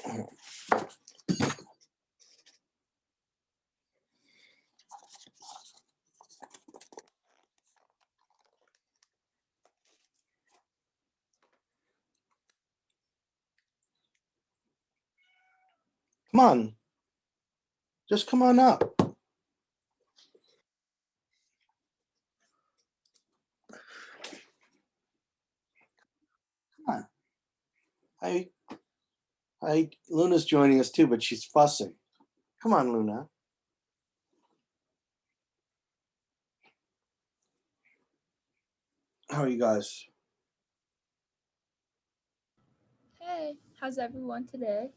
Come on. Just come on up. Come on. Hi. Luna's joining us too, but she's fussing. Come on, Luna. How are you guys? Hey, how's everyone today?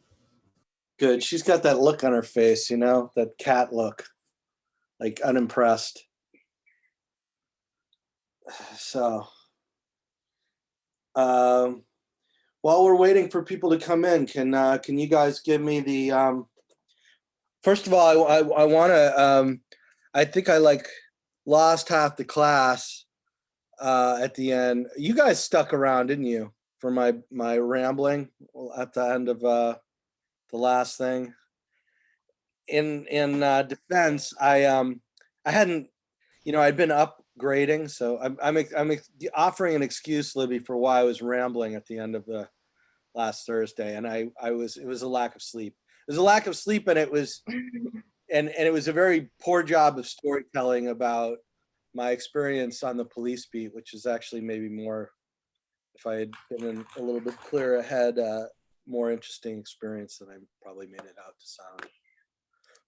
Good. She's got that look on her face, you know, that cat look, like unimpressed. So, while we're waiting for people to come in, can you guys give me the first of all, I want to I think I lost half the class at the end. You guys stuck around, didn't you, for my rambling at the end of the last thing? In defense, I hadn't, I'd been upgrading, so I'm offering an excuse, Libby, for why I was rambling at the end of the last Thursday, and it was a lack of sleep. It was a lack of sleep, and it was and it was a very poor job of storytelling about my experience on the police beat, which is actually maybe more, if I had been a little bit clearer ahead, more interesting experience than I probably made it out to sound.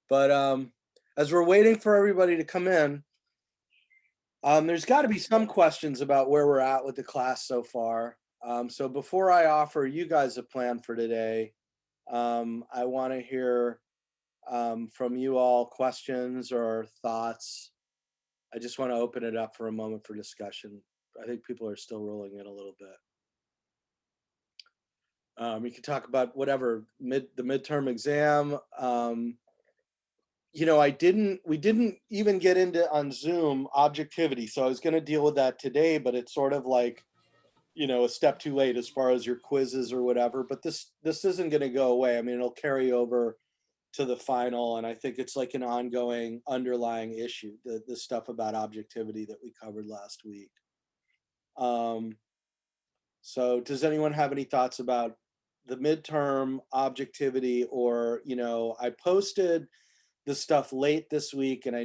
But as we're waiting for everybody to come in, there's got to be some questions about where we're at with the class so far. So before I offer you guys a plan for today, I want to hear from you all questions or thoughts. I just want to open it up for a moment for discussion. I think people are still rolling in a little bit. We can talk about whatever, the midterm exam. We didn't even get into on Zoom objectivity. So I was going to deal with that today, but it's sort of like, a step too late as far as your quizzes or whatever. But this isn't going to go away. I mean, it'll carry over to the final, and I think it's like an ongoing underlying issue, the stuff about objectivity that we covered last week. So does anyone have any thoughts about the midterm objectivity? Or, I posted the stuff late this week, and I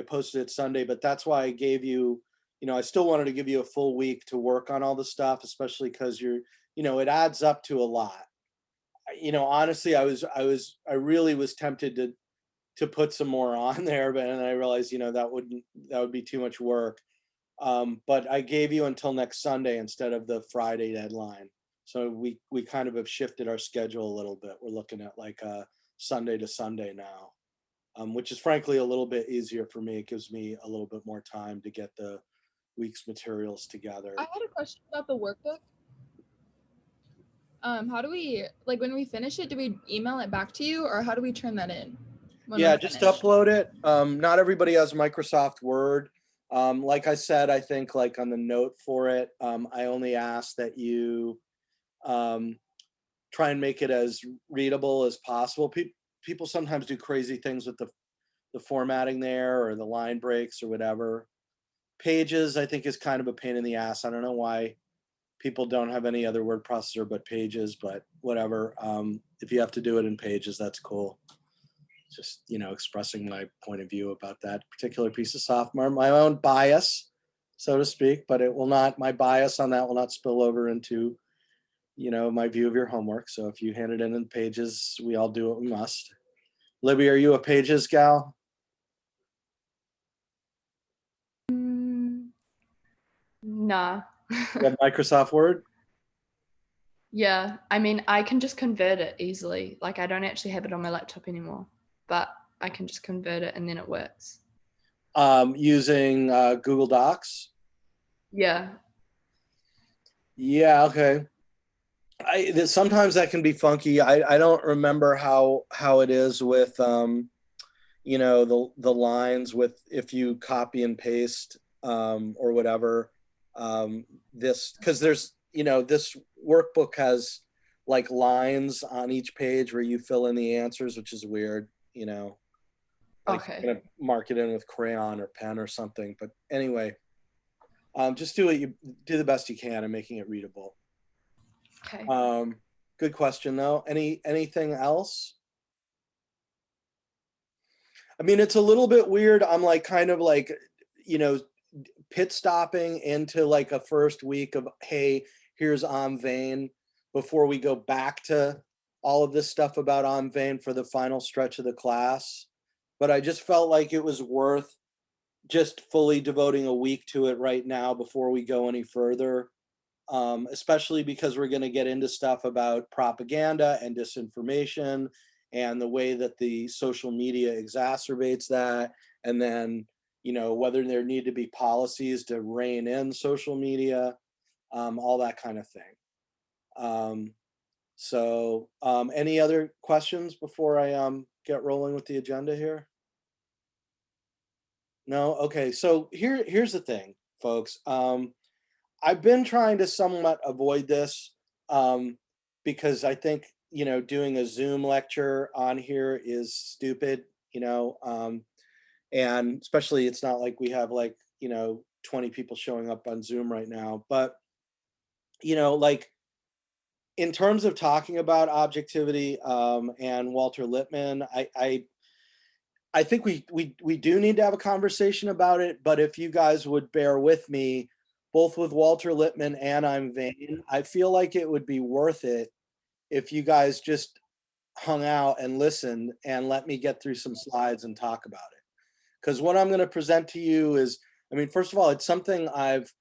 posted it Sunday, but that's why I gave you, I still wanted to give you a full week to work on all the stuff, especially because it adds up to a lot. Honestly, I really was tempted to put some more on there, but then I realized, that would be too much work. But I gave you until next Sunday instead of the Friday deadline. So we kind of have shifted our schedule a little bit. We're looking at like a Sunday to Sunday now, which is frankly a little bit easier for me. It gives me a little bit more time to get the week's materials together. I had a question about the workbook. How do we, when we finish it, do we email it back to you, or how do we turn that in? Yeah, just upload it. Not everybody has Microsoft Word. Like I said, I think on the note for it, I only ask that you try and make it as readable as possible. People sometimes do crazy things with the formatting there, or the line breaks or whatever. Pages, I think, is kind of a pain in the ass. I don't know why people don't have any other word processor but Pages, but whatever. If you have to do it in Pages, that's cool. Just, expressing my point of view about that particular piece of software, my own bias, so to speak, but my bias on that will not spill over into, my view of your homework. So if you hand it in Pages, we all do what we must. Libby, are you a Pages gal? Nah. You have Microsoft Word? Yeah, I mean, I can just convert it easily. I don't actually have it on my laptop anymore, but I can just convert it and then it works. Using Google Docs? Yeah. Yeah, okay. Sometimes that can be funky. I don't remember how it is with the lines with, if you copy and paste or whatever, this, because there's this workbook has like lines on each page where you fill in the answers, which is weird, you know. Like Okay. you're gonna mark it in with crayon or pen or something. But anyway, just do the best you can in making it readable. Okay. Good question though. Anything else? I mean, it's a little bit weird. I'm like kind of like, you know, pit stopping into like a first week of, hey, here's On Vein before we go back to all of this stuff about On Vein for the final stretch of the class. But I just felt like it was worth just fully devoting a week to it right now before we go any further. Especially because we're going to get into stuff about propaganda and disinformation and the way that the social media exacerbates that. And then, you know, whether there need to be policies to rein in social media, all that kind of thing. Any other questions before I get rolling with the agenda here? No? Okay, so here's the thing, folks. I've been trying to somewhat avoid this because I think, you know, doing a Zoom lecture on here is stupid, you know, and especially it's not like we have like, you know, 20 people showing up on Zoom right now. But, you know, like in terms of talking about objectivity and Walter Lippmann, I think we do need to have a conversation about it. But if you guys would bear with me, both with Walter Lippmann and I'm Vain, I feel like it would be worth it if you guys just hung out and listened and let me get through some slides and talk about it. Because what I'm going to present to you is, I mean, first of all, it's something I've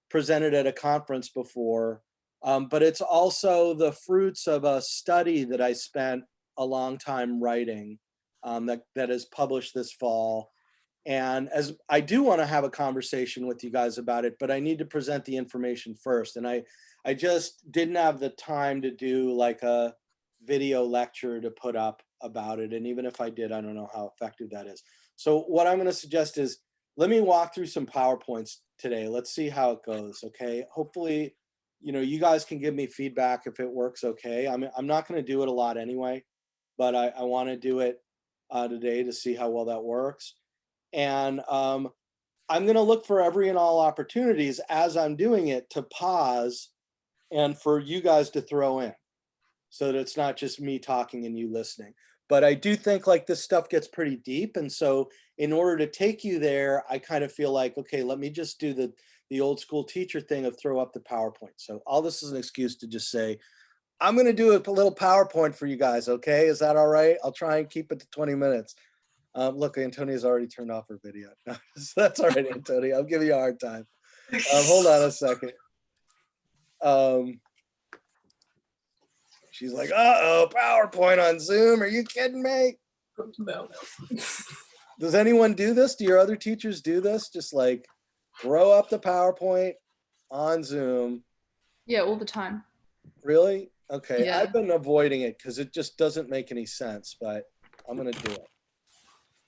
presented at a conference before, but it's also the fruits of a study that I spent a long time writing that is published this fall. And as I do want to have a conversation with you guys about it, but I need to present the information first. And I just didn't have the time to do like a video lecture to put up about it. And even if I did, I don't know how effective that is. So what I'm going to suggest is let me walk through some PowerPoints today. Let's see how it goes. Okay. Hopefully, you know, you guys can give me feedback if it works. Okay. I'm not going to do it a lot anyway, but I want to do it today to see how well that works. And I'm going to look for every and all opportunities as I'm doing it to pause and for you guys to throw in so that it's not just me talking and you listening. But I do think like this stuff gets pretty deep. And so in order to take you there, I kind of feel like, okay, let me just do the old school teacher thing of throw up the PowerPoint. So all this is an excuse to just say, I'm going to do a little PowerPoint for you guys. Okay. Is that all right? I'll try and keep it to 20 minutes. Look, Antonia's already turned off her video. So that's all right, Antonia. I'll give you a hard time. Hold on a second. She's like, uh-oh, PowerPoint on Zoom. Are you kidding me? No. Does anyone do this? Do your other teachers do this? Just like throw up the PowerPoint on Zoom? Yeah, all the time. Really? Okay. Yeah. I've been avoiding it because it just doesn't make any sense, but I'm going to do it.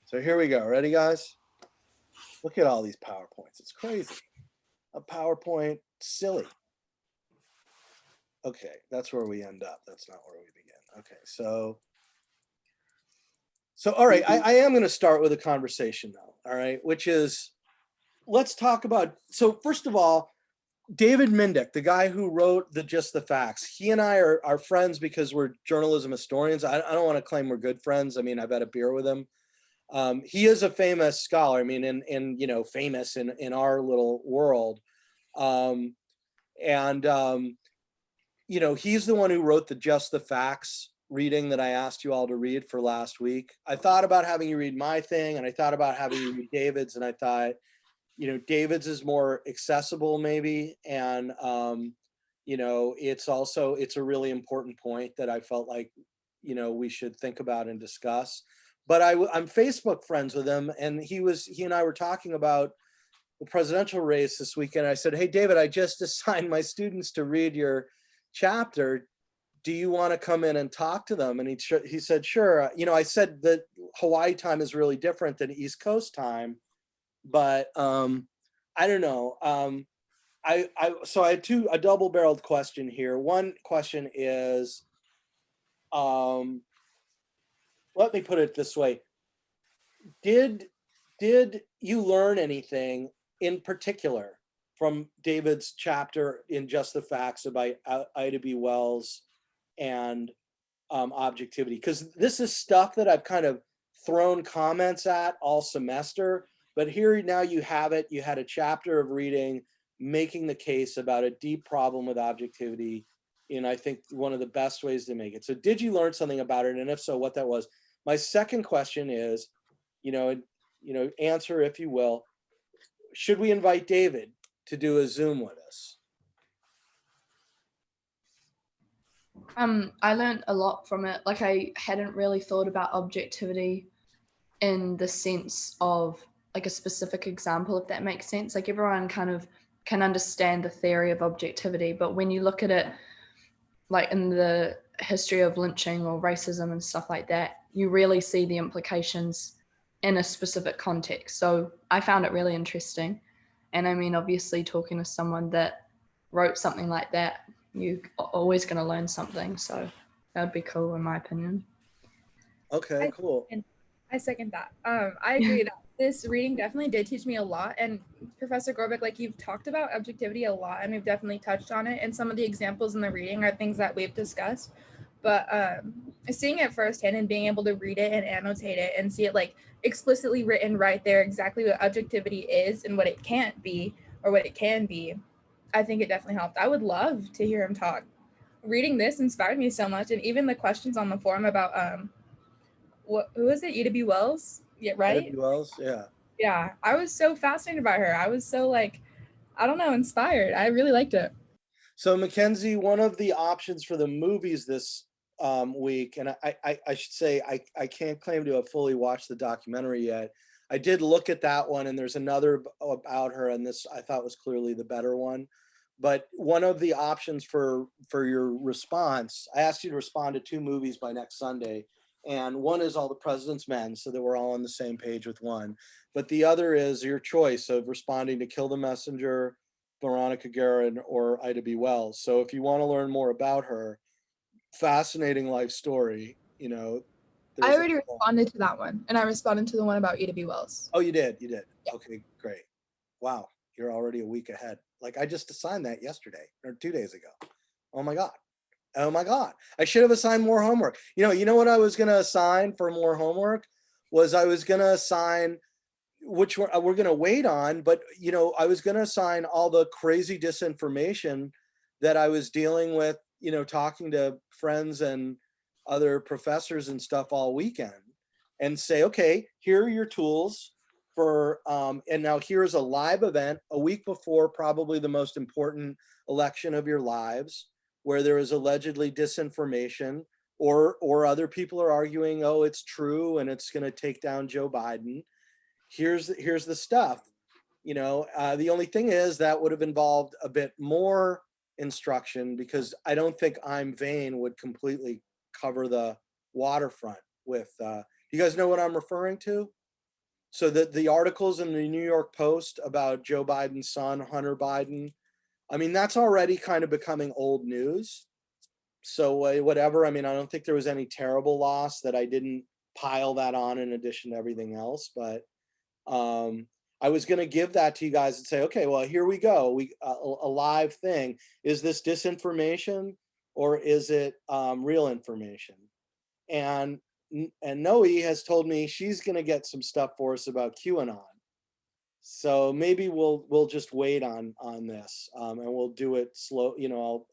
So here we go. Ready, guys? Look at all these PowerPoints. It's crazy. A PowerPoint, silly. Okay, that's where we end up. That's not where we begin. Okay, so all right, I am going to start with a conversation though, all right, which is, let's talk about, so first of all, David Mindick, the guy who wrote Just the Facts, he and I are friends because we're journalism historians. I don't want to claim we're good friends. I mean, I've had a beer with him. He is a famous scholar. I mean, in you know, famous in our little world. You know, he's the one who wrote the Just the Facts reading that I asked you all to read for last week. I thought about having you read my thing, and I thought about having you read David's, and I thought, you know, David's is more accessible maybe. And, you know, it's a really important point that I felt like, you know, we should think about and discuss. But I'm Facebook friends with him, and he and I were talking about the presidential race this weekend. I said, hey, David, I just assigned my students to read your chapter. Do you want to come in and talk to them? And he said, sure. You know, I said that Hawaii time is really different than East Coast time, but I don't know. So I had a double-barreled question here. One question is, let me put it this way. Did you learn anything in particular from David's chapter in Just the Facts about Ida B. Wells and objectivity? Because this is stuff that I've kind of thrown comments at all semester, but here now you have it. You had a chapter of reading making the case about a deep problem with objectivity in, I think, one of the best ways to make it. So did you learn something about it? And if so, what that was? My second question is, answer if you will, should we invite David to do a Zoom with us? I learned a lot from it. Like, I hadn't really thought about objectivity in the sense of like a specific example, if that makes sense. Like, everyone kind of can understand the theory of objectivity, but when you look at it like in the history of lynching or racism and stuff like that, you really see the implications in a specific context. So I found it really interesting. And I mean, obviously, talking to someone that wrote something like that, you're always going to learn something. So that would be cool, in my opinion. Okay, cool. And I second that. I agree that this reading definitely did teach me a lot. And Professor Gorbeck, like, you've talked about objectivity a lot, and we've definitely touched on it. And some of the examples in the reading are things that we've discussed. But seeing it firsthand and being able to read it and annotate it and see it like explicitly written right there, exactly what objectivity is and what it can't be or what it can be, I think it definitely helped. I would love to hear him talk. Reading this inspired me so much, and even the questions on the forum about who is it? Ida B. Wells? Yeah, right? Ida B. Wells, yeah. Yeah, I was so fascinated by her. I was so like, I don't know, inspired. I really liked it. So Mackenzie, one of the options for the movies this week, and I should say I can't claim to have fully watched the documentary yet. I did look at that one, and there's another about her, and this I thought was clearly the better one. But one of the options for your response, I asked you to respond to 2 movies by next Sunday, and one is All the President's Men, so that we're all on the same page with one. But the other is your choice of responding to Kill the Messenger, Veronica Guerin, or Ida B. Wells. So if you want to learn more about her, fascinating life story, I already responded to that one, and I responded to the one about Ida B. Wells. Oh, you did? Yeah. Okay, great. Wow, you're already a week ahead. Like, I just assigned that yesterday or 2 days ago. Oh my God. I should have assigned more homework. You know what I was going to assign for more homework was I was going to assign, which we're going to wait on, but I was going to assign all the crazy disinformation that I was dealing with, talking to friends and other professors and stuff all weekend, and say, okay, here are your tools for, and now here's a live event a week before probably the most important election of your lives, where there is allegedly disinformation, or other people are arguing, oh, it's true and it's going to take down Joe Biden. Here's the stuff. The only thing is that would have involved a bit more instruction, because I don't think I'm Vain would completely cover the waterfront with, you guys know what I'm referring to? So the articles in the New York Post about Joe Biden's son, Hunter Biden, I mean, that's already kind of becoming old news. So whatever, I mean, I don't think there was any terrible loss that I didn't pile that on in addition to everything else. But I was going to give that to you guys and say, okay, well, here we go. A live thing. Is this disinformation or is it real information? And Noe has told me she's going to get some stuff for us about QAnon. So maybe we'll just wait on this, and we'll do it slow.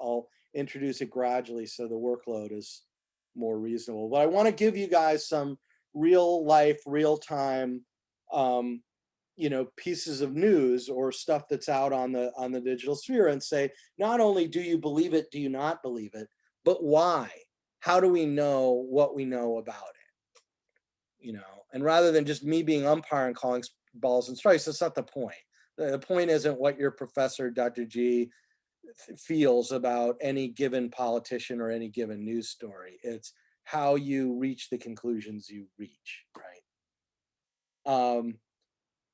I'll introduce it gradually so the workload is more reasonable. But I want to give you guys some real life, real time, pieces of news or stuff that's out on the digital sphere, and say, not only do you believe it, do you not believe it, but why? How do we know what we know about it? And rather than just me being umpire and calling balls and strikes, that's not the point. The point isn't what your professor, Dr. G, feels about any given politician or any given news story. It's how you reach the conclusions you reach, right?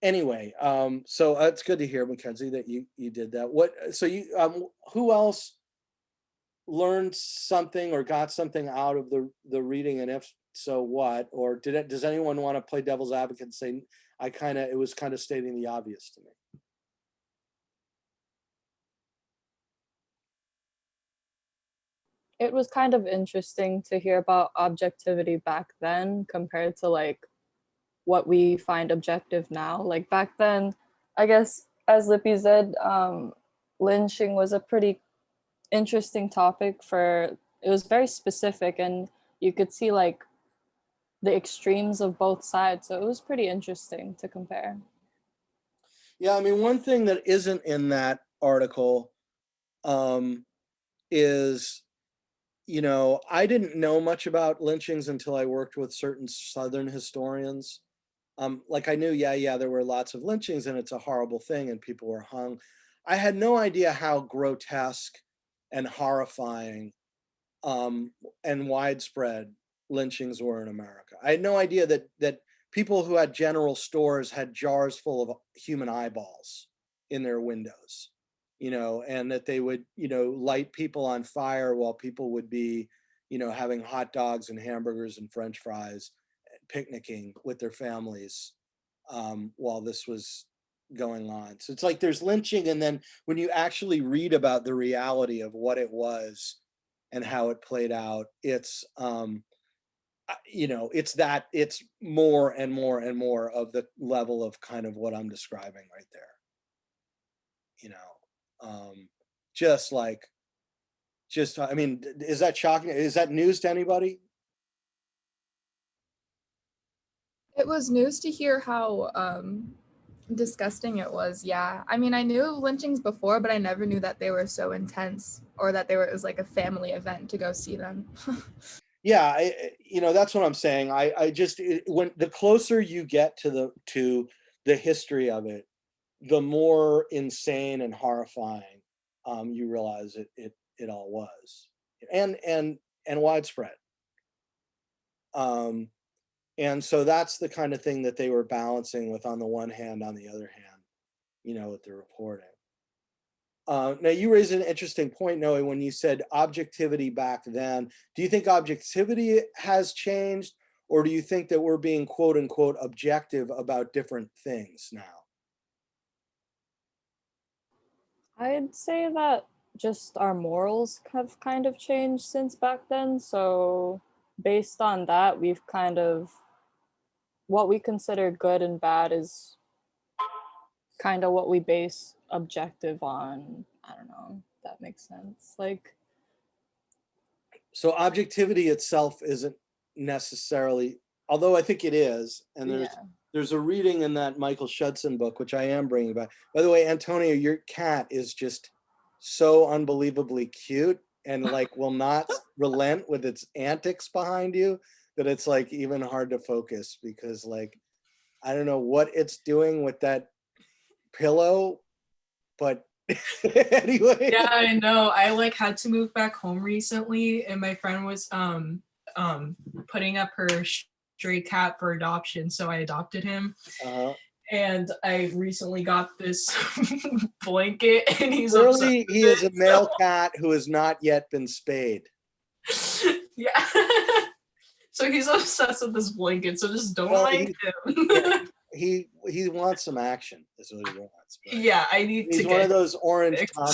Anyway, so it's good to hear, Mackenzie, that you did that. Who else learned something or got something out of the reading, and if so, what? Or does anyone want to play devil's advocate and say, it was kind of stating the obvious to me? It was kind of interesting to hear about objectivity back then compared to like what we find objective now. Like back then, I guess as Lippy said, lynching was a pretty interesting topic for, it was very specific and you could see like the extremes of both sides. So it was pretty interesting to compare. Yeah, I mean, one thing that isn't in that article is, I didn't know much about lynchings until I worked with certain Southern historians. Like I knew, yeah, there were lots of lynchings and it's a horrible thing and people were hung. I had no idea how grotesque and horrifying and widespread lynchings were in America. I had no idea that people who had general stores had jars full of human eyeballs in their windows, and that they would, light people on fire while people would be, having hot dogs and hamburgers and French fries, picnicking with their families while this was going on. So it's like there's lynching, and then when you actually read about the reality of what it was and how it played out, it's it's more and more and more of the level of kind of what I'm describing right there. Just like, I mean, is that shocking? Is that news to anybody? It was news to hear how disgusting it was. Yeah, I mean, I knew of lynchings before, but I never knew that they were so intense, or that it was like a family event to go see them. Yeah, that's what I'm saying. I just when the closer you get to the history of it, the more insane and horrifying you realize it all was, and widespread. And so that's the kind of thing that they were balancing with, on the one hand, on the other hand, with the reporting. Now, you raised an interesting point, Noe, when you said objectivity back then. Do you think objectivity has changed, or do you think that we're being quote unquote objective about different things now? I'd say that just our morals have kind of changed since back then. So based on that, we've kind of, what we consider good and bad is kind of what we base objective on. I don't know if that makes sense. Like, So objectivity itself isn't necessarily, although I think it is, and there's a reading in that Michael Schudson book, which I am bringing back. By the way, Antonio, your cat is just so unbelievably cute and like will not relent with its antics behind you, that it's like even hard to focus, because like, I don't know what it's doing with that pillow, but anyway. Yeah, I know. I like had to move back home recently, and my friend was putting up her stray cat for adoption, so I adopted him. And I recently got this blanket, and he's Clearly he is a male cat who has not yet been spayed. Yeah. So he's obsessed with this blanket, so just don't mind him. Yeah, he wants some action, is what he wants. Yeah, I need to he's get one of those orange Tom.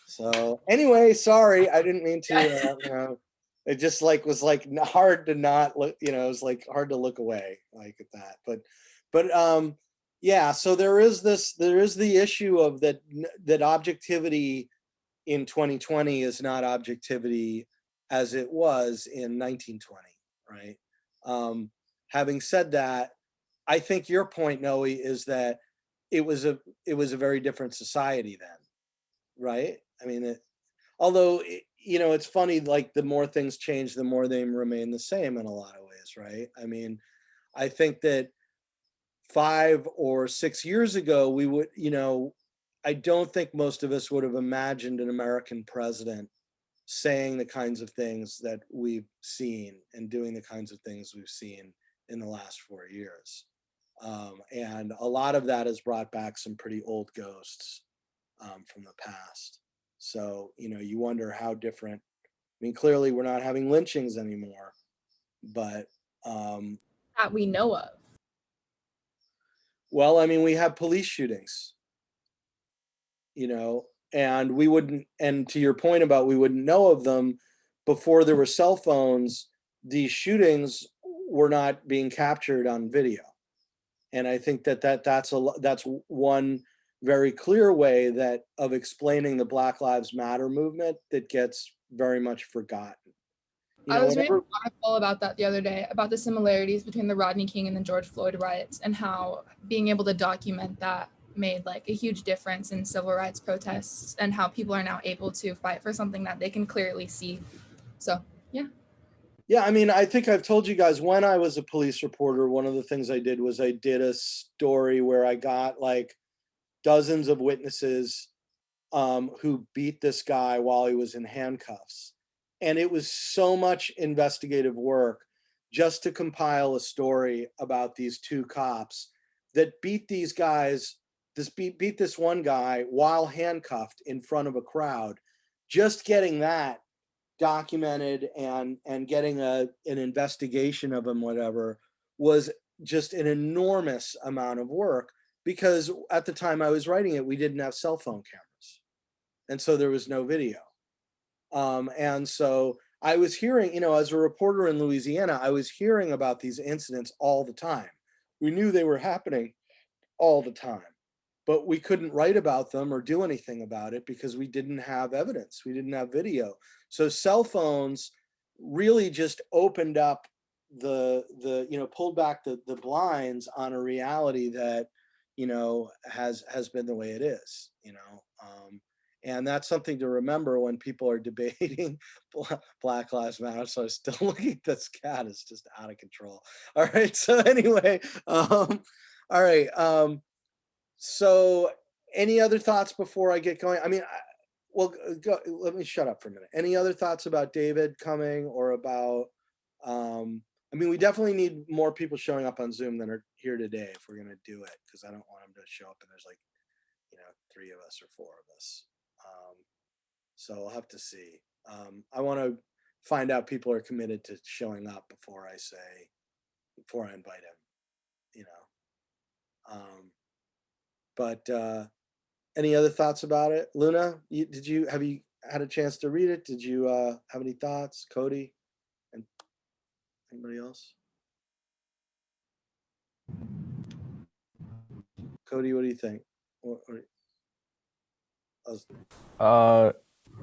So anyway, sorry, I didn't mean to, it just like was like hard to not look, it was like hard to look away like at that. But yeah, so there is the issue of that objectivity in 2020 is not objectivity as it was in 1920, right? Having said that, I think your point, Noe, is that it was a very different society then, right? I mean, although it's funny, like the more things change, the more they remain the same in a lot of ways, right? I mean, I think that 5 or 6 years ago, we would, I don't think most of us would have imagined an American president saying the kinds of things that we've seen and doing the kinds of things we've seen in the last 4 years. And a lot of that has brought back some pretty old ghosts from the past. So, you know, you wonder how different. I mean, clearly we're not having lynchings anymore, but That we know of. well, I mean, we have police shootings, you know, and we wouldn't, and to your point about we wouldn't know of them before there were cell phones, these shootings were not being captured on video. And I think that's one very clear way that of explaining the Black Lives Matter movement that gets very much forgotten. You I know, was reading whenever, an article about that the other day, about the similarities between the Rodney King and the George Floyd riots, and how being able to document that made like a huge difference in civil rights protests, and how people are now able to fight for something that they can clearly see. So, yeah. yeah, I mean, I think I've told you guys when I was a police reporter, one of the things I did was I did a story where I got like dozens of witnesses who beat this guy while he was in handcuffs. And it was so much investigative work just to compile a story about these two cops that beat these guys, beat this one guy while handcuffed in front of a crowd. Just getting that documented and getting an investigation of him, whatever, was just an enormous amount of work, because at the time I was writing it, we didn't have cell phone cameras. And so there was no video. And so I was hearing, you know, as a reporter in Louisiana, I was hearing about these incidents all the time. We knew they were happening all the time, but we couldn't write about them or do anything about it because we didn't have evidence. We didn't have video. So cell phones really just opened up you know, pulled back the blinds on a reality that, you know, has been the way it is, you know. And that's something to remember when people are debating Black Lives Matter. So I'm still looking at this cat, it's just out of control. All right. So anyway, all right. So any other thoughts before I get going? I mean, let me shut up for a minute. Any other thoughts about David coming, or about, I mean, we definitely need more people showing up on Zoom than are here today if we're going to do it, because I don't want them to show up and there's like, you know, 3 of us or 4 of us. So I'll have to see. I want to find out people are committed to showing up before I invite him, you know. But any other thoughts about it? Luna, have you had a chance to read it? Did you have any thoughts? Cody and anybody else? Cody, what do you think?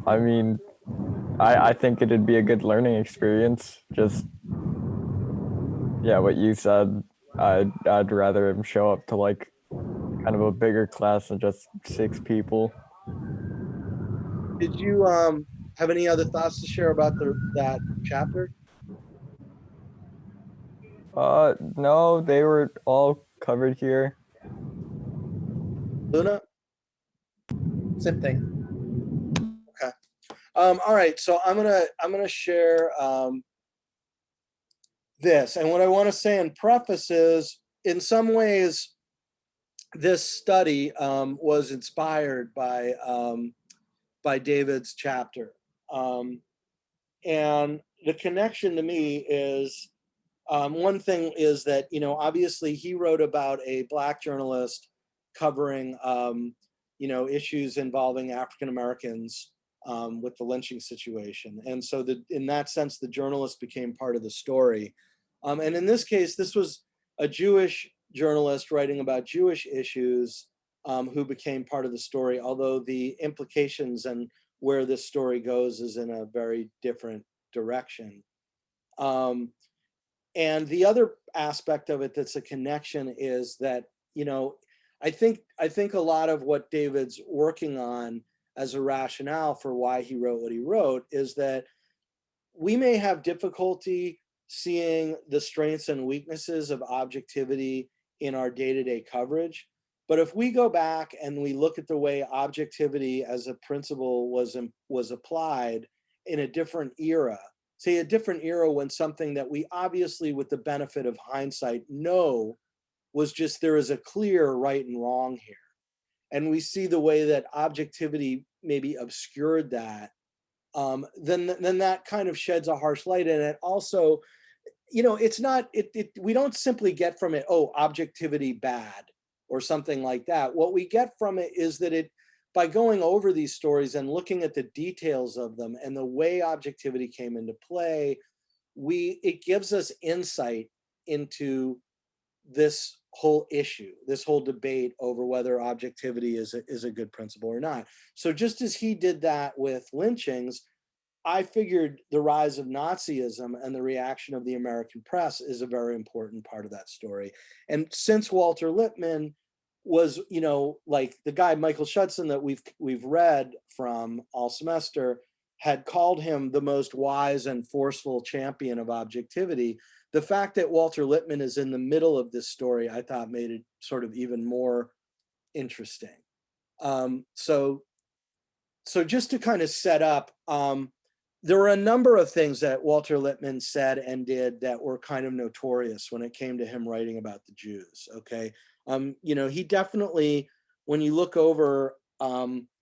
I mean, I think it'd be a good learning experience. Just, yeah, what you said. I'd rather him show up to like kind of a bigger class than just 6 people. Did you have any other thoughts to share about that chapter? No, they were all covered here. Luna? Same thing. Okay. All right, so I'm gonna share this, and what I want to say in preface is, in some ways, this study was inspired by David's chapter, and the connection to me is, one thing is that, you know, obviously he wrote about a Black journalist covering, you know, issues involving African Americans with the lynching situation. And so in that sense, the journalist became part of the story. And in this case, this was a Jewish journalist writing about Jewish issues who became part of the story, although the implications and where this story goes is in a very different direction. And the other aspect of it that's a connection is that, you know, I think a lot of what David's working on as a rationale for why he wrote what he wrote is that we may have difficulty seeing the strengths and weaknesses of objectivity in our day-to-day coverage. But if we go back and we look at the way objectivity as a principle was applied in a different era, say a different era when something that we obviously, with the benefit of hindsight, know was just there is a clear right and wrong here. And we see the way that objectivity maybe obscured that, then that kind of sheds a harsh light. And it also, it's not, we don't simply get from it, oh, objectivity bad or something like that. What we get from it is that by going over these stories and looking at the details of them and the way objectivity came into play, it gives us insight into this whole issue, this whole debate over whether objectivity is a good principle or not. So just as he did that with lynchings, I figured the rise of Nazism and the reaction of the American press is a very important part of that story. And since Walter Lippmann was, like the guy Michael Schudson that we've read from all semester had called him the most wise and forceful champion of objectivity, the fact that Walter Lippmann is in the middle of this story, I thought made it sort of even more interesting. So just to kind of set up, there were a number of things that Walter Lippmann said and did that were kind of notorious when it came to him writing about the Jews. Okay, he definitely, when you look over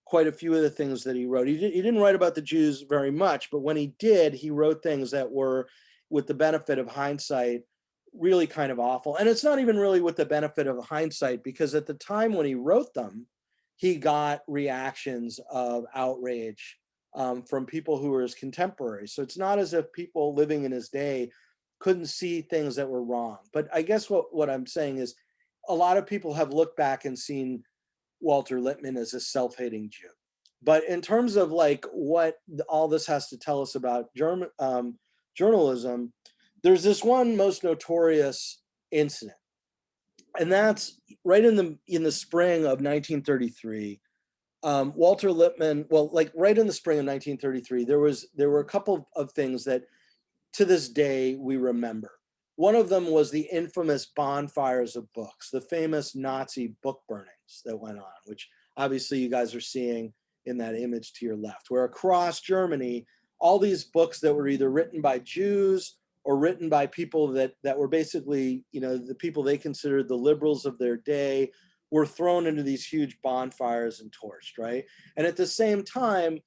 quite a few of the things that he wrote, he didn't write about the Jews very much, but when he did, he wrote things that were, with the benefit of hindsight, really kind of awful. And it's not even really with the benefit of hindsight, because at the time when he wrote them, he got reactions of outrage from people who were his contemporaries. So it's not as if people living in his day couldn't see things that were wrong. But I guess what I'm saying is a lot of people have looked back and seen Walter Lippmann as a self-hating Jew. But in terms of like what all this has to tell us about journalism, there's this one most notorious incident. And that's right in the spring of 1933. Walter Lippmann, right in the spring of 1933, there were a couple of things that to this day we remember. One of them was the infamous bonfires of books, the famous Nazi book burnings that went on, which obviously you guys are seeing in that image to your left, where across Germany, all these books that were either written by Jews or written by people that were basically, the people they considered the liberals of their day, were thrown into these huge bonfires and torched, right? And at the same time,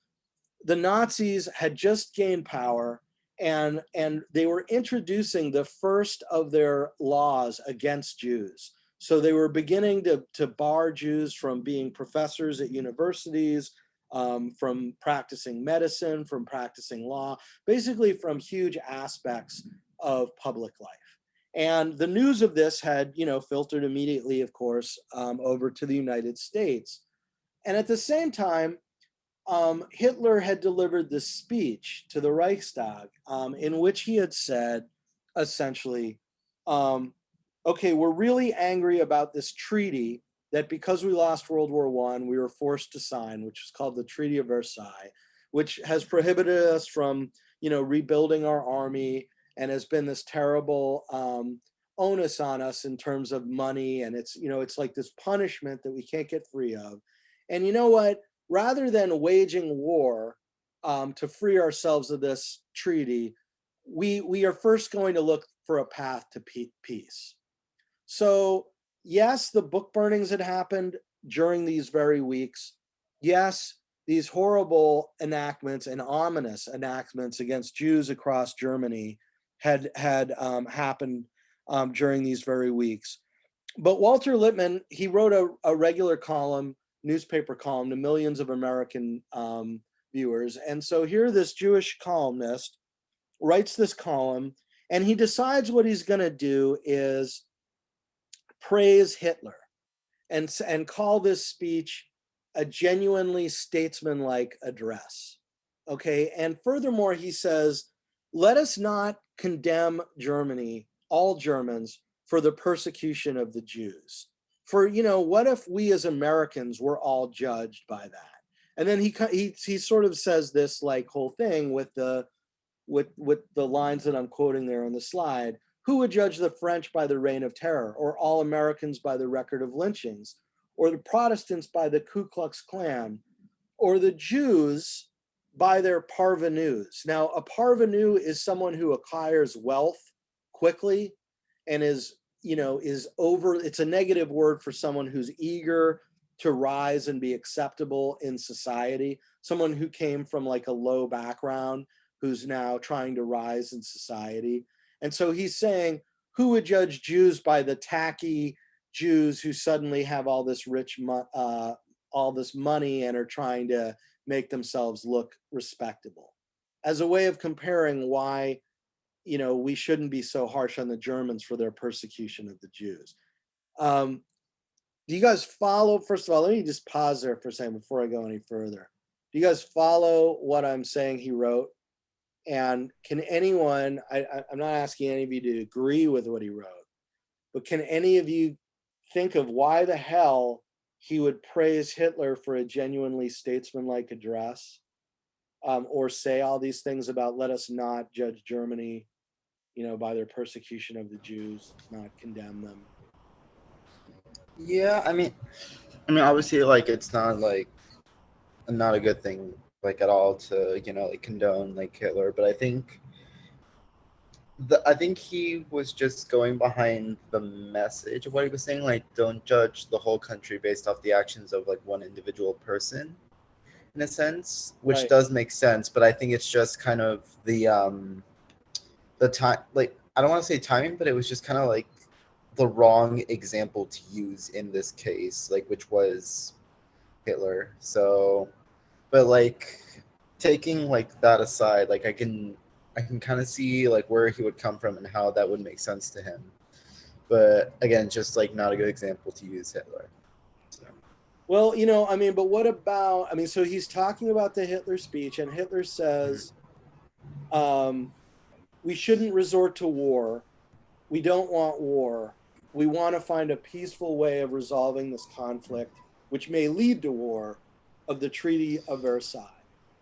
the Nazis had just gained power, and they were introducing the first of their laws against Jews. So they were beginning to bar Jews from being professors at universities, from practicing medicine, from practicing law, basically from huge aspects of public life. And the news of this had, filtered immediately, of course, over to the United States. And at the same time, Hitler had delivered this speech to the Reichstag in which he had said, essentially, okay, we're really angry about this treaty that because we lost World War I, we were forced to sign, which is called the Treaty of Versailles, which has prohibited us from, rebuilding our army, and has been this terrible onus on us in terms of money. And it's, it's like this punishment that we can't get free of. And you know what? Rather than waging war to free ourselves of this treaty, we are first going to look for a path to peace. So yes, the book burnings had happened during these very weeks. Yes, these horrible enactments and ominous enactments against Jews across Germany had happened during these very weeks. But Walter Lippmann, he wrote a regular newspaper column to millions of American viewers. And so here this Jewish columnist writes this column, and he decides what he's going to do is praise Hitler and call this speech a genuinely statesmanlike address. Okay. And furthermore, he says, let us not condemn Germany, all Germans, for the persecution of the Jews. For, what if we as Americans were all judged by that? And then he sort of says this like whole thing with the lines that I'm quoting there on the slide. Who would judge the French by the reign of terror, or all Americans by the record of lynchings, or the Protestants by the Ku Klux Klan, or the Jews by their parvenus? Now, a parvenu is someone who acquires wealth quickly and it's a negative word for someone who's eager to rise and be acceptable in society. Someone who came from like a low background, who's now trying to rise in society. And so he's saying, who would judge Jews by the tacky Jews who suddenly have all this all this money and are trying to make themselves look respectable? As a way of comparing why, we shouldn't be so harsh on the Germans for their persecution of the Jews. Do you guys follow, first of all, let me just pause there for a second before I go any further. Do you guys follow what I'm saying he wrote? And can anyone, I'm not asking any of you to agree with what he wrote, but can any of you think of why the hell he would praise Hitler for a genuinely statesmanlike address, or say all these things about let us not judge Germany, by their persecution of the Jews, not condemn them? Yeah, I mean, obviously, like, it's not a good thing, like, at all to, like, condone like Hitler, but I think he was just going behind the message of what he was saying, like, don't judge the whole country based off the actions of like one individual person, in a sense, which Right. does make sense, but I think it's just kind of the time, like, I don't want to say timing, but it was just kind of like the wrong example to use in this case, like, which was Hitler. So, but like, taking like that aside, like, I can kind of see like where he would come from and how that would make sense to him. But again, just like not a good example to use Hitler. So. Well, but what about, so he's talking about the Hitler speech, and Hitler says, we shouldn't resort to war. We don't want war. We want to find a peaceful way of resolving this conflict, which may lead to war, of the Treaty of Versailles.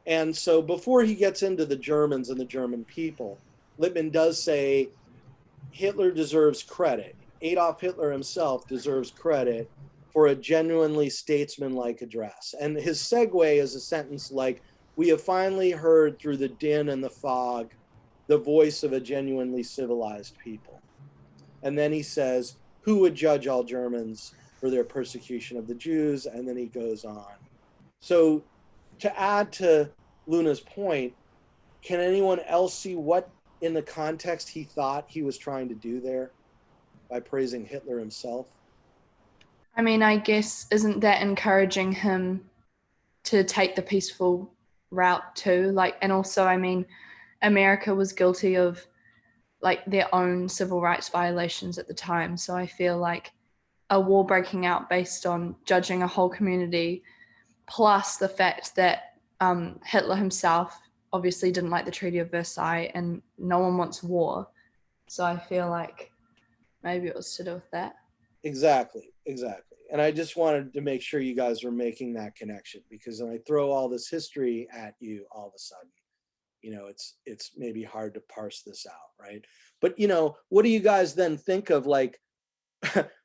And so before he gets into the Germans and the German people, Lippmann does say Hitler deserves credit. Adolf Hitler himself deserves credit for a genuinely statesmanlike address. And his segue is a sentence like, we have finally heard through the din and the fog the voice of a genuinely civilized people. And then he says, who would judge all Germans for their persecution of the Jews? And then he goes on. So to add to Luna's point, can anyone else see what in the context he thought he was trying to do there by praising Hitler himself? I mean, I guess, isn't that encouraging him to take the peaceful route too? Like, and also, I mean, America was guilty of like their own civil rights violations at the time. So I feel like a war breaking out based on judging a whole community, plus the fact that Hitler himself obviously didn't like the Treaty of Versailles, and no one wants war. So I feel like maybe it was to do with that. Exactly. And I just wanted to make sure you guys were making that connection, because when I throw all this history at you all of a sudden, it's maybe hard to parse this out, right? But, what do you guys then think of, like,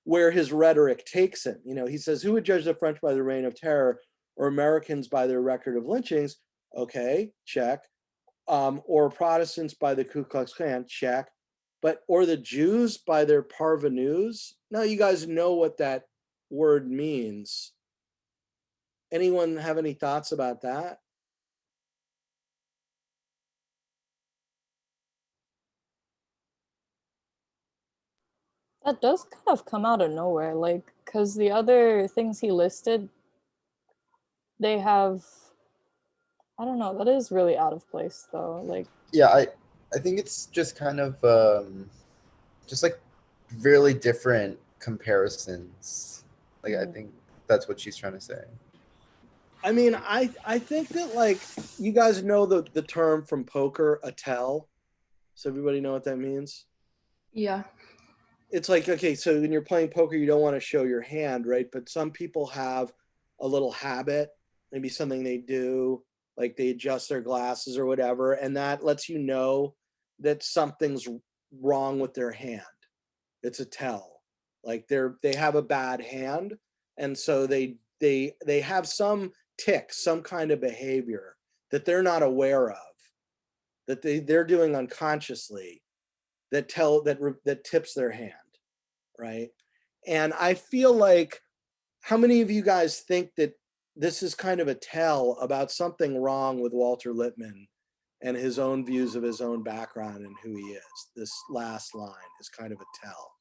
where his rhetoric takes him? He says, who would judge the French by the reign of terror, or Americans by their record of lynchings? Okay, check. Or Protestants by the Ku Klux Klan? Check. Or the Jews by their parvenus? Now you guys know what that word means. Anyone have any thoughts about that? That does kind of come out of nowhere, like, because the other things he listed, they have, I don't know, that is really out of place though. Like, yeah, I think it's just kind of just like really different comparisons. Like, I think that's what she's trying to say. I mean, I think that, like, you guys know the term from poker, a tell. So everybody know what that means? Yeah. It's like, okay, so when you're playing poker, you don't want to show your hand, right? But some people have a little habit, maybe something they do, like they adjust their glasses or whatever, and that lets you know that something's wrong with their hand. It's a tell. Like they have a bad hand, and so they have some tick, some kind of behavior that they're not aware of, that they're doing unconsciously, that tips their hand, right? And I feel like how many of you guys think that this is kind of a tell about something wrong with Walter Lippmann and his own views of his own background and who he is? This last line is kind of a tell.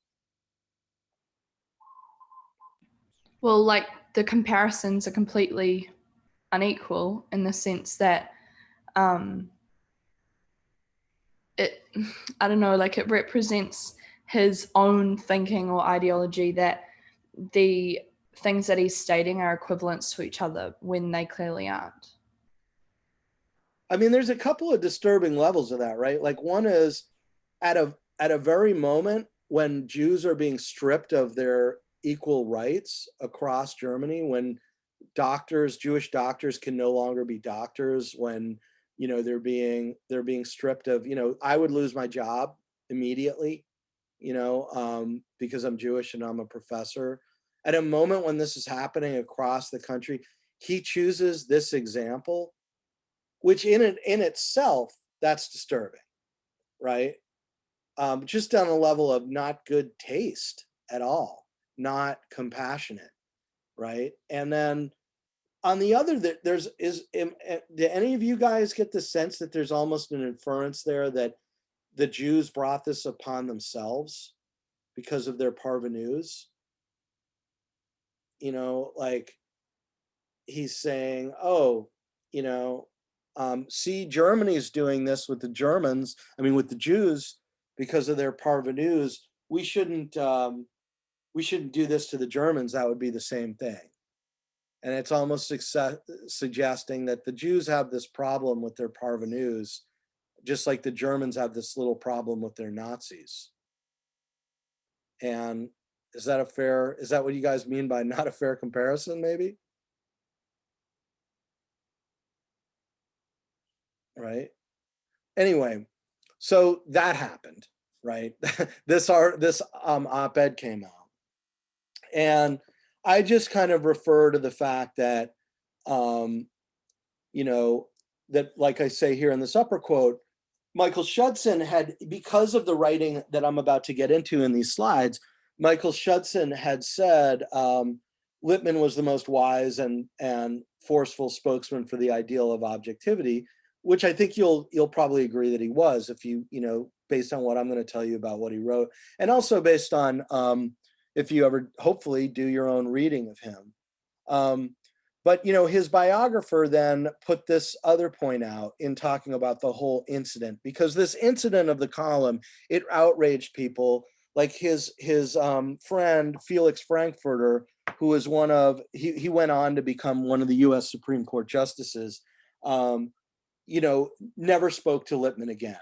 Well, like the comparisons are completely unequal in the sense that it, I don't know, like it represents his own thinking or ideology that the things that he's stating are equivalents to each other when they clearly aren't. I mean, there's a couple of disturbing levels of that, right? Like one is at a very moment when Jews are being stripped of their equal rights across Germany, when doctors, Jewish doctors can no longer be doctors, when, you know, they're being stripped of, you know, I would lose my job immediately, you know, because I'm Jewish and I'm a professor. At a moment when this is happening across the country, he chooses this example, which in itself, that's disturbing, right? Just on a level of not good taste at all, not compassionate, right? And then on the other, do any of you guys get the sense that there's almost an inference there that the Jews brought this upon themselves because of their parvenus? You know, like he's saying, oh, you know, see, Germany's doing this with the Germans, I mean, with the Jews because of their parvenus. We shouldn't do this to the Germans. That would be the same thing. And it's almost suggesting that the Jews have this problem with their parvenus, just like the Germans have this little problem with their Nazis. And is that what you guys mean by not a fair comparison, maybe? Right? Anyway, so that happened, right? This op-ed came out. And I just kind of refer to the fact that, you know, that, like I say here in this upper quote, Michael Schudson had, because of the writing that I'm about to get into in these slides, Michael Schudson had said Lippmann was the most wise and forceful spokesman for the ideal of objectivity, which I think you'll probably agree that he was, if you know, based on what I'm going to tell you about what he wrote, and also based on if you ever hopefully do your own reading of him. But, you know, his biographer then put this other point out in talking about the whole incident, because this incident of the column, it outraged people. Like his friend, Felix Frankfurter, who was he went on to become one of the US Supreme Court justices, you know, never spoke to Lippmann again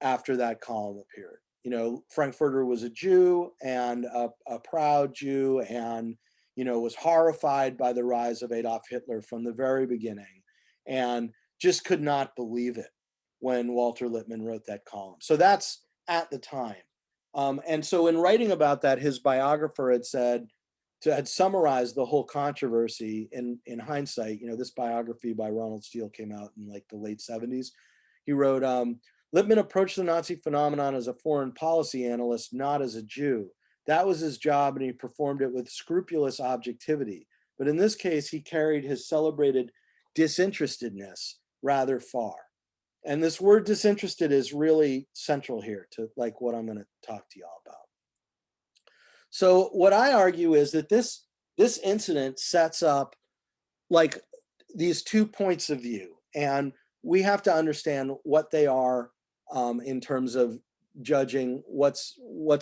after that column appeared. You know, Frankfurter was a Jew and a proud Jew, and, you know, was horrified by the rise of Adolf Hitler from the very beginning, and just could not believe it when Walter Lippmann wrote that column. So that's at the time. And so in writing about that, his biographer had summarized the whole controversy in hindsight. You know, this biography by Ronald Steele came out in like the late 70s. He wrote, Lippmann approached the Nazi phenomenon as a foreign policy analyst, not as a Jew. That was his job, and he performed it with scrupulous objectivity. But in this case, he carried his celebrated disinterestedness rather far. And this word disinterested is really central here to like what I'm going to talk to y'all about. So what I argue is that this incident sets up like these 2 points of view, and we have to understand what they are in terms of judging what's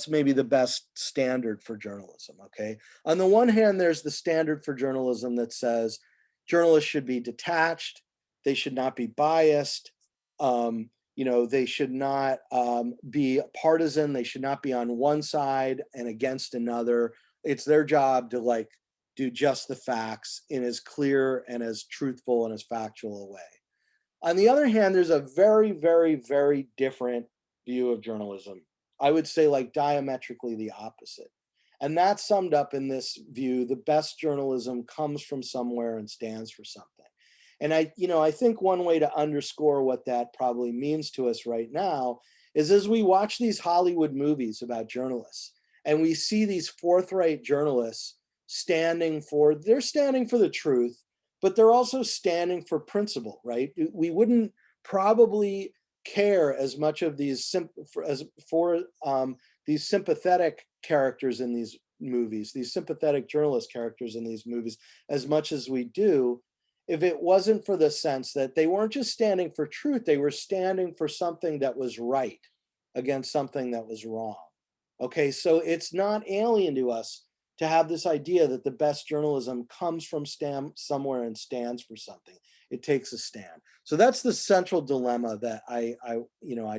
maybe the best standard for journalism. Okay, on the one hand, there's the standard for journalism that says journalists should be detached, they should not be biased, you know, they should not be partisan, they should not be on one side and against another. It's their job to like do just the facts in as clear and as truthful and as factual a way. On the other hand, there's a very, very, very different view of journalism. I would say like diametrically the opposite. And that's summed up in this view: the best journalism comes from somewhere and stands for something. And I think one way to underscore what that probably means to us right now is as we watch these Hollywood movies about journalists and we see these forthright journalists they're standing for the truth, but they're also standing for principle, right? We wouldn't probably care as much of these these sympathetic characters in these movies, these sympathetic journalist characters in these movies, as much as we do, if it wasn't for the sense that they weren't just standing for truth, they were standing for something that was right against something that was wrong. Okay, so it's not alien to us to have this idea that the best journalism comes from somewhere and stands for something. It takes a stand. So that's the central dilemma that I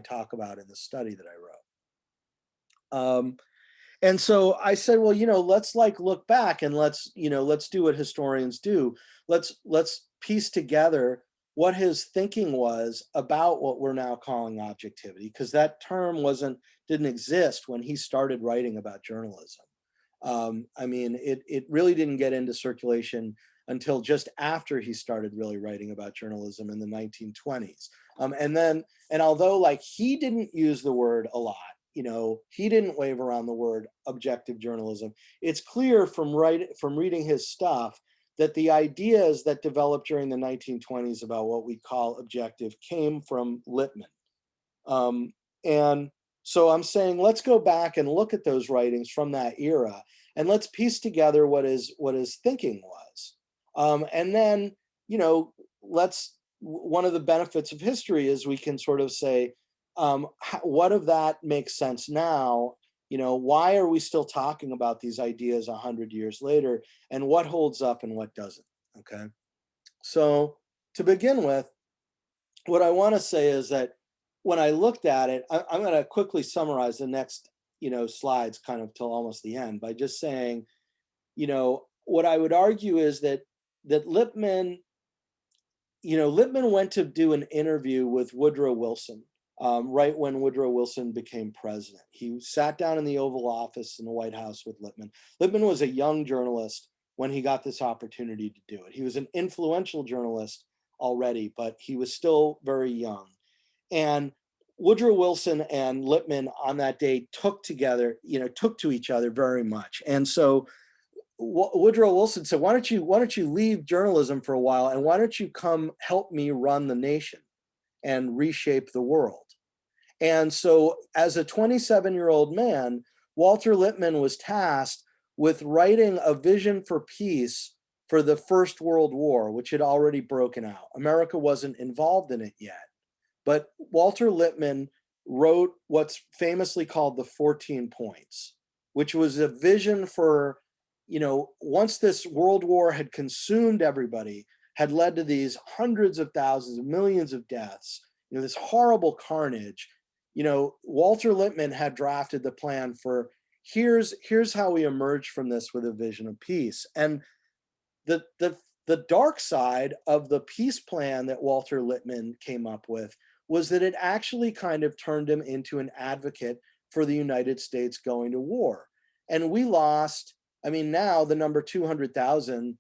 talk about in the study that I wrote. And so I said, well, let's look back and let's do what historians do. Let's piece together what his thinking was about what we're now calling objectivity, because that term didn't exist when he started writing about journalism. I mean, it really didn't get into circulation until just after he started really writing about journalism in the 1920s. And although he didn't use the word a lot, he didn't wave around the word objective journalism, it's clear from reading his stuff that the ideas that developed during the 1920s about what we call objective came from Lippmann. And so I'm saying, let's go back and look at those writings from that era, and let's piece together what his thinking was. And then, one of the benefits of history is we can sort of say, what of that makes sense now? Why are we still talking about these ideas 100 years later, and what holds up and what doesn't? Okay. So to begin with, what I want to say is that when I looked at it, I'm going to quickly summarize the next, slides kind of till almost the end by just saying, what I would argue is that Lippmann went to do an interview with Woodrow Wilson right when Woodrow Wilson became president. He sat down in the Oval Office in the White House with Lippmann. Lippmann was a young journalist when he got this opportunity to do it. He was an influential journalist already, but he was still very young. And Woodrow Wilson and Lippmann on that day took to each other very much. And so Woodrow Wilson said, why don't you leave journalism for a while, and why don't you come help me run the nation and reshape the world? And so as a 27-year-old man, Walter Lippmann was tasked with writing a vision for peace for the First World War, which had already broken out. America wasn't involved in it yet. But Walter Lippmann wrote what's famously called the 14 Points, which was a vision for, once this world war had consumed everybody, had led to these hundreds of thousands, millions of deaths, this horrible carnage, Walter Lippmann had drafted the plan for here's how we emerge from this with a vision of peace. And the dark side of the peace plan that Walter Lippmann came up with was that it actually kind of turned him into an advocate for the United States going to war. And we lost, now the number 200,000,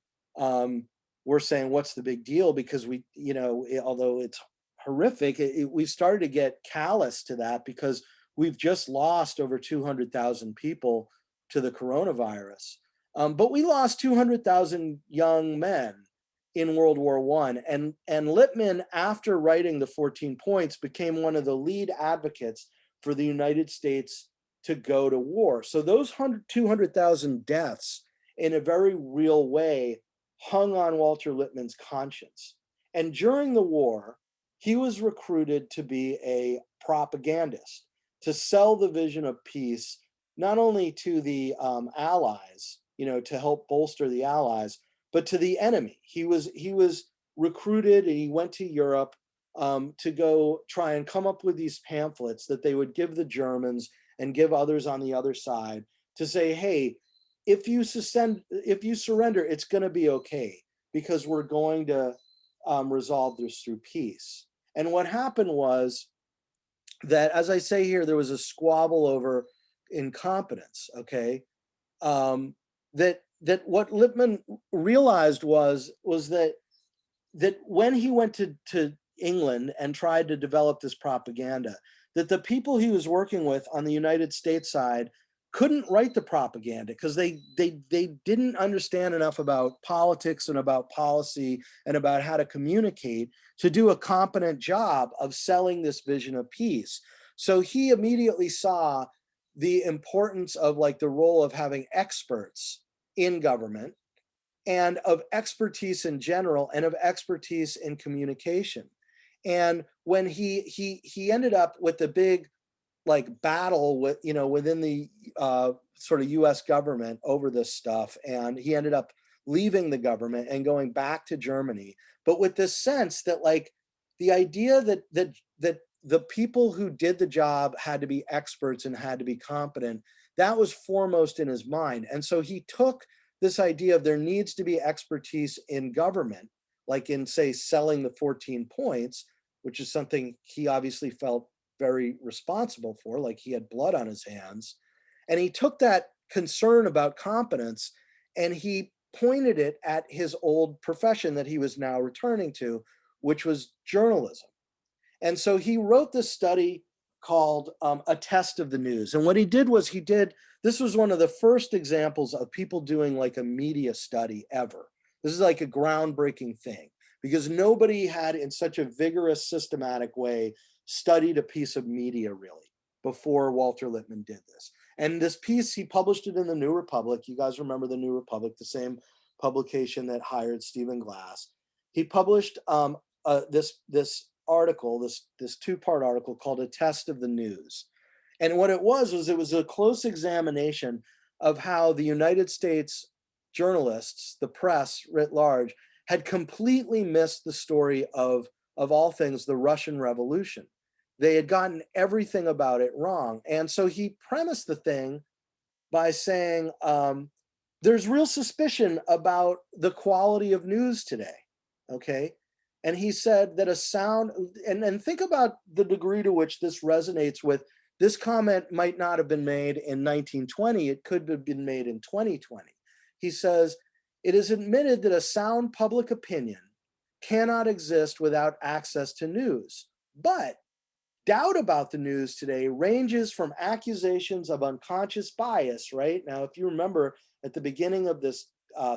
we're saying, what's the big deal? Because we, although it's horrific, we started to get callous to that because we've just lost over 200,000 people to the coronavirus. But we lost 200,000 young men in World War I. And Lippmann, after writing the 14 Points, became one of the lead advocates for the United States to go to war. So those 200,000 deaths, in a very real way, hung on Walter Lippmann's conscience. And during the war, he was recruited to be a propagandist, to sell the vision of peace, not only to the Allies, to help bolster the Allies, but to the enemy. He was recruited, and he went to Europe to go try and come up with these pamphlets that they would give the Germans and give others on the other side to say, hey, if you surrender, it's going to be okay, because we're going to resolve this through peace. And what happened was that, as I say here, there was a squabble over incompetence. Okay, that what Lippmann realized was that when he went to England and tried to develop this propaganda, that the people he was working with on the United States side couldn't write the propaganda because they didn't understand enough about politics and about policy and about how to communicate to do a competent job of selling this vision of peace. So he immediately saw the importance of like the role of having experts in government and of expertise in general and of expertise in communication. And when he ended up with the big like battle with, you know, within the sort of US government over this stuff, and he ended up leaving the government and going back to Germany, but with this sense that like the idea that the people who did the job had to be experts and had to be competent, that was foremost in his mind. And so he took this idea of there needs to be expertise in government, like in, say, selling the 14 points, which is something he obviously felt very responsible for, like he had blood on his hands. And he took that concern about competence and he pointed it at his old profession that he was now returning to, which was journalism. And so he wrote this study called A Test of the News. And what he did was this was one of the first examples of people doing like a media study ever. This is like a groundbreaking thing because nobody had in such a vigorous, systematic way studied a piece of media really before Walter Lippmann did this. And this piece, he published it in the New Republic. You guys remember the New Republic, the same publication that hired Stephen Glass. He published this article, this two-part article called A Test of the News. And what it was a close examination of how the United States journalists, the press writ large, had completely missed the story of all things, the Russian Revolution. They had gotten everything about it wrong. And so he premised the thing by saying, there's real suspicion about the quality of news today, okay? And he said that a sound, and think about the degree to which this resonates with, this comment might not have been made in 1920, it could have been made in 2020. He says, it is admitted that a sound public opinion cannot exist without access to news, but doubt about the news today ranges from accusations of unconscious bias, right? Now, if you remember at the beginning of this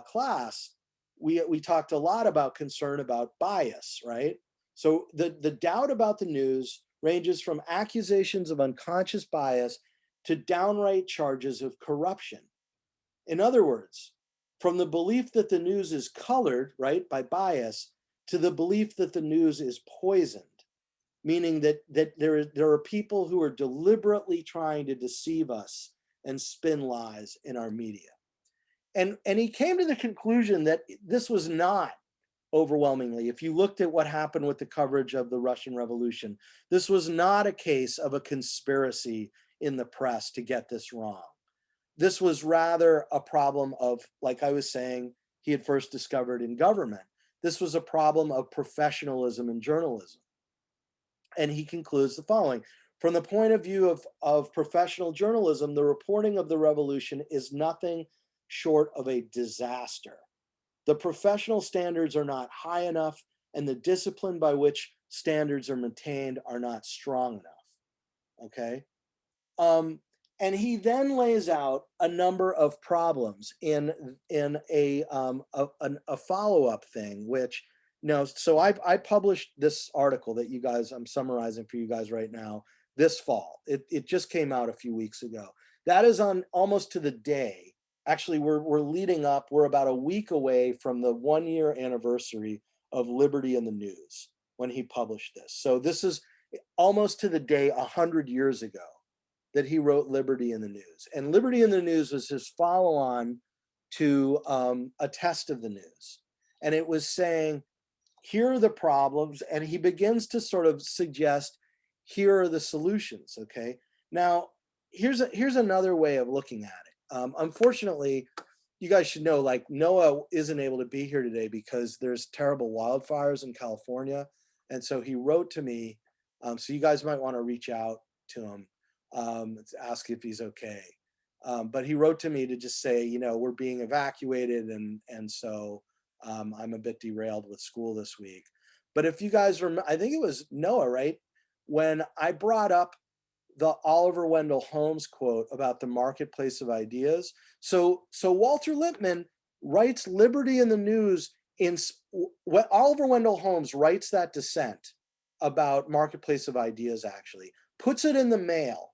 class, we talked a lot about concern about bias, right? So the doubt about the news ranges from accusations of unconscious bias to downright charges of corruption. In other words, from the belief that the news is colored, right, by bias, to the belief that the news is poisoned, meaning that there are people who are deliberately trying to deceive us and spin lies in our media. And he came to the conclusion that this was not overwhelmingly, if you looked at what happened with the coverage of the Russian Revolution, this was not a case of a conspiracy in the press to get this wrong. This was rather a problem of, like I was saying, he had first discovered in government. This was a problem of professionalism in journalism. And he concludes the following: from the point of view of professional journalism, the reporting of the revolution is nothing short of a disaster. The professional standards are not high enough, and the discipline by which standards are maintained are not strong enough. Okay. And he then lays out a number of problems in a follow-up thing, which, no, so I published this article that you guys, I'm summarizing for you guys right now this fall. It just came out a few weeks ago. That is on almost to the day. Actually, we're leading up, we're about a week away from the 1-year anniversary of Liberty in the News when he published this. So this is almost to the day 100 years ago that he wrote Liberty in the News. And Liberty in the News was his follow-on to A Test of the News. And it was saying, here are the problems, and he begins to sort of suggest, here are the solutions, okay? Now, here's another way of looking at it. Unfortunately, you guys should know, like, Noah isn't able to be here today because there's terrible wildfires in California. And so he wrote to me, so you guys might want to reach out to him, to ask if he's okay. But he wrote to me to just say, you know, we're being evacuated, and so I'm a bit derailed with school this week. But if you guys remember, I think it was Noah, right? When I brought up the Oliver Wendell Holmes quote about the marketplace of ideas. So Walter Lippmann writes Liberty in the News what Oliver Wendell Holmes writes that dissent about marketplace of ideas, actually puts it in the mail,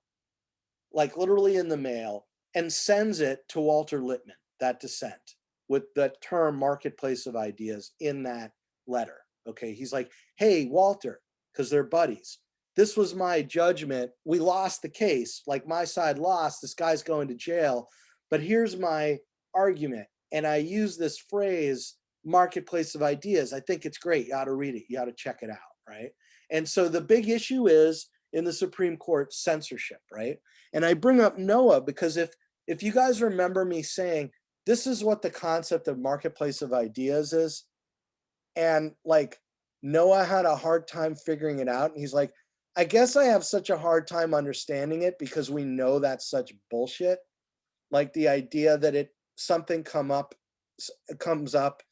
like literally in the mail, and sends it to Walter Lippmann, that dissent with the term marketplace of ideas in that letter. Okay, he's like, hey, Walter, because they're buddies, this was my judgment. We lost the case, like my side lost, this guy's going to jail, but here's my argument. And I use this phrase, marketplace of ideas. I think it's great. You ought to read it. You ought to check it out, right? And so the big issue is in the Supreme Court, censorship, right? And I bring up Noah because if you guys remember me saying, this is what the concept of marketplace of ideas is, and like Noah had a hard time figuring it out, and he's like, I guess I have such a hard time understanding it because we know that's such bullshit. Like the idea that something comes up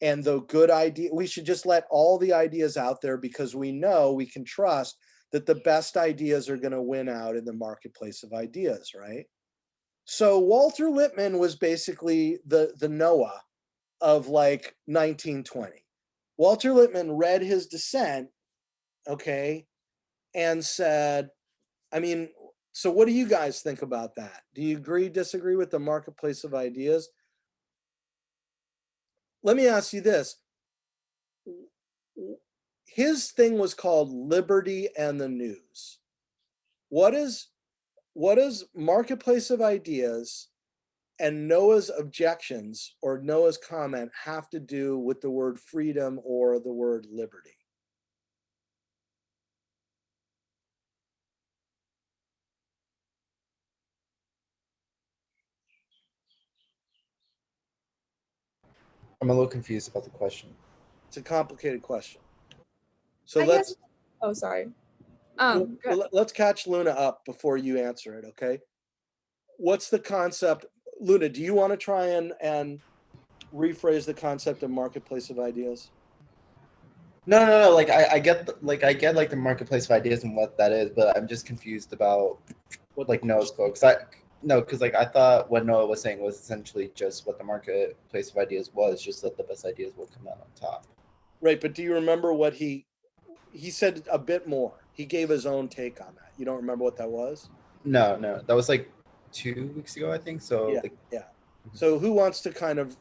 and the good idea, we should just let all the ideas out there because we know we can trust that the best ideas are going to win out in the marketplace of ideas, right? So Walter Lippmann was basically the Noah of like 1920. Walter Lippmann read his dissent, okay, and said, I mean, so what do you guys think about that? Do you agree, disagree with the marketplace of ideas? Let me ask you this. His thing was called Liberty and the News. What is marketplace of ideas and Noah's objections or Noah's comment have to do with the word freedom or the word liberty? I'm a little confused about the question. It's a complicated question. So Oh, sorry. Let's catch Luna up before you answer it, okay? What's the concept? Luna, do you want to try and rephrase the concept of marketplace of ideas? No. Like I get like the marketplace of ideas and what that is, but I'm just confused about What like Noah's quote. Because I thought what Noah was saying was essentially just what the marketplace of ideas was, just that the best ideas will come out on top. Right, but do you remember what he said a bit more? He gave his own take on that. You don't remember what that was? No, that was like 2 weeks ago, I think. So yeah. So who wants to kind of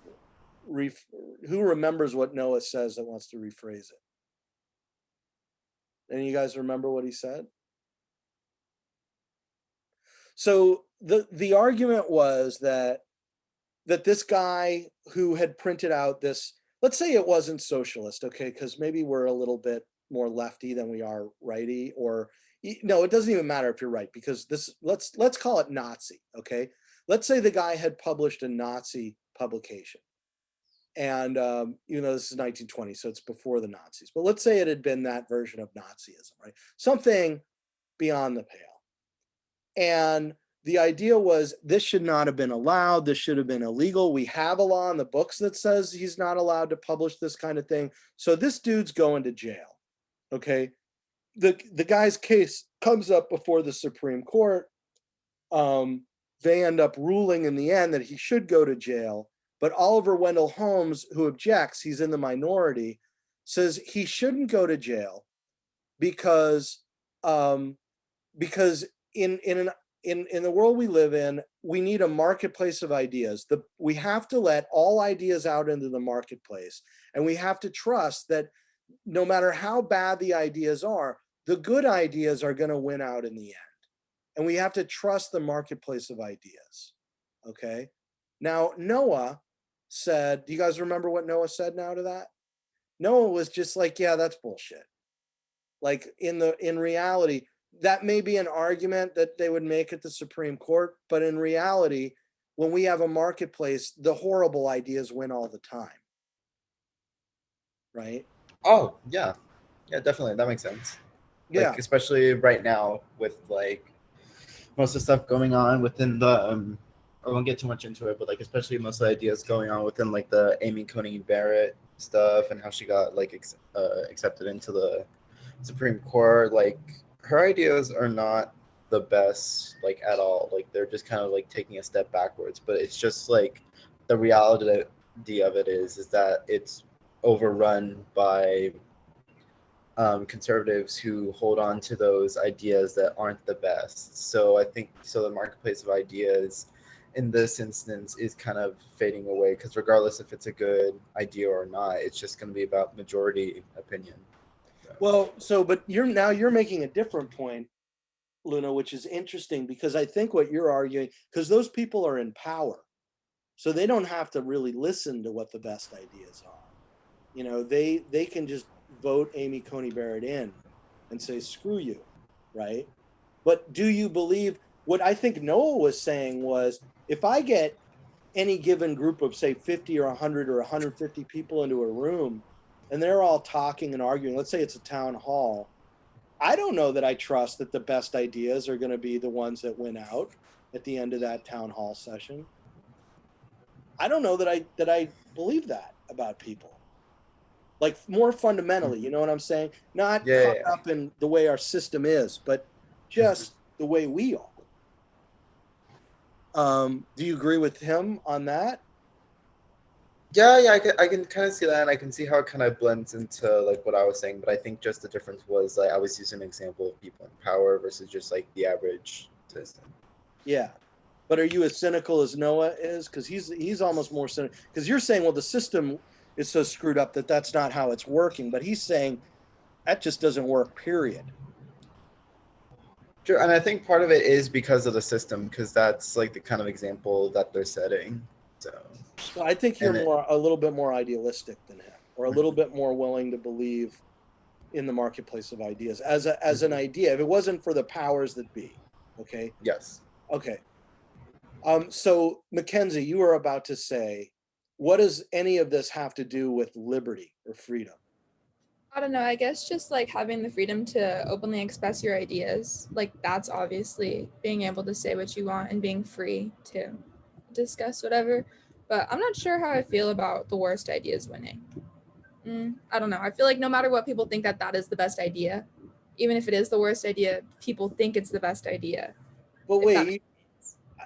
who remembers what Noah says that wants to rephrase it? Any of you guys remember what he said? So the argument was that this guy who had printed out this, let's say it wasn't socialist, okay, because maybe we're a little bit more lefty than we are righty, or no, it doesn't even matter if you're right, because this, let's call it Nazi, okay? Let's say the guy had published a Nazi publication, and this is 1920, so it's before the Nazis, but let's say it had been that version of Nazism, right? Something beyond the pale. And the idea was this should not have been allowed. This should have been illegal. We have a law in the books that says he's not allowed to publish this kind of thing. So this dude's going to jail. Okay. The guy's case comes up before the Supreme Court. They end up ruling in the end that he should go to jail. But Oliver Wendell Holmes, who objects, he's in the minority, says he shouldn't go to jail because in the world we live in, we need a marketplace of ideas. We have to let all ideas out into the marketplace, and we have to trust that no matter how bad the ideas are, the good ideas are going to win out in the end. And we have to trust the marketplace of ideas. Okay. Now, Noah said, do you guys remember what Noah said now to that? Noah was just like, yeah, that's bullshit. Like in reality, that may be an argument that they would make at the Supreme Court, but in reality, when we have a marketplace, the horrible ideas win all the time. Right? Oh, yeah. Yeah, definitely. That makes sense. Yeah. Like, especially right now with like most of the stuff going on within the I won't get too much into it, but like especially most of the ideas going on within like the Amy Coney Barrett stuff and how she got like accepted into the Supreme Court. Like her ideas are not the best, like, at all. Like, they're just kind of like taking a step backwards. But it's just like the reality of it is that it's overrun by conservatives who hold on to those ideas that aren't the best. So I think the marketplace of ideas in this instance is kind of fading away, because regardless if it's a good idea or not, it's just going to be about majority opinion. So. Well, but you're making a different point, Luna, which is interesting, because I think what you're arguing, because those people are in power, so they don't have to really listen to what the best ideas are. You know, they can just vote Amy Coney Barrett in and say, screw you, right? But do you believe what I think Noah was saying was, if I get any given group of, say, 50 or 100 or 150 people into a room and they're all talking and arguing, let's say it's a town hall, I don't know that I trust that the best ideas are going to be the ones that win out at the end of that town hall session. I don't know that I believe that about people. Like, more fundamentally, you know what I'm saying? Not caught up in the way our system is, but just the way we are. Do you agree with him on that? Yeah, I can kind of see that, and I can see how it kind of blends into like what I was saying. But I think just the difference was, like, I was using an example of people in power versus just like the average citizen. Yeah, but are you as cynical as Noah is? Because he's almost more cynical. Because you're saying, well, the system is so screwed up that that's not how it's working. But he's saying that just doesn't work. Period. Sure, and I think part of it is because of the system, because that's like the kind of example that they're setting. So I think you're a little bit more idealistic than him, or a little bit more willing to believe in the marketplace of ideas as an idea. If it wasn't for the powers that be, okay. Yes. Okay. So Mackenzie, you were about to say, what does any of this have to do with liberty or freedom? I don't know. I guess just like having the freedom to openly express your ideas, like that's obviously being able to say what you want and being free to discuss whatever. But I'm not sure how I feel about the worst ideas winning. I don't know. I feel like no matter what people think, that is the best idea. Even if it is the worst idea, people think it's the best idea. But wait,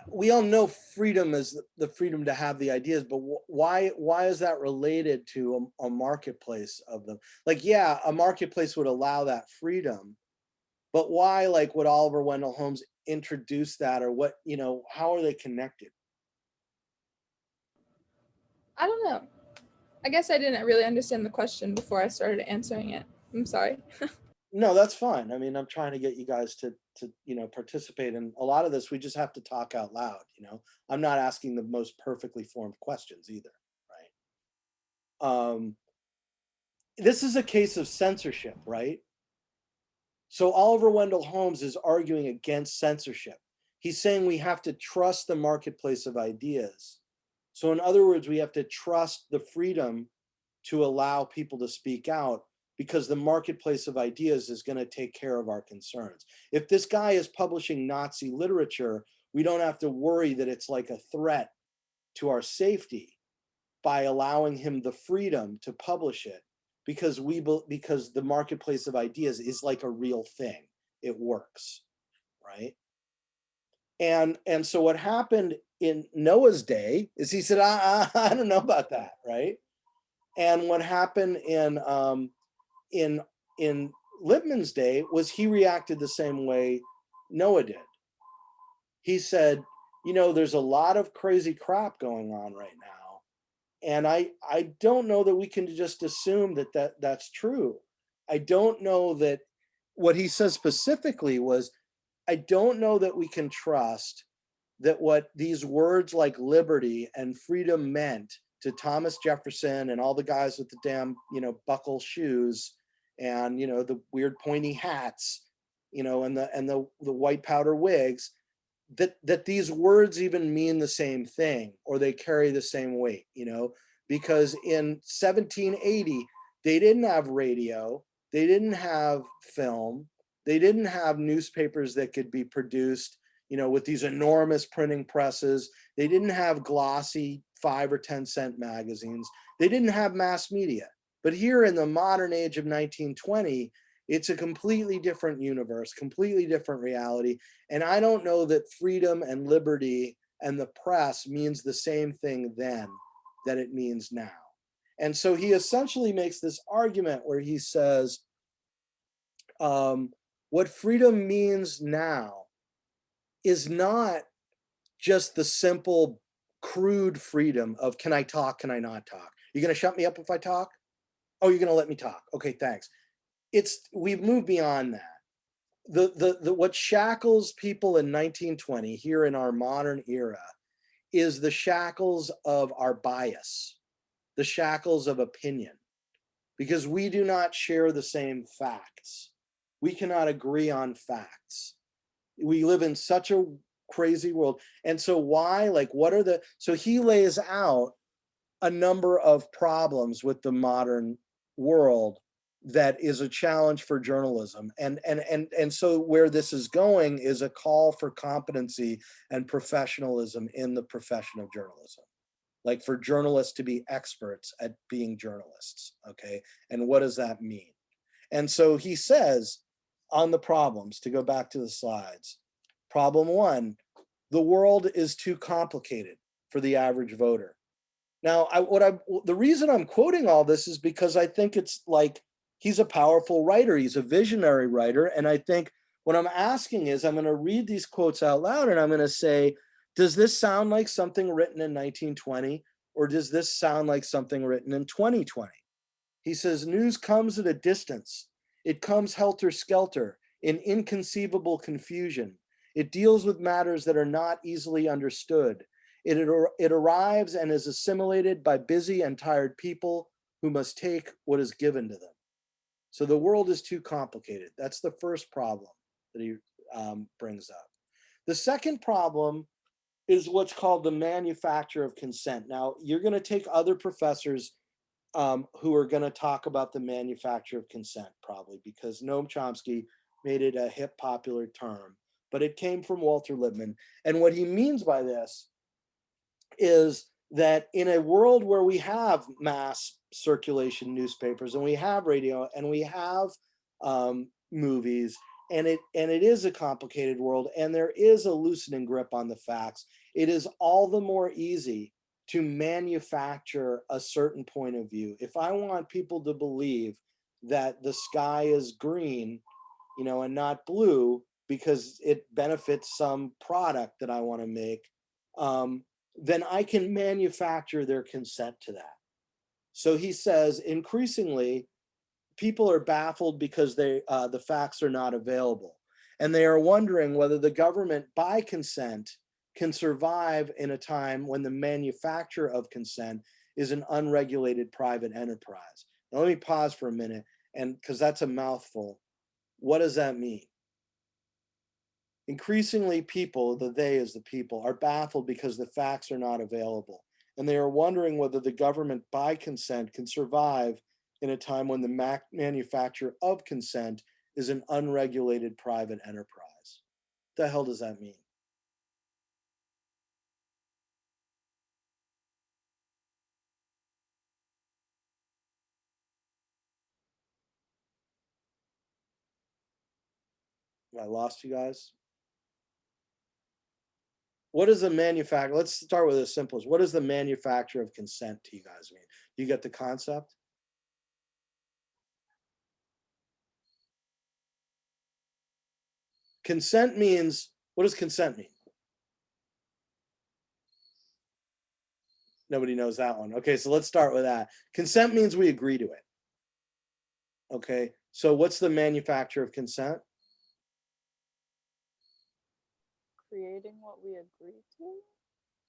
we all know freedom is the freedom to have the ideas, but why is that related to a marketplace of them? Like, yeah, a marketplace would allow that freedom, but why, like, would Oliver Wendell Holmes introduce that, or what, how are they connected? I don't know. I guess I didn't really understand the question before I started answering it. I'm sorry. No, that's fine. I mean, I'm trying to get you guys to participate in a lot of this. We just have to talk out loud. I'm not asking the most perfectly formed questions either, right? This is a case of censorship, right? So Oliver Wendell Holmes is arguing against censorship. He's saying we have to trust the marketplace of ideas. So in other words, we have to trust the freedom to allow people to speak out, because the marketplace of ideas is going to take care of our concerns. If this guy is publishing Nazi literature, we don't have to worry that it's like a threat to our safety by allowing him the freedom to publish it, because the marketplace of ideas is like a real thing. It works, right? And so what happened in Noah's day is he said, I don't know about that, right? And what happened in Lippmann's day was he reacted the same way Noah did. He said, there's a lot of crazy crap going on right now, and I don't know that we can just assume that's true. I don't know that. What he says specifically was, I don't know that we can trust that what these words like liberty and freedom meant to Thomas Jefferson and all the guys with the damn, buckle shoes and, the weird pointy hats, and the white powder wigs, that these words even mean the same thing, or they carry the same weight, because in 1780, they didn't have radio, they didn't have film, they didn't have newspapers that could be produced, with these enormous printing presses. They didn't have glossy 5 or 10 cent magazines. They didn't have mass media. But here in the modern age of 1920, It's a completely different universe, completely different reality. And I don't know that freedom and liberty and the press means the same thing then that it means now. And so he essentially makes this argument where he says, what freedom means now is not just the simple, crude freedom of can I talk, can I not talk? You're going to shut me up if I talk? Oh, you're going to let me talk. Okay, thanks. We've moved beyond that. What shackles people in 1920 here in our modern era is the shackles of our bias, the shackles of opinion, because we do not share the same facts. We cannot agree on facts. We live in such a crazy world. And so why, like, so he lays out a number of problems with the modern world that is a challenge for journalism. And so where this is going is a call for competency and professionalism in the profession of journalism. Like for journalists to be experts at being journalists, okay? And what does that mean? And so he says on the problems, to go back to the slides, problem one, the world is too complicated for the average voter. Now, the reason I'm quoting all this is because I think it's like, he's a powerful writer, he's a visionary writer. And I think what I'm asking is, I'm gonna read these quotes out loud and I'm gonna say, does this sound like something written in 1920? Or does this sound like something written in 2020? He says, news comes at a distance. It comes helter-skelter, in inconceivable confusion. It deals with matters that are not easily understood. It arrives and is assimilated by busy and tired people who must take what is given to them. So the world is too complicated. That's the first problem that he brings up. The second problem is what's called the manufacture of consent. Now, you're going to take other professors who are going to talk about the manufacture of consent, probably, because Noam Chomsky made it a hip, popular term, but it came from Walter Lippmann. And what he means by this is that in a world where we have mass circulation newspapers and we have radio and we have movies, and it is a complicated world and there is a loosening grip on the facts, it is all the more easy to manufacture a certain point of view. If I want people to believe that the sky is green, and not blue because it benefits some product that I want to make, then I can manufacture their consent to that. So he says, increasingly, people are baffled because the facts are not available. And they are wondering whether the government, by consent, can survive in a time when the manufacture of consent is an unregulated private enterprise. Now, let me pause for a minute, and because that's a mouthful. What does that mean? Increasingly, people, the they is the people, are baffled because the facts are not available. And they are wondering whether the government, by consent, can survive in a time when the manufacture of consent is an unregulated private enterprise. What the hell does that mean? I lost you guys. What is the manufacture? Let's start with as simple as, what is the manufacture of consent to you guys mean? You get the concept? Consent means, what does consent mean? Nobody knows that one. Okay, so let's start with that. Consent means we agree to it. Okay, so what's the manufacture of consent? Creating what we agree to.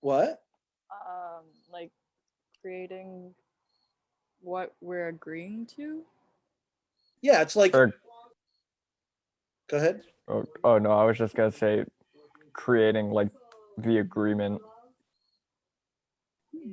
What? Like creating what we're agreeing to. Yeah, it's like. Or, go ahead. Oh no, I was just gonna say, creating like the agreement.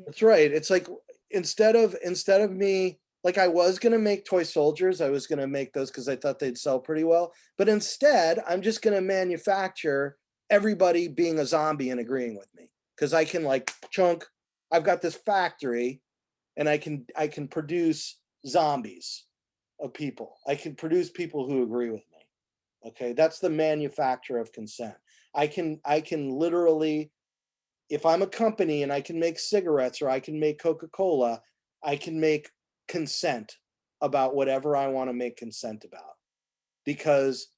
That's right. It's like instead of me, like I was gonna make toy soldiers, I was gonna make those because I thought they'd sell pretty well. But instead, I'm just gonna manufacture everybody being a zombie and agreeing with me. Because I can like chunk, I've got this factory and I can produce zombies. of people. I can produce people who agree with me. Okay, that's the manufacture of consent. I can literally, if I'm a company and I can make cigarettes or I can make Coca-Cola, I can make consent about whatever I want to make consent about. Because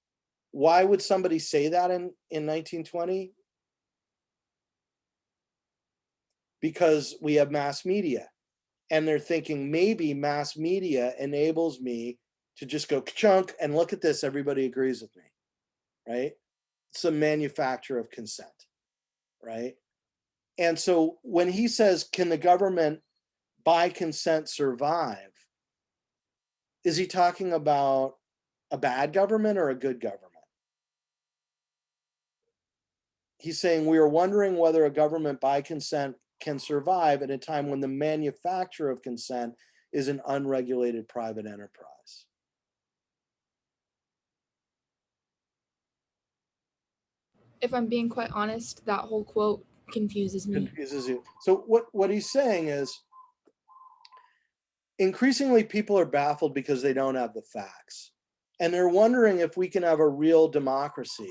why would somebody say that in 1920? Because we have mass media, and they're thinking maybe mass media enables me to just go chunk and look at this, everybody agrees with me, right? It's a manufacture of consent, right? And so when he says, can the government by consent survive? Is he talking about a bad government or a good government? He's saying we are wondering whether a government by consent can survive at a time when the manufacture of consent is an unregulated private enterprise. If I'm being quite honest, that whole quote confuses me. Confuses you. So what he's saying is, increasingly people are baffled because they don't have the facts. And they're wondering if we can have a real democracy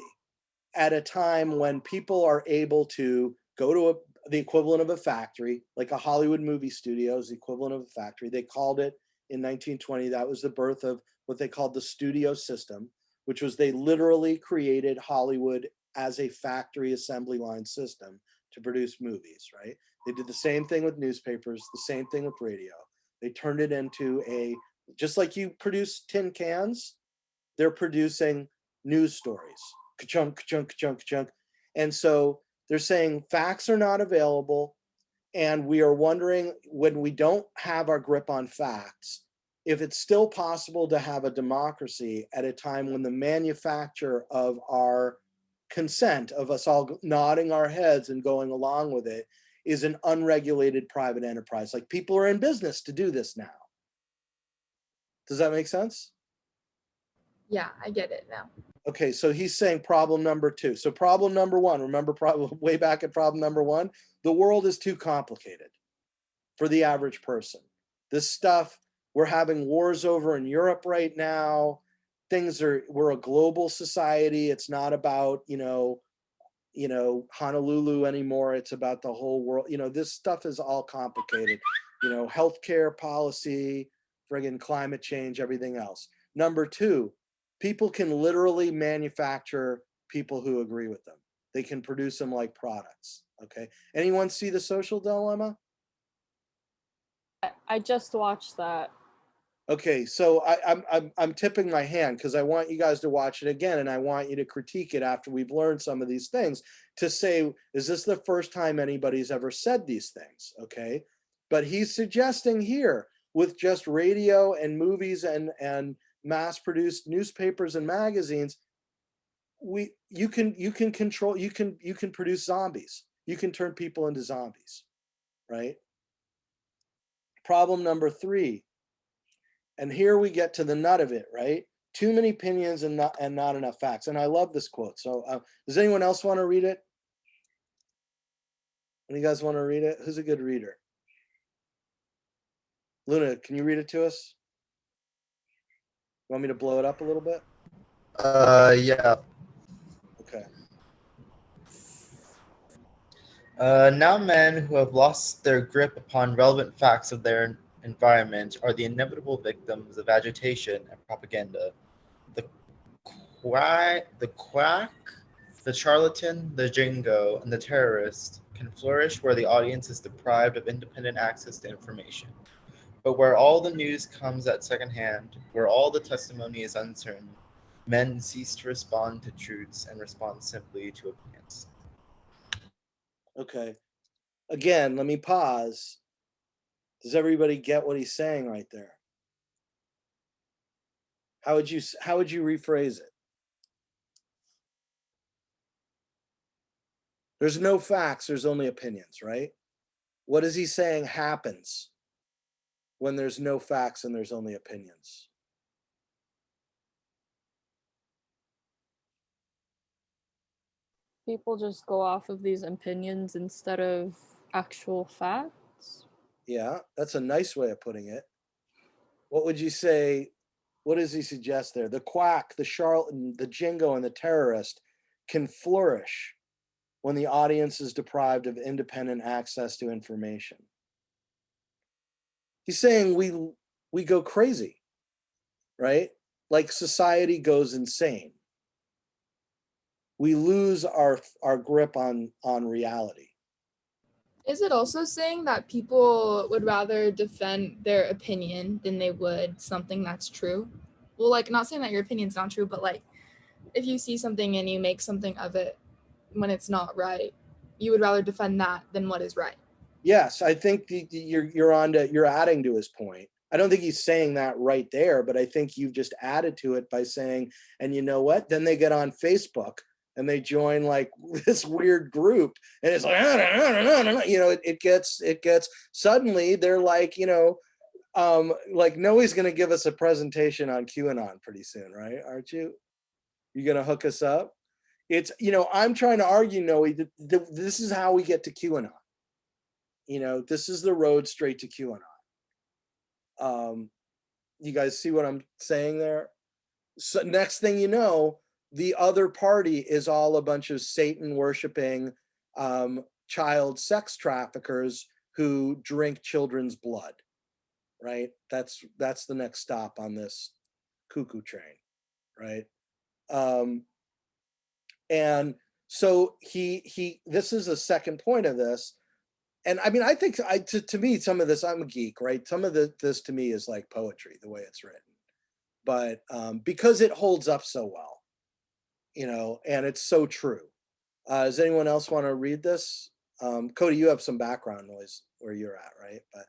at a time when people are able to go to the equivalent of a factory, like a Hollywood movie studio is the equivalent of a factory. They called it in 1920, that was the birth of what they called the studio system, which was they literally created Hollywood as a factory assembly line system to produce movies, right? They did the same thing with newspapers, the same thing with radio. They turned it into just like you produce tin cans, they're producing news stories. Ka-chunk, ka-chunk, ka-chunk, ka-chunk. And so they're saying facts are not available. And we are wondering, when we don't have our grip on facts, if it's still possible to have a democracy at a time when the manufacture of our consent, of us all nodding our heads and going along with it, is an unregulated private enterprise. Like, people are in business to do this now. Does that make sense? Yeah, I get it now. Okay, so he's saying problem number 2. So problem number 1, remember way back at problem number 1, the world is too complicated for the average person. This stuff, we're having wars over in Europe right now. We're a global society. It's not about, Honolulu anymore. It's about the whole world. This stuff is all complicated. Healthcare policy, friggin' climate change, everything else. Number 2, people can literally manufacture people who agree with them. They can produce them like products. Okay. Anyone see The Social Dilemma? I just watched that. Okay, so I'm tipping my hand because I want you guys to watch it again, and I want you to critique it after we've learned some of these things to say, is this the first time anybody's ever said these things? Okay, but he's suggesting here with just radio and movies and mass-produced newspapers and magazines, you can produce zombies. You can turn people into zombies, right? Problem number 3. And here we get to the nut of it, right? Too many opinions and not enough facts. And I love this quote. So does anyone else want to read it? Any guys want to read it? Who's a good reader? Luna, can you read it to us? You want me to blow it up a little bit? Yeah. Okay. Now men who have lost their grip upon relevant facts of their environment are the inevitable victims of agitation and propaganda. The quack, the charlatan, the jingo, and the terrorist can flourish where the audience is deprived of independent access to information. But where all the news comes at second hand, where all the testimony is uncertain, men cease to respond to truths and respond simply to opinions. Okay. Again, let me pause. Does everybody get what he's saying right there? How would you rephrase it? There's no facts, there's only opinions, right? What is he saying happens when there's no facts and there's only opinions? People just go off of these opinions instead of actual facts. Yeah, that's a nice way of putting it. What would you say What does he suggest there? The quack, the charlatan, the jingo, and the terrorist can flourish when the audience is deprived of independent access to information. He's saying we go crazy, right? Like society goes insane. We lose our grip on reality. Is it also saying that people would rather defend their opinion than they would something that's true? Well, like, not saying that your opinion's not true, but like, if you see something and you make something of it when it's not right, you would rather defend that than what is right. Yes, I think you're adding to his point. I don't think he's saying that right there, but I think you've just added to it by saying, and you know what? Then they get on Facebook and they join like this weird group, and it's like, you know, it gets suddenly they're like, you know, like Noe's going to give us a presentation on QAnon pretty soon, right? Aren't you? You going to hook us up? It's, you know, I'm trying to argue, Noe, that this is how we get to QAnon. You know, this is the road straight to QAnon. You guys see what I'm saying there? So next thing you know, the other party is all a bunch of Satan worshiping child sex traffickers who drink children's blood, right? That's the next stop on this cuckoo train, right? And so he this is the second point of this. And I mean, I think to me, some of this, I'm a geek, right? Some of this to me is like poetry, the way it's written, but because it holds up so well, you know, and it's so true. Does anyone else want to read this? Cody, you have some background noise where you're at, right? But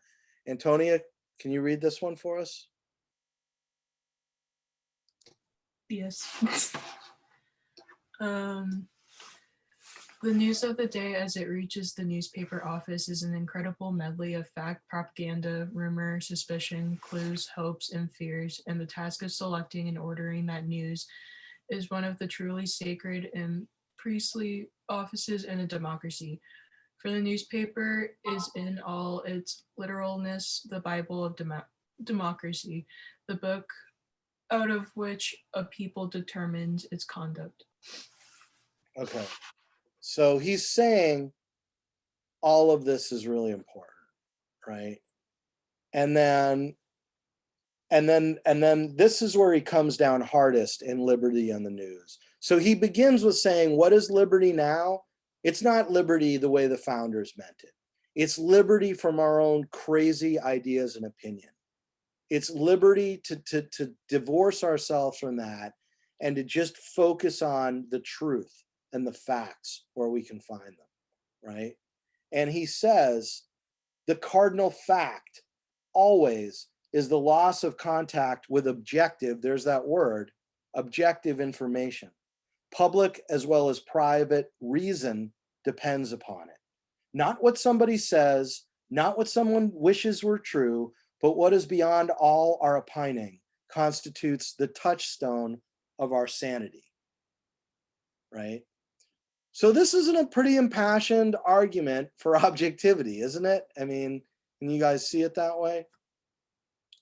Antonia, can you read this one for us? Yes. The news of the day as it reaches the newspaper office is an incredible medley of fact, propaganda, rumor, suspicion, clues, hopes, and fears, and the task of selecting and ordering that news is one of the truly sacred and priestly offices in a democracy. For the newspaper is in all its literalness the Bible of democracy, the book out of which a people determines its conduct. Okay. So he's saying all of this is really important, right? And then this is where he comes down hardest in Liberty and the News. So he begins with saying, what is liberty now? It's not liberty the way the founders meant it. It's liberty from our own crazy ideas and opinion. It's liberty to divorce ourselves from that and to just focus on the truth and the facts where we can find them, right? And he says, the cardinal fact always is the loss of contact with objective, there's that word, objective information. Public as well as private reason depends upon it. Not what somebody says, not what someone wishes were true, but what is beyond all our opining constitutes the touchstone of our sanity, right? So this isn't a pretty impassioned argument for objectivity, isn't it? I mean, can you guys see it that way?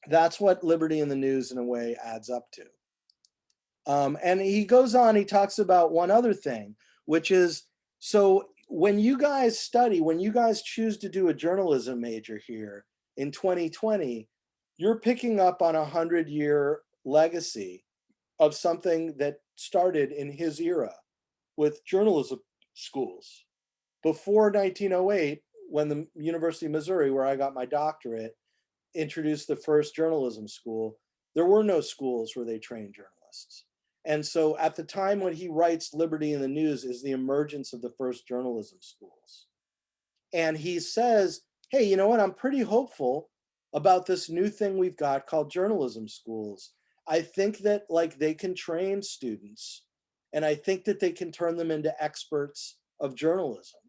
That's what Liberty in the News in a way adds up to. And he goes on, he talks about one other thing, which is, so when you guys study, when you guys choose to do a journalism major here in 2020, you're picking up on 100-year legacy of something that started in his era with journalism schools. Before 1908, when the University of Missouri, where I got my doctorate, introduced the first journalism school, there were no schools where they trained journalists. And so at the time when he writes Liberty in the News is the emergence of the first journalism schools. And he says, hey, you know what? I'm pretty hopeful about this new thing we've got called journalism schools. I think that like they can train students, and I think that they can turn them into experts of journalism.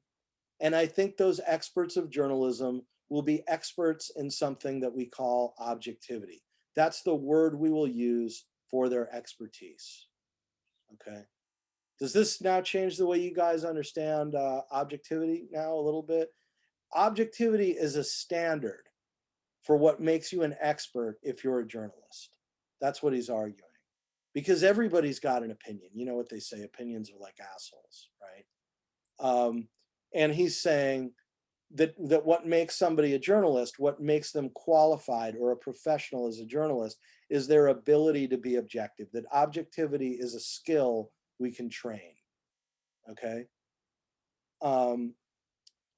And I think those experts of journalism will be experts in something that we call objectivity. That's the word we will use for their expertise. Okay. Does this now change the way you guys understand objectivity now a little bit? Objectivity is a standard for what makes you an expert if you're a journalist. That's what he's arguing. Because everybody's got an opinion. You know what they say, opinions are like assholes, right? And he's saying that what makes somebody a journalist, what makes them qualified or a professional as a journalist, is their ability to be objective, that objectivity is a skill we can train, okay?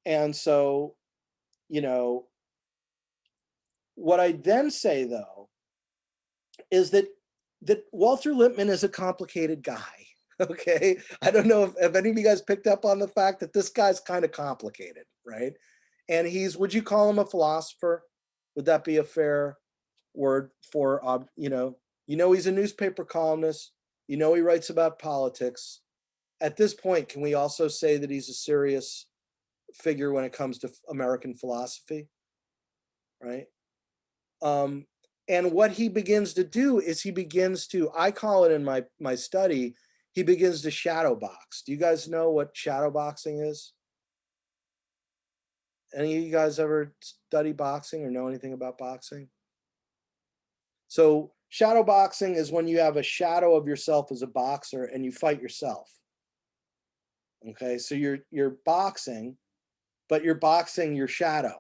And so, you know, what I then say though, is that Walter Lippmann is a complicated guy, okay? I don't know if any of you guys picked up on the fact that this guy's kind of complicated, right? And would you call him a philosopher? Would that be a fair word for, you know, he's a newspaper columnist, you know, he writes about politics. At this point, can we also say that he's a serious figure when it comes to American philosophy, right? And what he begins to do is he begins to, I call it in my study, he begins to shadow box. Do you guys know what shadow boxing is? Any of you guys ever study boxing or know anything about boxing? So shadow boxing is when you have a shadow of yourself as a boxer and you fight yourself. Okay, so you're boxing, but you're boxing your shadow,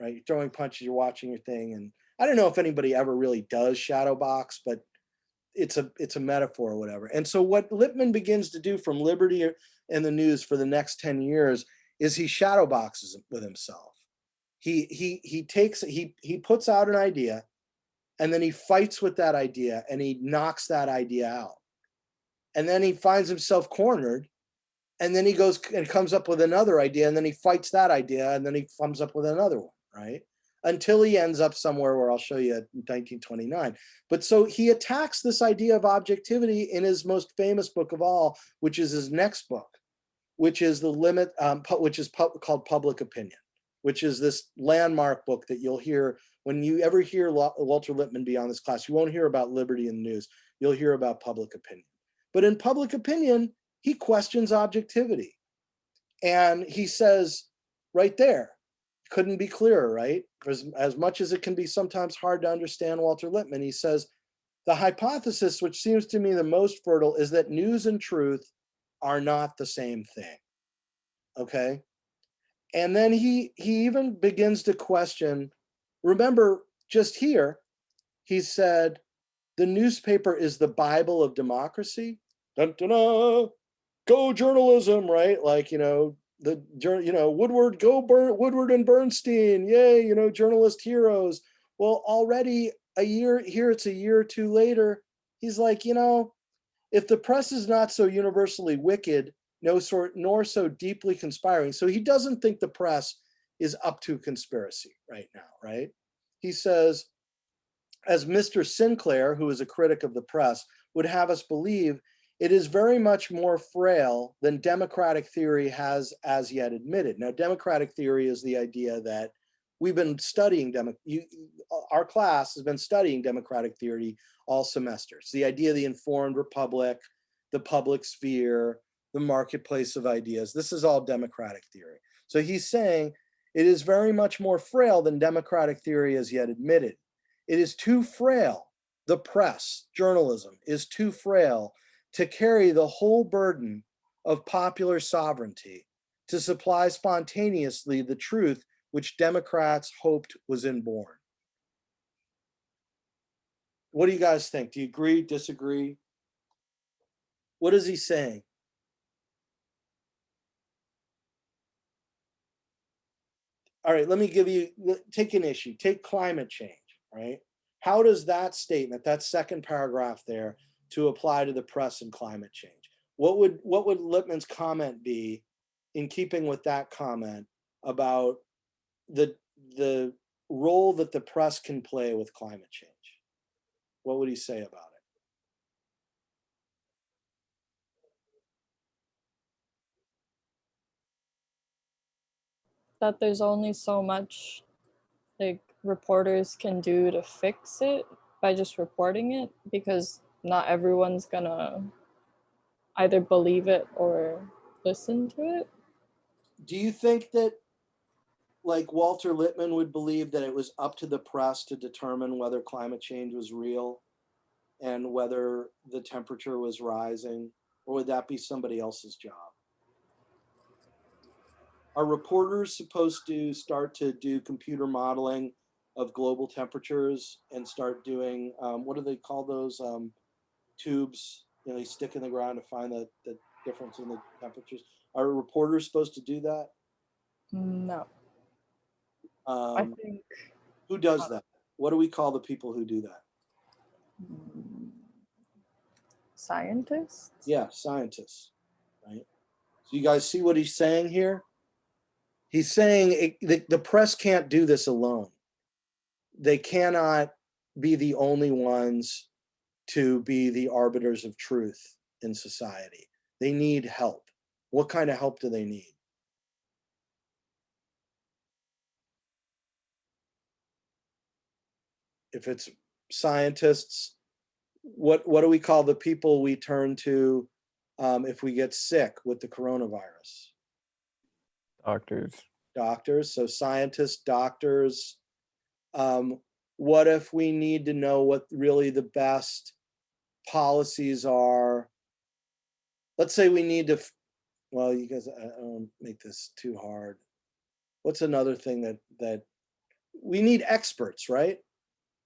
right? You're throwing punches, you're watching your thing. And I don't know if anybody ever really does shadow box, but it's a metaphor or whatever. And so what Lippmann begins to do from Liberty and the News for the next 10 years is he shadow boxes with himself. He puts out an idea, and then he fights with that idea and he knocks that idea out. And then he finds himself cornered, and then he goes and comes up with another idea, and then he fights that idea, and then he comes up with another one, right? Until he ends up somewhere where I'll show you in 1929. But so he attacks this idea of objectivity in his most famous book of all, which is his next book, which is called Public Opinion, which is this landmark book that you'll hear when you ever hear Walter Lippmann be on this class. You won't hear about Liberty and the News. You'll hear about Public Opinion. But in Public Opinion, he questions objectivity. And he says right there, couldn't be clearer, right? As much as it can be sometimes hard to understand Walter Lippmann, he says, the hypothesis which seems to me the most fertile is that news and truth are not the same thing, okay? And then he even begins to question, remember just here, he said, the newspaper is the Bible of democracy. Dun, dun, dun. Go journalism, right? Like, Woodward and Bernstein, yay, journalist heroes. Well, already it's a year or two later, he's like, if the press is not so universally wicked, nor so deeply conspiring. So he doesn't think the press is up to conspiracy right now, right? He says, as Mr. Sinclair, who is a critic of the press, would have us believe, it is very much more frail than democratic theory has as yet admitted. Now, democratic theory is the idea that we've been studying, our class has been studying democratic theory all semester. It's the idea of the informed republic, the public sphere, the marketplace of ideas. This is all democratic theory. So he's saying it is very much more frail than democratic theory as yet admitted. It is too frail. The press, journalism, is too frail to carry the whole burden of popular sovereignty, to supply spontaneously the truth which Democrats hoped was inborn. What do you guys think? Do you agree, disagree? What is he saying? All right, let me take an issue, take climate change, right? How does that statement, that second paragraph there, to apply to the press and climate change? What would Lippmann's comment be in keeping with that comment about the role that the press can play with climate change? What would he say about it? That there's only so much like reporters can do to fix it by just reporting it, because not everyone's gonna either believe it or listen to it. Do you think that like Walter Lippmann would believe that it was up to the press to determine whether climate change was real? and whether the temperature was rising, or would that be somebody else's job? Are reporters supposed to start to do computer modeling of global temperatures and start doing, what do they call those tubes, you know, they stick in the ground to find the difference in the temperatures? Are reporters supposed to do that? No, I Um, think who does that? What do we call the people who do that? scientists. Yeah, scientists, right? So you guys see what he's saying here? He's saying the press can't do this alone. They cannot be the only ones to be the arbiters of truth in society. They need help. What kind of help do they need? If it's scientists, what do we call the people we turn to if we get sick with the coronavirus? Doctors. Doctors. So scientists, doctors. What if we need to know what really the best policies are? Let's say we need to, well, you guys, I don't make this too hard. What's another thing that we need experts, right?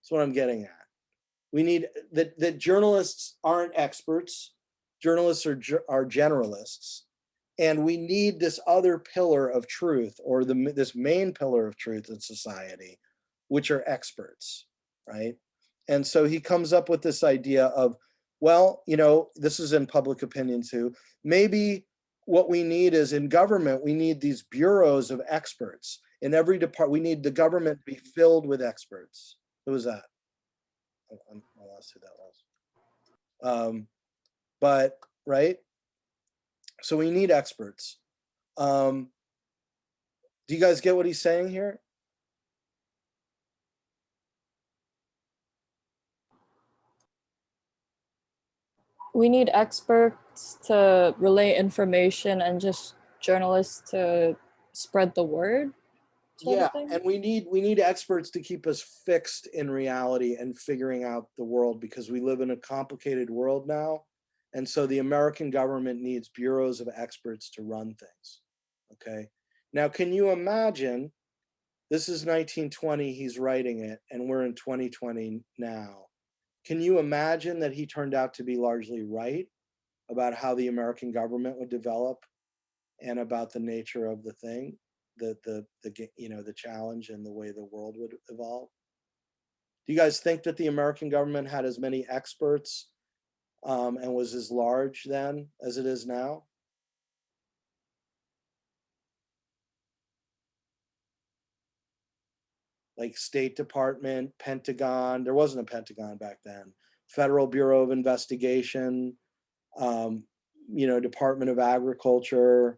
That's what I'm getting at. We need that journalists aren't experts. Journalists are generalists. And we need this other pillar of truth, or this main pillar of truth in society, which are experts, right? And so he comes up with this idea of, well, you know, this is in public opinion too. Maybe what we need is in government, we need these bureaus of experts. In every department, we need the government to be filled with experts. Who was that? I lost who that was. But, right? So we need experts. Do you guys get what he's saying here? We need experts to relay information and just journalists to spread the word. Yeah, and we need experts to keep us fixed in reality and figuring out the world, because we live in a complicated world now. And so the American government needs bureaus of experts to run things. Okay. Now, can you imagine, this is 1920, he's writing it, and we're in 2020 now. Can you imagine that he turned out to be largely right about how the American government would develop and about the nature of the thing, the challenge and the way the world would evolve? Do you guys think that the American government had as many experts and was as large then as it is now? Like State Department, Pentagon, there wasn't a Pentagon back then, Federal Bureau of Investigation, Department of Agriculture,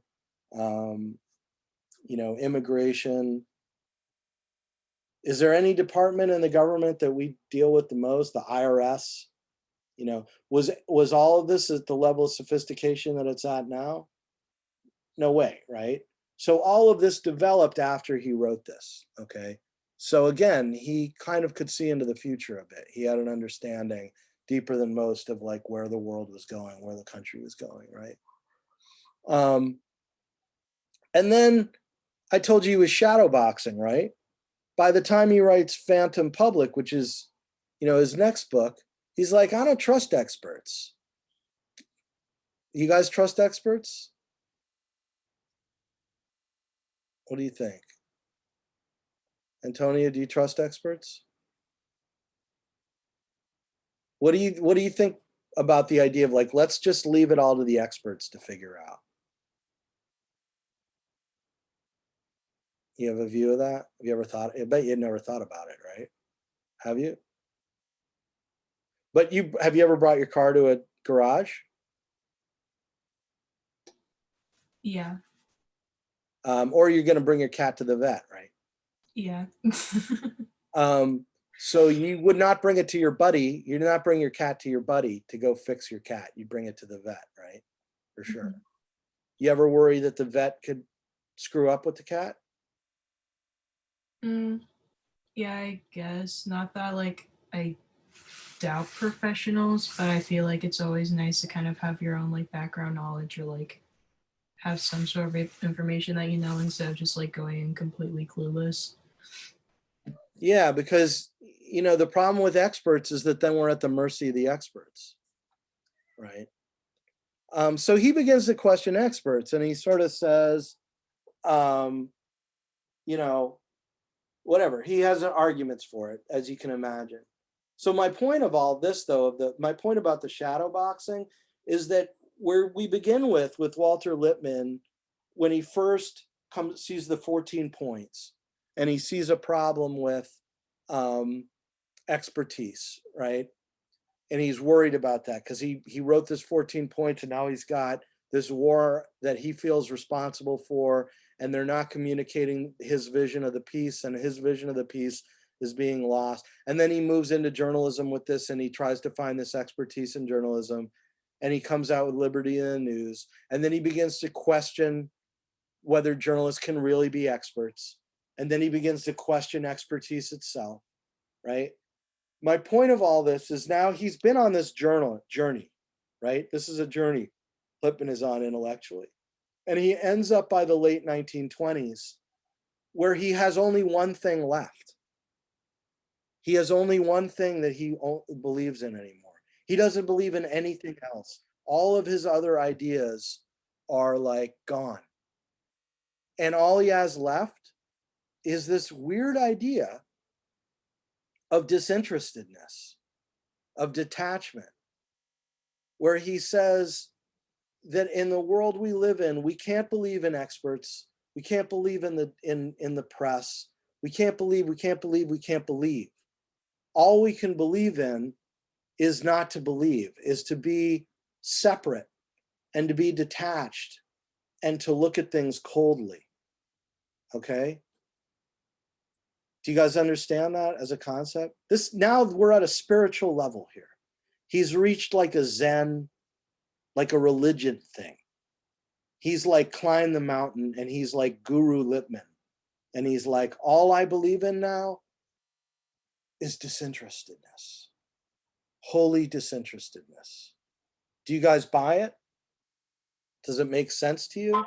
immigration. Is there any department in the government that we deal with the most? The IRS, was all of this at the level of sophistication that it's at now? No way, right? So all of this developed after he wrote this, okay? So again, he kind of could see into the future a bit. He had an understanding deeper than most of like where the world was going, where the country was going, right? And then I told you he was shadowboxing, right? By the time he writes Phantom Public, which is, his next book, he's like, I don't trust experts. You guys trust experts? What do you think? Antonia, do you trust experts? What do you think about the idea of like, let's just leave it all to the experts to figure out? You have a view of that? Have you ever thought? I bet you never thought about it, right? Have you? But have you ever brought your car to a garage? Yeah. Or you're going to bring your cat to the vet, right? Yeah. So you would not bring it to your buddy. You do not bring your cat to your buddy to go fix your cat. You bring it to the vet, right? For sure. Mhm. You ever worry that the vet could screw up with the cat? Yeah, I guess. Not that like I doubt professionals, but I feel like it's always nice to kind of have your own like background knowledge or like have some sort of information that you know instead of just like going in completely clueless. Yeah, because the problem with experts is that then we're at the mercy of the experts, right? So he begins to question experts, and he sort of says, whatever. He has arguments for it, as you can imagine. So my point of all this, though, my point about the shadow boxing is that where we begin with Walter Lippmann, when he first sees the 14 points, and he sees a problem with expertise, right? And he's worried about that because he wrote this 14 points, and now he's got this war that he feels responsible for, and they're not communicating his vision of the piece, and his vision of the piece is being lost. And then he moves into journalism with this, and he tries to find this expertise in journalism, and he comes out with Liberty in the News, and then he begins to question whether journalists can really be experts, and then he begins to question expertise itself, right? My point of all this is now he's been on this journey, right? This is a journey Lippmann is on intellectually. And he ends up by the late 1920s where he has only one thing left. He has only one thing that he believes in anymore. He doesn't believe in anything else. All of his other ideas are like gone. And all he has left is this weird idea of disinterestedness, of detachment, where he says that in the world we live in, we can't believe in experts. We can't believe in the press. We can't believe. All we can believe in is not to believe, is to be separate and to be detached and to look at things coldly. Okay? Do you guys understand that as a concept? Now we're at a spiritual level here. He's reached like a Zen, like a religion thing. He's like climbed the mountain, and he's like Guru Lippmann. And he's like, all I believe in now is disinterestedness, holy disinterestedness. Do you guys buy it? Does it make sense to you?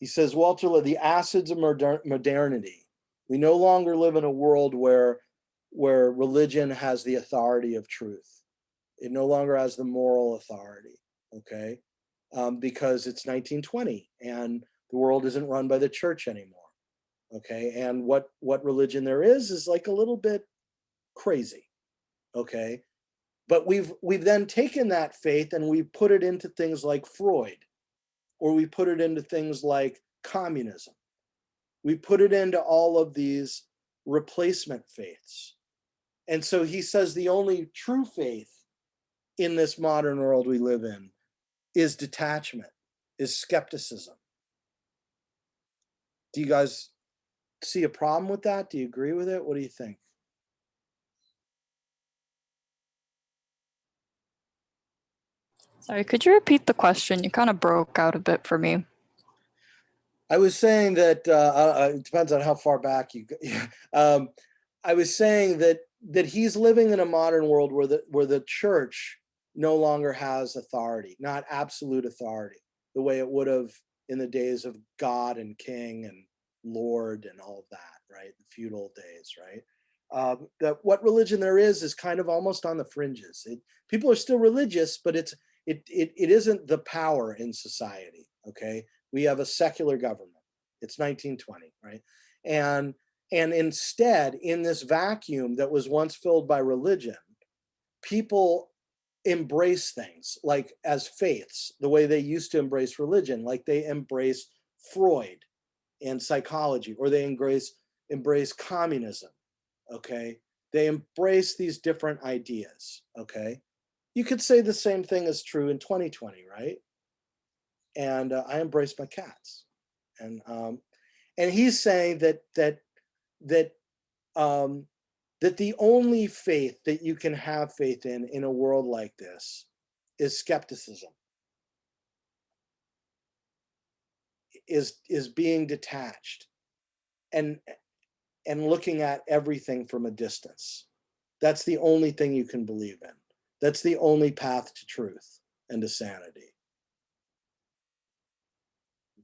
He says, Walter, the acids of modernity. We no longer live in a world where religion has the authority of truth. It no longer has the moral authority, okay? Because it's 1920 and the world isn't run by the church anymore, okay? And what religion there is like a little bit crazy, okay? But we've then taken that faith and we've put it into things like Freud, or we put it into things like communism. We put it into all of these replacement faiths. And so he says the only true faith in this modern world we live in is detachment, is skepticism. Do you guys see a problem with that? Do you agree with it? What do you think? Sorry, could you repeat the question? You kind of broke out a bit for me. I was saying that it depends on how far back you go. I was saying that he's living in a modern world where the church no longer has authority, not absolute authority, the way it would have in the days of God and King and Lord and all of that, right? The feudal days, right? That what religion there is kind of almost on the fringes. People are still religious, but it isn't the power in society. Okay, we have a secular government. It's 1920, right? And instead, in this vacuum that was once filled by religion, people embrace things like as faiths, the way they used to embrace religion, like they embrace Freud and psychology, or they embrace communism, okay? They embrace these different ideas, okay? You could say the same thing is true in 2020, right? And I embrace my cats. And he's saying that the only faith that you can have faith in a world like this is skepticism. is being detached and looking at everything from a distance. That's the only thing you can believe in. That's the only path to truth and to sanity.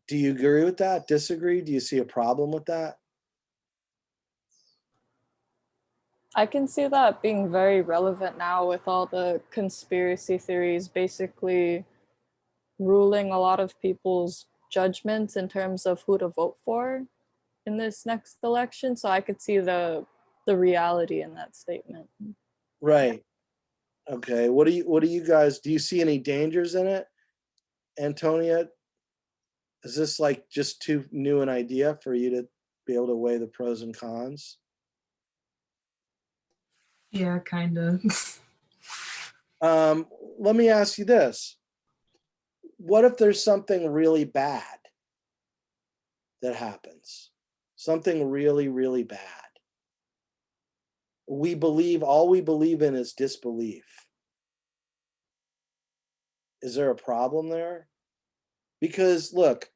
Do you agree with that? Disagree? Do you see a problem with that? I can see that being very relevant now with all the conspiracy theories basically ruling a lot of people's judgments in terms of who to vote for in this next election. So I could see the reality in that statement. Right. Okay. What do you guys, do you see any dangers in it, Antonia? Is this like just too new an idea for you to be able to weigh the pros and cons? Yeah, kind of. Let me ask you this. What if there's something really bad that happens? Something really, really bad. All we believe in is disbelief. Is there a problem there? Because look,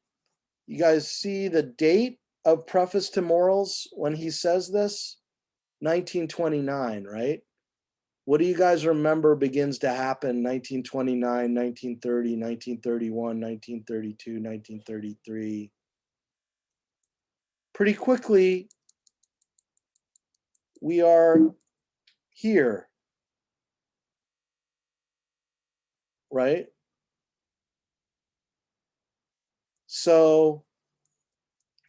you guys see the date of Preface to Morals when he says this? 1929, right? What do you guys remember begins to happen 1929, 1930, 1931, 1932, 1933? Pretty quickly, we are here, right? So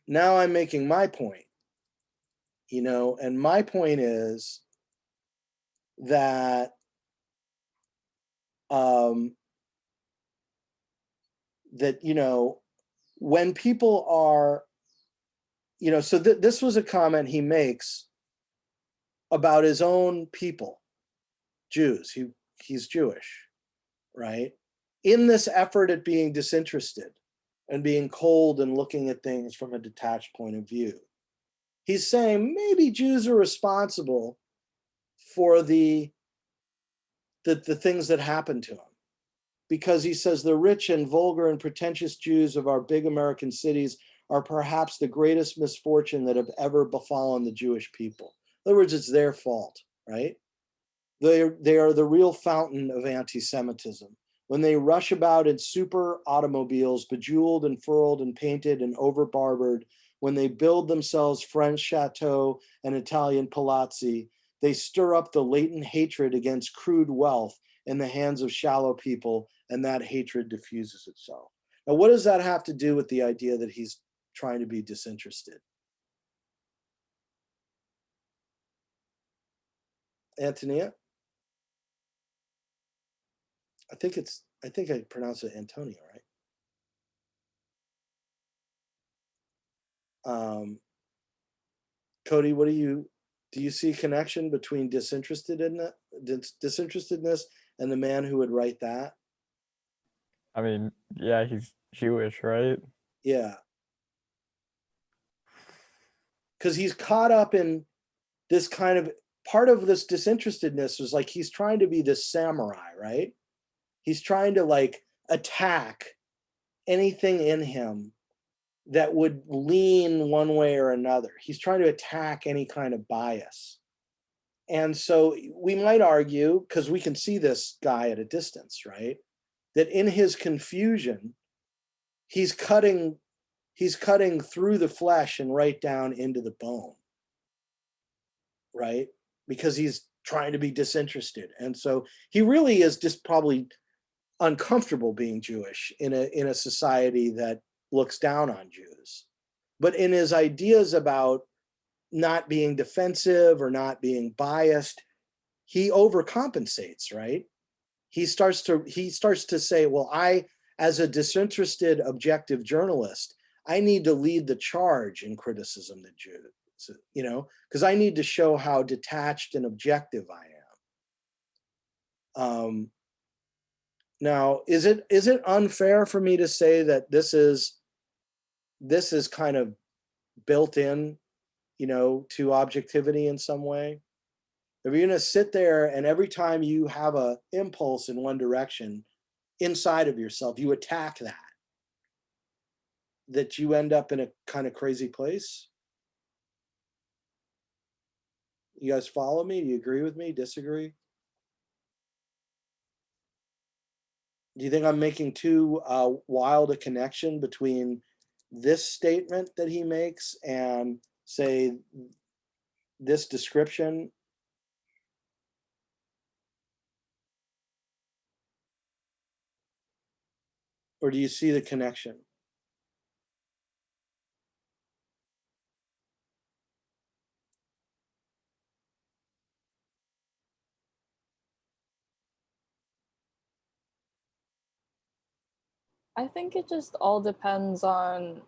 now I'm making my point, and my point is that when people are, so this was a comment he makes about his own people, Jews. He's Jewish, right? In this effort at being disinterested and being cold and looking at things from a detached point of view. He's saying maybe Jews are responsible for the things that happen to him. Because he says the rich and vulgar and pretentious Jews of our big American cities are perhaps the greatest misfortune that have ever befallen the Jewish people. In other words, it's their fault, right? They are the real fountain of anti-Semitism. When they rush about in super automobiles, bejeweled and furled and painted and over-barbered, when they build themselves French chateaux and Italian palazzi, they stir up the latent hatred against crude wealth in the hands of shallow people, and that hatred diffuses itself. Now, what does that have to do with the idea that he's trying to be disinterested? Antonia? I think I pronounced it Antonia, right? Cody, do you see a connection between disinterestedness and the man who would write that? I mean, yeah, he's Jewish, right? Yeah. Because he's caught up in this kind of, part of this disinterestedness was like he's trying to be this samurai, right? He's trying to like attack anything in him that would lean one way or another. He's trying to attack any kind of bias. And so we might argue, because we can see this guy at a distance, right? That in his confusion, he's cutting through the flesh and right down into the bone, right? Because he's trying to be disinterested. And so he really is just probably uncomfortable being Jewish in a society that looks down on Jews. But in his ideas about not being defensive or not being biased, he overcompensates, right? He starts to say, well, as a disinterested, objective journalist, I need to lead the charge in criticism of Jews, because I need to show how detached and objective I am. Now, is it unfair for me to say that this is kind of built in, to objectivity in some way? If you're going to sit there and every time you have a impulse in one direction inside of yourself, you attack that. that you end up in a kind of crazy place? You guys follow me? Do you agree with me? Disagree? Do you think I'm making too wild a connection between this statement that he makes and, say, this description? Or do you see the connection? I think it just all depends on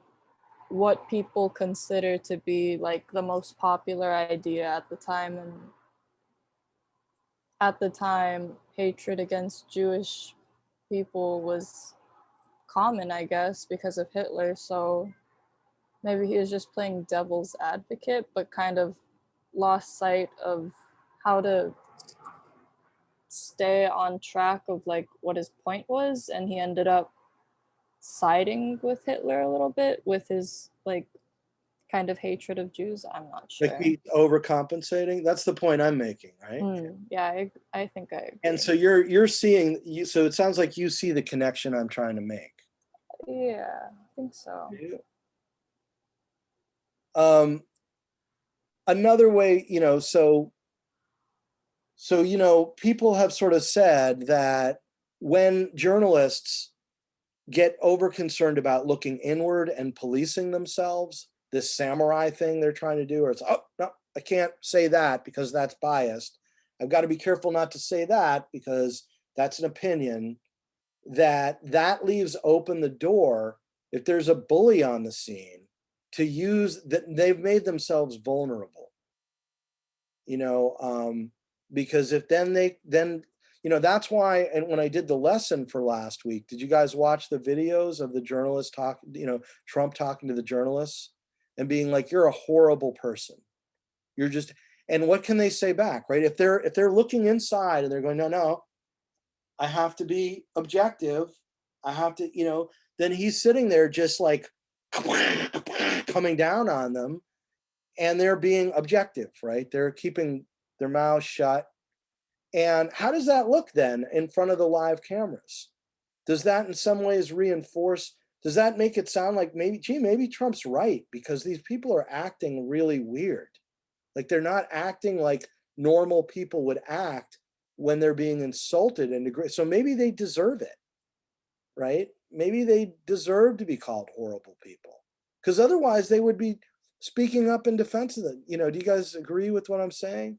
what people consider to be like the most popular idea at the time. And at the time, hatred against Jewish people was common, I guess, because of Hitler. So maybe he was just playing devil's advocate, but kind of lost sight of how to stay on track of like what his point was, and he ended up siding with Hitler a little bit with his like kind of hatred of Jews. I'm not sure. Like he's overcompensating? That's the point I'm making, right? Yeah, I think I agree. And so you're seeing, so it sounds like you see the connection I'm trying to make. Yeah, I think so. Another way, so people have sort of said that when journalists get over concerned about looking inward and policing themselves, this samurai thing they're trying to do, or it's, oh no, I can't say that because that's biased. I've got to be careful not to say that because that's an opinion. That leaves open the door, if there's a bully on the scene, to use that. They've made themselves vulnerable, because if then that's why. And when I did the lesson for last week, did you guys watch the videos of the journalists Trump talking to the journalists and being like, you're a horrible person, you're just, and what can they say back, right? If they're looking inside and they're going, no, I have to be objective, I have to, then he's sitting there just like coming down on them, and they're being objective, right? They're keeping their mouths shut. And how does that look then in front of the live cameras? Does that in some ways reinforce, does that make it sound like maybe Trump's right, because these people are acting really weird. Like they're not acting like normal people would act when they're being insulted and degraded. So maybe they deserve it, right? Maybe they deserve to be called horrible people, because otherwise they would be speaking up in defense of them. Do you guys agree with what I'm saying?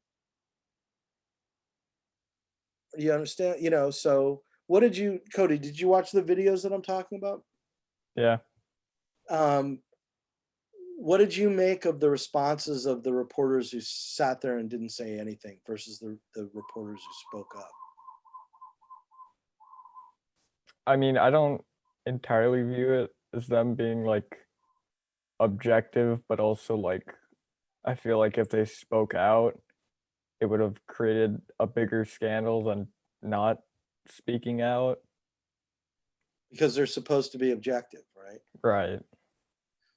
Do you understand? So Cody, did you watch the videos that I'm talking about? Yeah. What did you make of the responses of the reporters who sat there and didn't say anything versus the reporters who spoke up? I mean, I don't entirely view it as them being like objective, but also like I feel like if they spoke out, it would have created a bigger scandal than not speaking out. Because they're supposed to be objective, right? Right.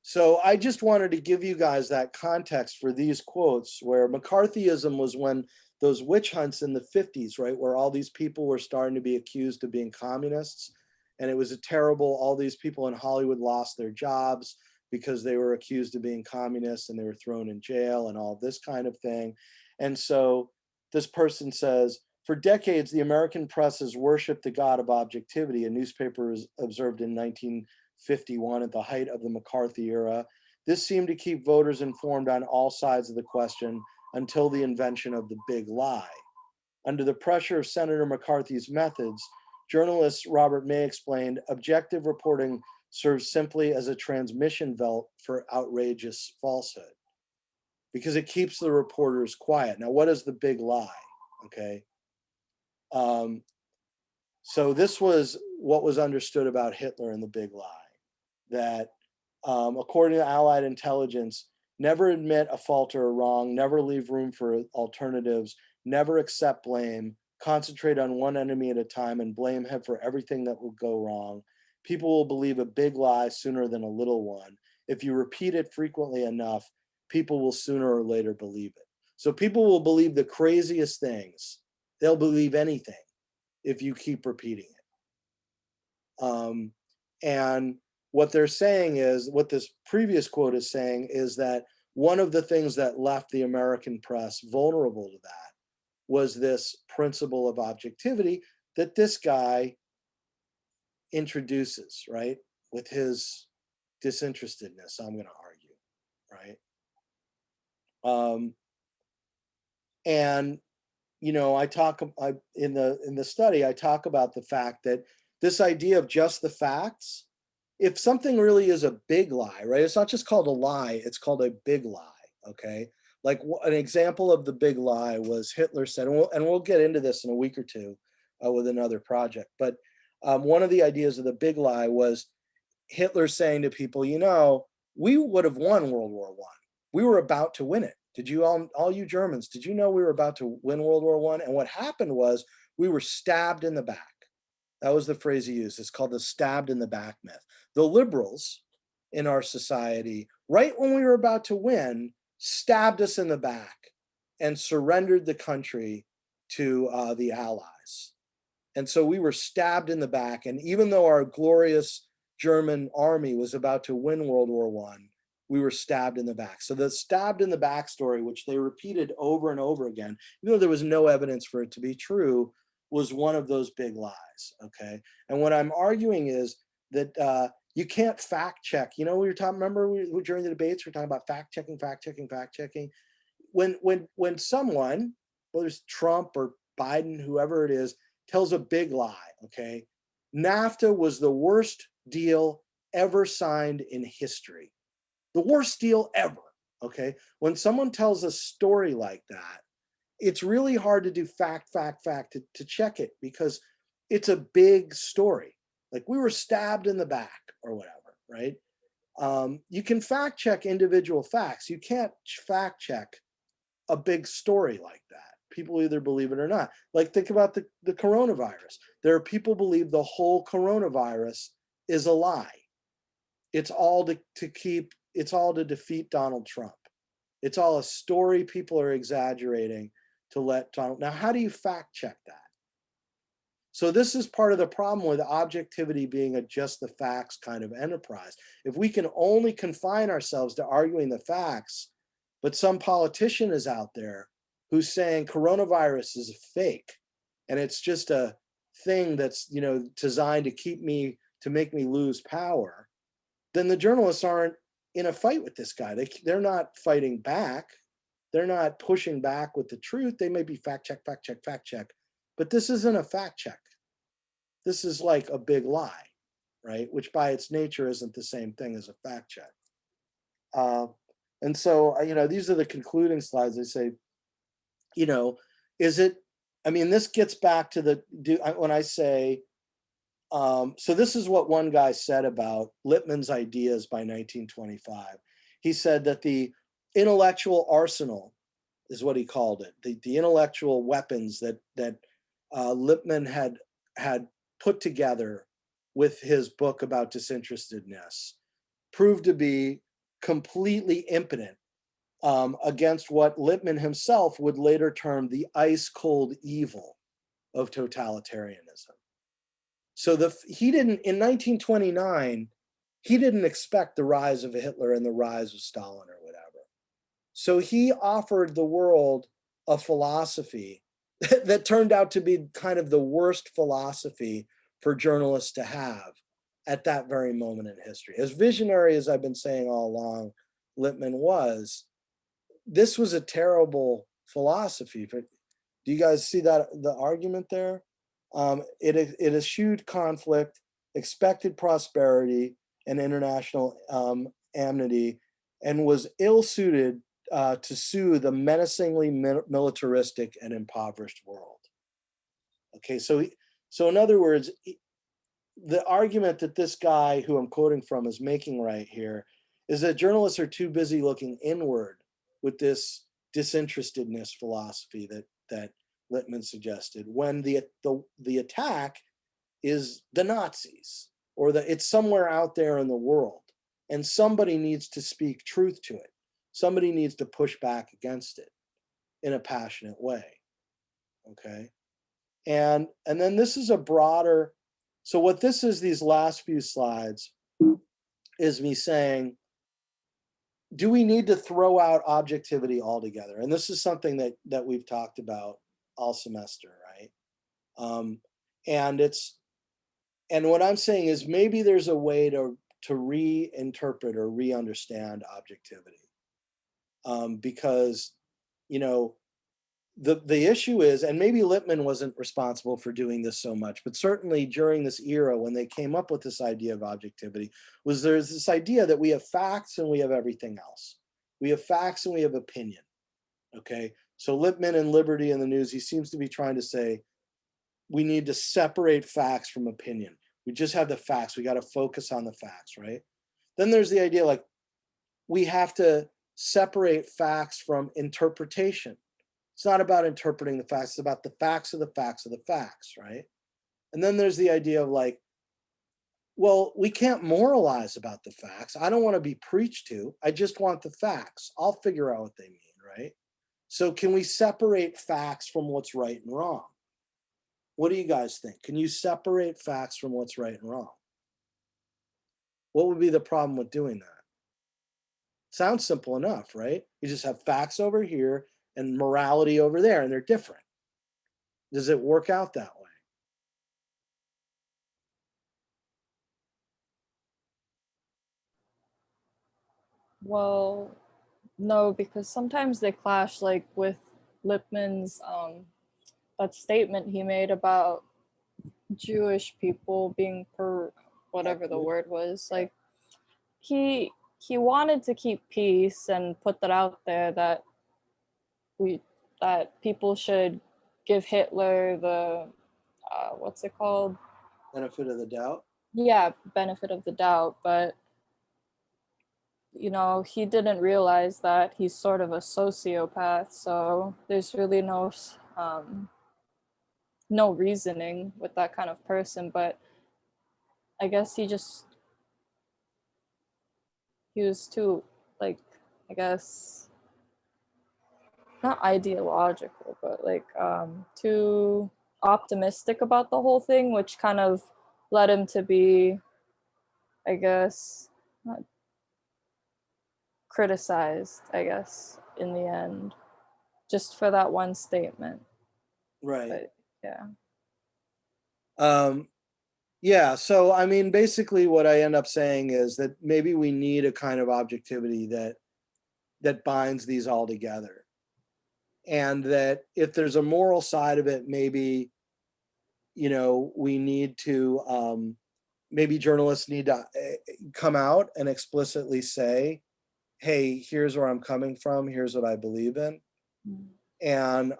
So I just wanted to give you guys that context for these quotes, where McCarthyism was when those witch hunts in the 50s, right? Where all these people were starting to be accused of being communists. And it was all these people in Hollywood lost their jobs because they were accused of being communists, and they were thrown in jail and all this kind of thing. And so this person says, for decades, the American press has worshipped the god of objectivity. A newspaper observed in 1951 at the height of the McCarthy era. This seemed to keep voters informed on all sides of the question until the invention of the big lie. Under the pressure of Senator McCarthy's methods, journalist Robert May explained, objective reporting serves simply as a transmission belt for outrageous falsehood, because it keeps the reporters quiet. Now, what is the big lie? Okay. So this was what was understood about Hitler and the big lie, that according to Allied intelligence, never admit a fault or a wrong, never leave room for alternatives, never accept blame, concentrate on one enemy at a time and blame him for everything that will go wrong, people will believe a big lie sooner than a little one. If you repeat it frequently enough, people will sooner or later believe it. So people will believe the craziest things. They'll believe anything if you keep repeating it. And what they're saying is, what this previous quote is saying is that one of the things that left the American press vulnerable to that was this principle of objectivity that this guy introduces, right? With his disinterestedness, I'm going to argue, right? And you know, in the study, I talk about the fact that this idea of just the facts, if something really is a big lie, right? It's not just called a lie, it's called a big lie, okay? Like an example of the big lie was Hitler said, and we'll get into this in a week or two with another project, but one of the ideas of the big lie was Hitler saying to people, you know, we would have won World War I. We were about to win it. Did you all you Germans, did you know we were about to win World War I? And what happened was we were stabbed in the back. That was the phrase he used. It's called the stabbed in the back myth. The liberals in our society, right when we were about to win, stabbed us in the back and surrendered the country to the Allies. And so we were stabbed in the back. And even though our glorious German army was about to win World War I, we were stabbed in the back. So the stabbed in the back story, which they repeated over and over again, even though there was no evidence for it to be true, was one of those big lies, okay? And what I'm arguing is that you can't fact check. You know, we were talking, remember during the debates, we were talking about fact checking. When someone, whether it's Trump or Biden, whoever it is, tells a big lie, okay? NAFTA was the worst deal ever signed in history. The worst deal ever, okay? When someone tells a story like that, it's really hard to do fact to check it because it's a big story. Like we were stabbed in the back or whatever, right? You can fact check individual facts. You can't fact check a big story like that. People either believe it or not. Like think about the coronavirus. There are people who believe the whole coronavirus is a lie. It's all it's all to defeat Donald Trump. It's all a story people are exaggerating to let Donald. Now, how do you fact check that? So this is part of the problem with objectivity being a just the facts kind of enterprise. If we can only confine ourselves to arguing the facts, but some politician is out there who's saying coronavirus is fake and it's just a thing that's, you know, designed to make me lose power, then the journalists aren't in a fight with this guy. They're not fighting back. They're not pushing back with the truth. They may be fact check, but this isn't a fact check. This is like a big lie, right? Which by its nature isn't the same thing as a fact check. And so, you know, these are the concluding slides. They say, you know, this gets back to when I say, so this is what one guy said about Lippmann's ideas by 1925. He said that the intellectual arsenal is what he called it. The intellectual weapons that Lippmann had put together with his book about disinterestedness proved to be completely impotent against what Lippmann himself would later term the ice cold evil of totalitarianism. So he didn't, in 1929, he didn't expect the rise of Hitler and the rise of Stalin or whatever. So he offered the world a philosophy that turned out to be kind of the worst philosophy for journalists to have at that very moment in history. As visionary as I've been saying all along, Lippmann was, this was a terrible philosophy. But do you guys see that the argument there? It eschewed conflict, expected prosperity, and international amity, and was ill-suited to soothe the menacingly militaristic and impoverished world. Okay, so in other words, the argument that this guy who I'm quoting from is making right here is that journalists are too busy looking inward with this disinterestedness philosophy that Lippmann suggested, when the attack is the Nazis, or that it's somewhere out there in the world, and somebody needs to speak truth to it. Somebody needs to push back against it in a passionate way. Okay. And then this is a broader, so what this is, these last few slides, is me saying, do we need to throw out objectivity altogether? And this is something that we've talked about all semester, right? And what I'm saying is maybe there's a way to reinterpret or re-understand objectivity, because the issue is, and maybe Lippmann wasn't responsible for doing this so much, but certainly during this era when they came up with this idea of objectivity, there's this idea that we have facts and we have everything else. We have facts and we have opinion. Okay, so Lippmann in Liberty and the News, he seems to be trying to say we need to separate facts from opinion. We just have the facts. We got to focus on the facts, right? Then there's the idea like we have to separate facts from interpretation. It's not about interpreting the facts, it's about the facts of the facts of the facts, right? And then there's the idea of like, well, we can't moralize about the facts. I don't want to be preached to. I just want the facts. I'll figure out what they mean, right? So can we separate facts from what's right and wrong? What do you guys think? Can you separate facts from what's right and wrong? What would be the problem with doing that? Sounds simple enough, right? You just have facts over here and morality over there, and they're different. Does it work out that way? Well, no, because sometimes they clash, like with Lippmann's that statement he made about Jewish people being whatever the word was. Like he wanted to keep peace and put that out there that people should give Hitler the what's it called? Benefit of the doubt? Yeah, benefit of the doubt, but he didn't realize that he's sort of a sociopath, so there's really no reasoning with that kind of person. But I guess he was too, like, I guess not ideological, but like too optimistic about the whole thing, which kind of led him to be, I guess, not criticized, I guess, in the end, just for that one statement. Right. But yeah. Yeah, so I mean, basically what I end up saying is that maybe we need a kind of objectivity that binds these all together. And that if there's a moral side of it, maybe, we need to, maybe journalists need to come out and explicitly say, hey, here's where I'm coming from, here's what I believe in. And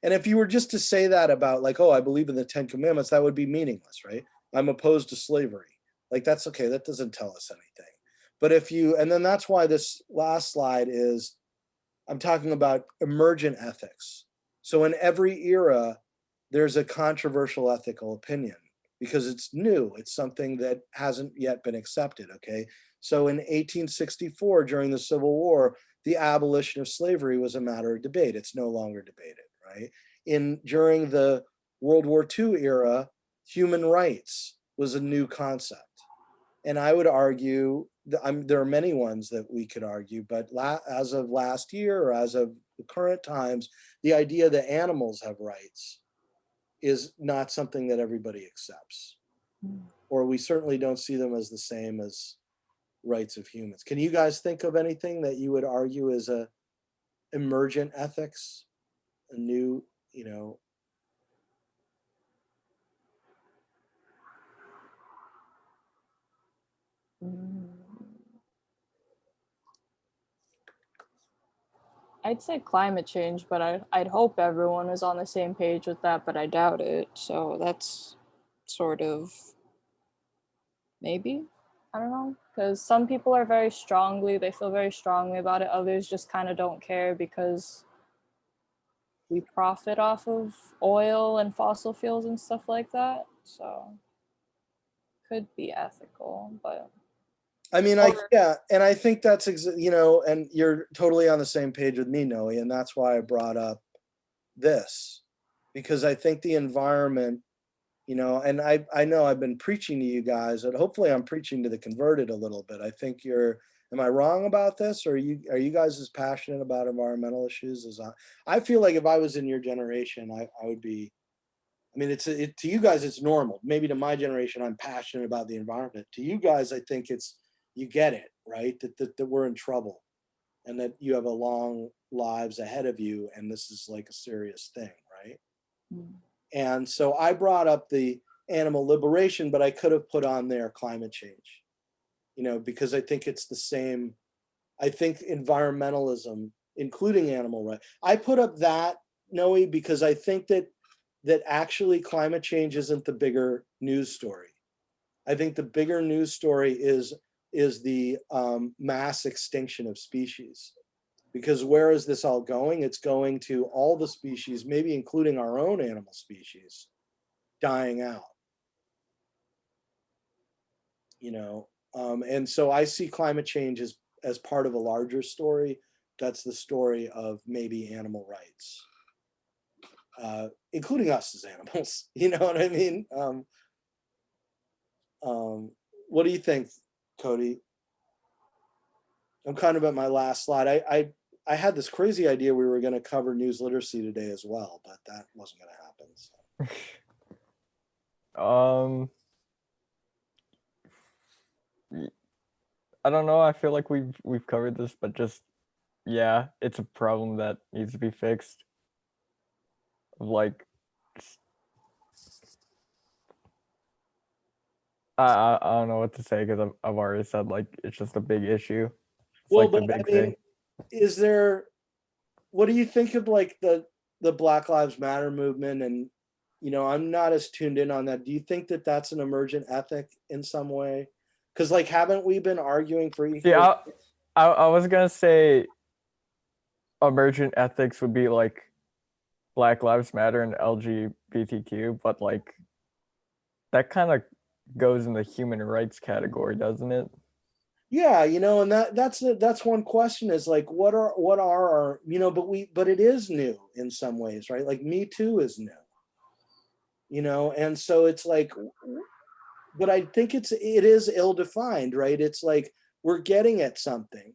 if you were just to say that about like, oh, I believe in the 10 Commandments, that would be meaningless, right? I'm opposed to slavery. Like, that's okay, that doesn't tell us anything. But and then that's why this last slide is, I'm talking about emergent ethics. So in every era, there's a controversial ethical opinion because it's new. It's something that hasn't yet been accepted, okay? So in 1864, during the Civil War, the abolition of slavery was a matter of debate. It's no longer debated, right? During the World War II era, human rights was a new concept. And I would argue, there are many ones that we could argue, but as of last year or as of the current times, the idea that animals have rights is not something that everybody accepts. Or we certainly don't see them as the same as rights of humans. Can you guys think of anything that you would argue is a emergent ethics, a new, I'd say climate change, but I'd hope everyone is on the same page with that, but I doubt it. So that's sort of maybe, I don't know, because some people are they feel very strongly about it. Others just kind of don't care because we profit off of oil and fossil fuels and stuff like that. So could be ethical, but I mean, Or- yeah, and I think that's and you're totally on the same page with me, Noe, and that's why I brought up this, because I think the environment, and I know I've been preaching to you guys, and hopefully I'm preaching to the converted a little bit. I think am I wrong about this, or are you guys as passionate about environmental issues as I feel like if I was in your generation, I would be. I mean, to you guys, it's normal. Maybe to my generation, I'm passionate about the environment. To you guys, I think you get it, right? That we're in trouble, and that you have a long lives ahead of you, and this is like a serious thing, right? Mm. And so I brought up the animal liberation, but I could have put on there climate change, because I think it's the same. I think environmentalism, including animal rights, I put up that, Noe, because I think that actually climate change isn't the bigger news story. I think the bigger news story is the mass extinction of species. Because where is this all going? It's going to all the species, maybe including our own animal species, dying out. And so I see climate change as part of a larger story. That's the story of maybe animal rights, including us as animals. You know what I mean? What do you think, Cody? I'm kind of at my last slide. I had this crazy idea we were going to cover news literacy today as well, but that wasn't going to happen. So. I don't know. I feel like we've covered this, but just yeah, it's a problem that needs to be fixed. Like, I don't know what to say because I've already said like it's just a big issue. It's Well, like the but big I mean, thing. is there? What do you think of like the Black Lives Matter movement? And I'm not as tuned in on that. Do you think that that's an emergent ethic in some way? Because like, haven't we been arguing for equal? Yeah, I was gonna say emergent ethics would be like Black Lives Matter and LGBTQ, but like that kind of goes in the human rights category, doesn't it? Yeah, and that's one question is like, what are our, but it is new in some ways, right? Like Me Too is new, and so it's like, but I think it is ill-defined, right? It's like we're getting at something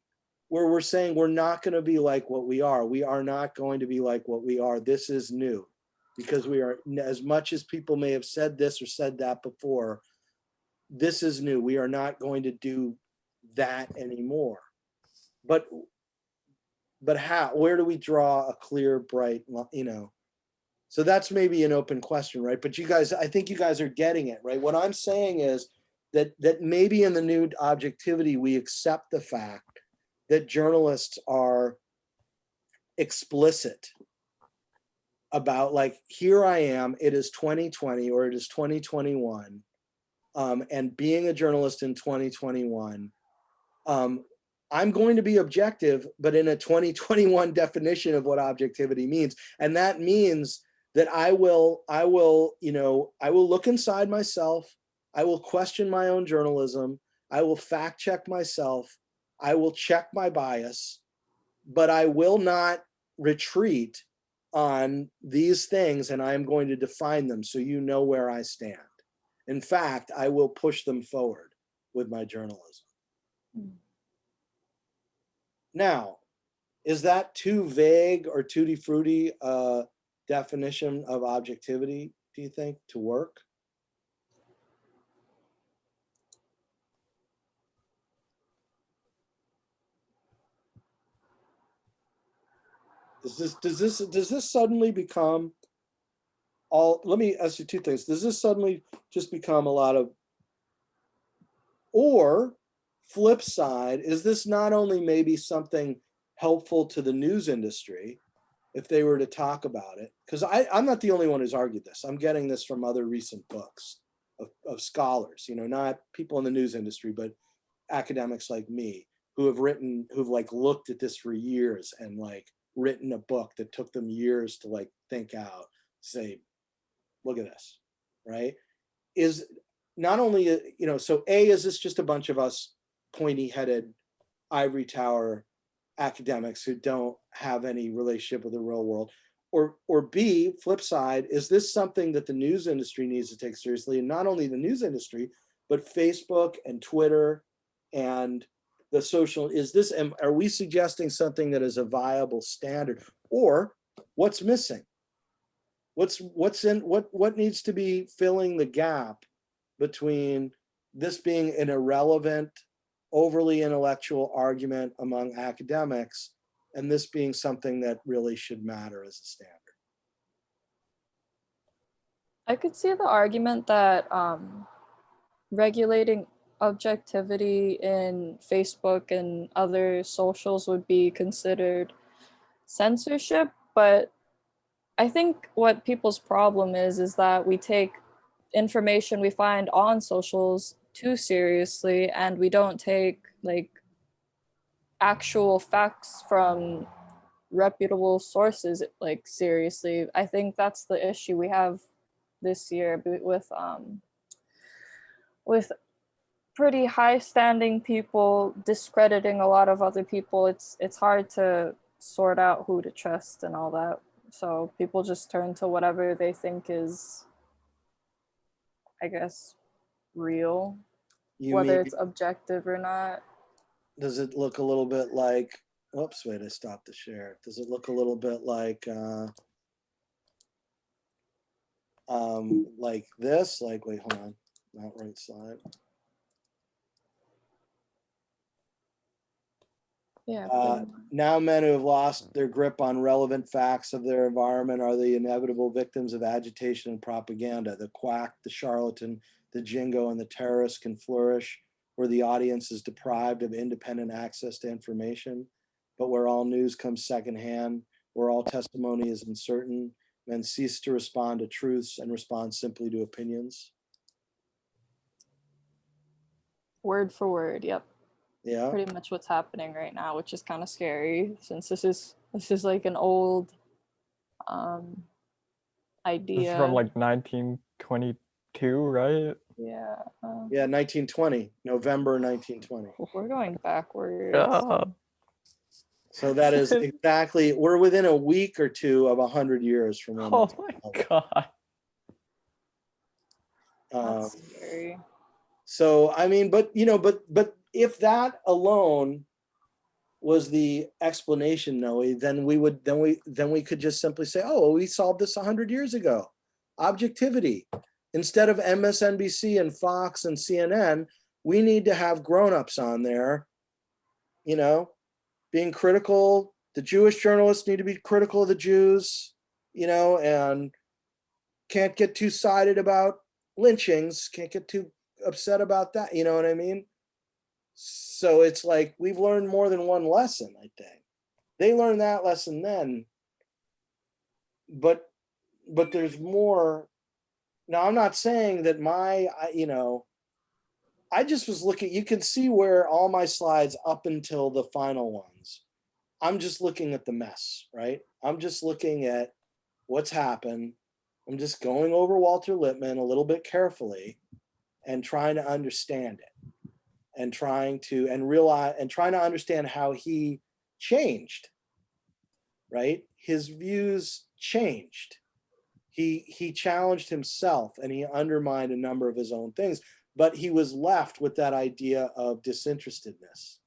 where we're saying we're not going to be like what we are. We are not going to be like what we are. This is new because we are, as much as people may have said this or said that before, this is new. We are not going to do that anymore. But how? Where do we draw a clear, bright, So that's maybe an open question, right? But I think you guys are getting it, right? What I'm saying is that maybe in the new objectivity, we accept the fact that journalists are explicit about like, here I am, it is 2020 or it is 2021. And being a journalist in 2021, I'm going to be objective, but in a 2021 definition of what objectivity means. And that means that I will look inside myself. I will question my own journalism. I will fact check myself. I will check my bias, but I will not retreat on these things, and I'm going to define them so you know where I stand. In fact, I will push them forward with my journalism. Now, is that too vague or tutti frutti definition of objectivity, do you think, to work? Does this suddenly become all? Let me ask you two things. Does this suddenly just become a lot of, or flip side, is this not only maybe something helpful to the news industry if they were to talk about it? Because I'm not the only one who's argued this. I'm getting this from other recent books of scholars, not people in the news industry, but academics like me who've like looked at this for years and like written a book that took them years to like think out, say, look at this, right? not only, so A, is this just a bunch of us pointy-headed ivory tower academics who don't have any relationship with the real world? Or B, flip side, is this something that the news industry needs to take seriously? And not only the news industry, but Facebook and Twitter and the social, are we suggesting something that is a viable standard? Or what's missing? What needs to be filling the gap between this being an irrelevant, overly intellectual argument among academics and this being something that really should matter as a standard? I could see the argument that regulating objectivity in Facebook and other socials would be considered censorship, but I think what people's problem is that we take information we find on socials too seriously, and we don't take like actual facts from reputable sources like seriously. I think that's the issue we have this year with pretty high standing people discrediting a lot of other people. It's hard to sort out who to trust and all that. So people just turn to whatever they think is, I guess, real, whether it's objective or not. Does it look a little bit like, oops, wait, I stopped the share. Does it look a little bit like this? Like, wait, hold on, not right side. Yeah. Now men who have lost their grip on relevant facts of their environment are the inevitable victims of agitation and propaganda. The quack, the charlatan, the jingo, and the terrorist can flourish where the audience is deprived of independent access to information, but where all news comes secondhand, where all testimony is uncertain, men cease to respond to truths and respond simply to opinions. Word for word, yep. Yeah. Pretty much what's happening right now, which is kind of scary since this is like an old idea. This is from like 1922, right? Yeah. Yeah, 1920, November 1920. We're going backwards. So that is exactly, we're within a week or two of 100 years from when. Oh my God. That's scary. So, I mean, but if that alone was the explanation, Noe, then we could just simply say, oh, well, we solved this 100 years ago. Objectivity. Instead of MSNBC and Fox and CNN, we need to have grown-ups on there, being critical. The Jewish journalists need to be critical of the Jews, and can't get too sided about lynchings, can't get too upset about that, you know what I mean? So it's like we've learned more than one lesson, I think. They learned that lesson then, but there's more. Now, I'm not saying that I just was looking, you can see where all my slides up until the final ones, I'm just looking at the mess, right? I'm just looking at what's happened. I'm just going over Walter Lippmann a little bit carefully and trying to understand it and trying to understand how he changed, right? His views changed. He challenged himself and he undermined a number of his own things, but he was left with that idea of disinterestedness.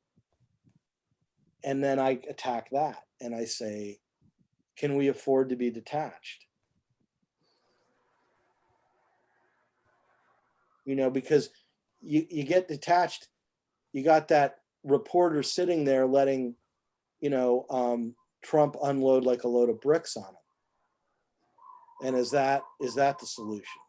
And then I attack that and I say, can we afford to be detached? Because you get detached, you got that reporter sitting there letting, Trump unload like a load of bricks on him. And is that the solution?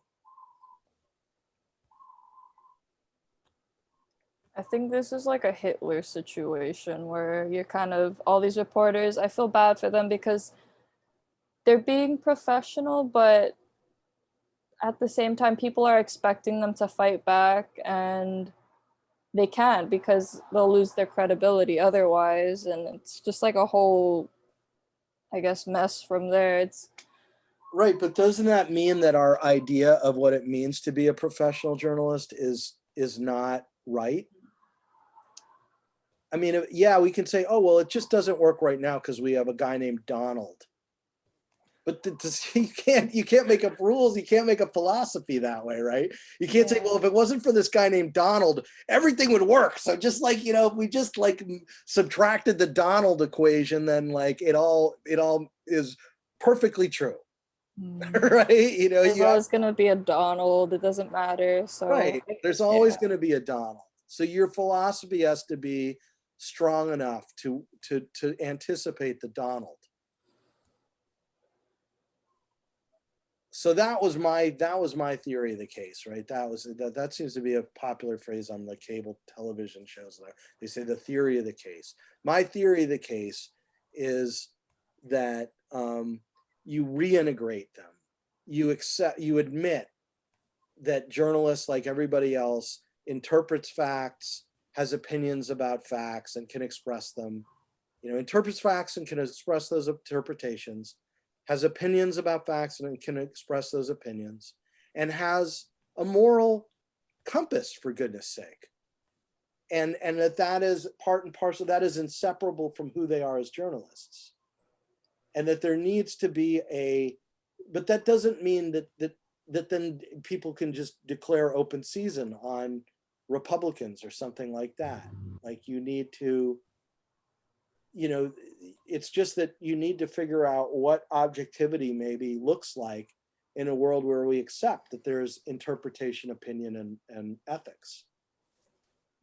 I think this is like a Hitler situation where you're kind of, all these reporters, I feel bad for them because they're being professional, but at the same time, people are expecting them to fight back and they can't because they'll lose their credibility otherwise. And it's just like a whole, I guess, mess from there. It's Right, but doesn't that mean that our idea of what it means to be a professional journalist is not right? I mean, yeah, we can say, oh, well, it just doesn't work right now because we have a guy named Donald. But you can't make up rules. You can't make a philosophy that way, right? You can't say, well, if it wasn't for this guy named Donald, everything would work. So just like, if we just like subtracted the Donald equation, then like it all is perfectly true. Right? There's always going to be a Donald. It doesn't matter. So right. There's always going to be a Donald. So your philosophy has to be strong enough to anticipate the Donald. So that was my theory of the case, right? That seems to be a popular phrase on the cable television shows. They say the theory of the case. My theory of the case is that you reintegrate them. You admit that journalists, like everybody else, interprets facts, has opinions about facts, and can express them. Interprets facts and can express those interpretations, has opinions about facts and can express those opinions, and has a moral compass, for goodness sake. And that is part and parcel, that is inseparable from who they are as journalists. And that there needs to be but that doesn't mean that then people can just declare open season on Republicans or something like that. Like you need to, it's just that you need to figure out what objectivity maybe looks like in a world where we accept that there's interpretation, opinion, and ethics.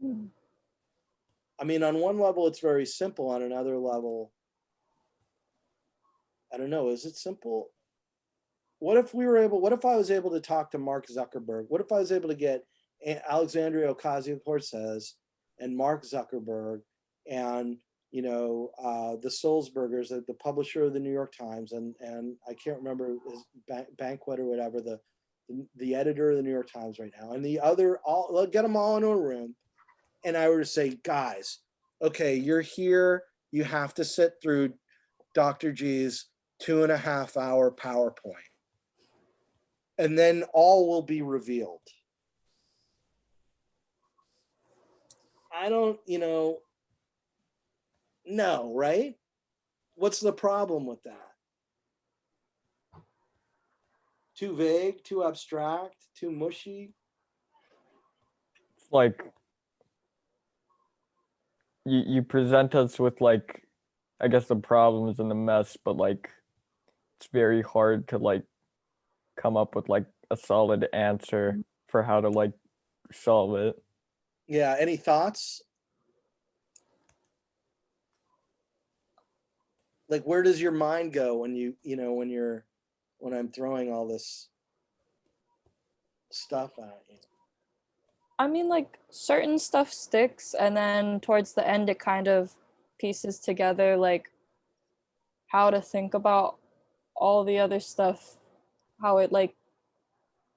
I mean, on one level, it's very simple. On another level, I don't know, is it simple? What if I was able to talk to Mark Zuckerberg? What if I was able to get Alexandria Ocasio-Cortez and Mark Zuckerberg and the Sulzbergers, the publisher of the New York Times, and I can't remember his Banquet or whatever, the editor of the New York Times right now, and I'll get them all in a room, and I were to say, guys, okay, you're here, you have to sit through Dr. G's 2.5-hour PowerPoint, and then all will be revealed. I don't, no, right? What's the problem with that? Too vague, too abstract, too mushy? It's like you present us with like, I guess, the problems and the mess, but like it's very hard to like come up with like a solid answer for how to like solve it. Yeah, any thoughts? Like, where does your mind go when when I'm throwing all this stuff at you? I mean, like certain stuff sticks, and then towards the end, it kind of pieces together like how to think about all the other stuff, how it like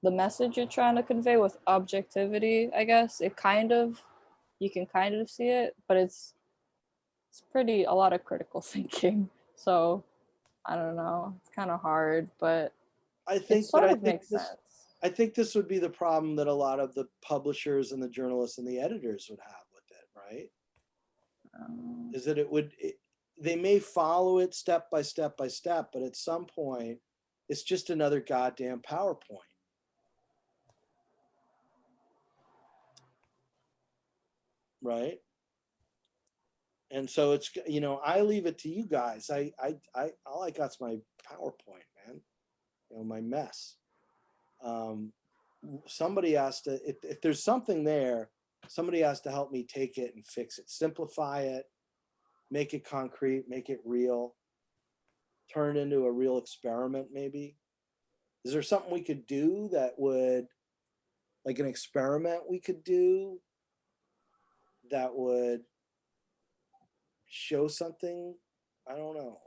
the message you're trying to convey with objectivity, I guess. You can kind of see it, but it's pretty a lot of critical thinking. So I don't know. It's kind of hard, but I think makes sense. I think this would be the problem that a lot of the publishers and the journalists and the editors would have with it, right? Is that they may follow it step by step by step, but at some point, it's just another goddamn PowerPoint. Right? And so it's, I leave it to you guys. I all I got's my PowerPoint, man. My mess. Somebody has to, if there's something there, somebody has to help me take it and fix it, simplify it, make it concrete, make it real, turn it into a real experiment, maybe. Is there something we could do that would, like an experiment we could do that would show something? I don't know.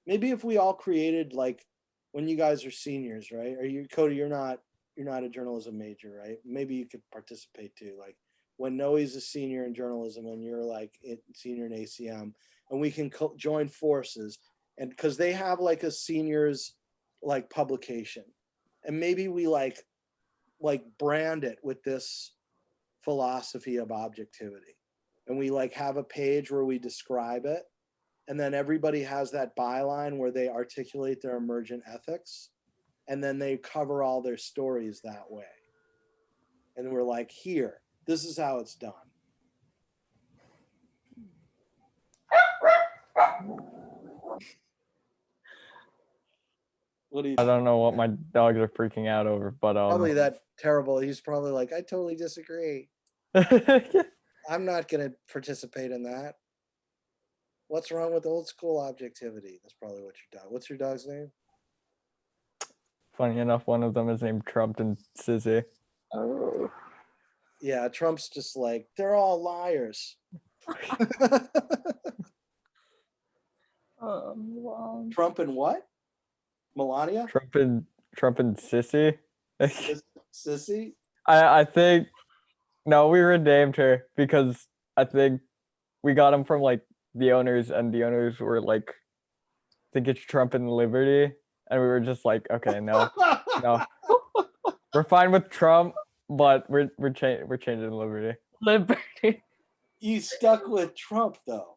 Maybe if we all created, like, when you guys are seniors, right? Are you, Cody, you're not a journalism major, right? Maybe you could participate too. Like when Noe's a senior in journalism and you're like senior in ACM, and we can join forces and because they have like a seniors like publication, and maybe we like brand it with this philosophy of objectivity, and we like have a page where we describe it, and then everybody has that byline where they articulate their emergent ethics, and then they cover all their stories that way. And we're like, here, this is how it's done. What do you I think? don't know what my dogs are freaking out over, but Probably that terrible. He's probably like, I totally disagree. I'm not going to participate in that. What's wrong with old school objectivity? That's probably what your dog. What's your dog's name? Funny enough, one of them is named Trump and Sissy. Oh. Yeah, Trump's just like, they're all liars. Well, Trump and what? Melania? Trump and Sissy. Sissy? I think no, we renamed her because I think we got them from like the owners, and the owners were like, I think it's Trump and Liberty, and we were just like, okay, no, we're fine with Trump, but we're changing Liberty. Liberty. You stuck with Trump though.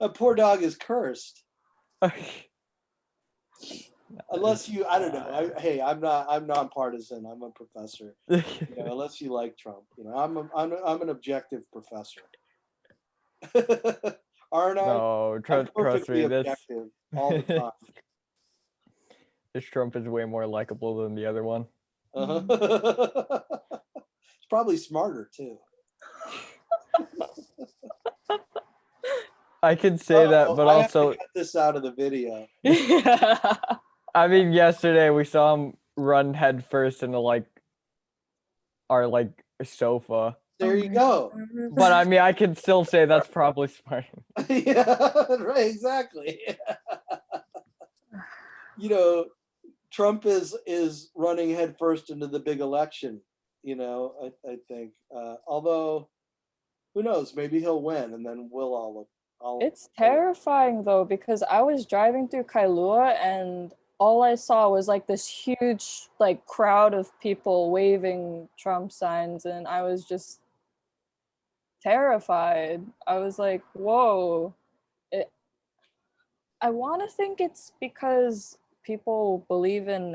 A poor dog is cursed. Unless you, I don't know. Hey, I'm nonpartisan. I'm a professor. Unless you like Trump, I'm an objective professor. Aren't I? No, I'm trust perfectly me, this objective all the time. this Trump is way more likable than the other one. It's probably smarter too. I can say that, but I also have to cut this out of the video. Yeah. I mean, yesterday we saw him run head first into like our like sofa. There you go. But I mean, I can still say that's probably smart. Yeah, right, exactly. Trump is running headfirst into the big election. I think. Although, who knows? Maybe he'll win, and then we'll all. It's terrifying though, because I was driving through Kailua and all I saw was like this huge like crowd of people waving Trump signs, and I was just terrified. I was like, whoa. I want to think it's because people believe in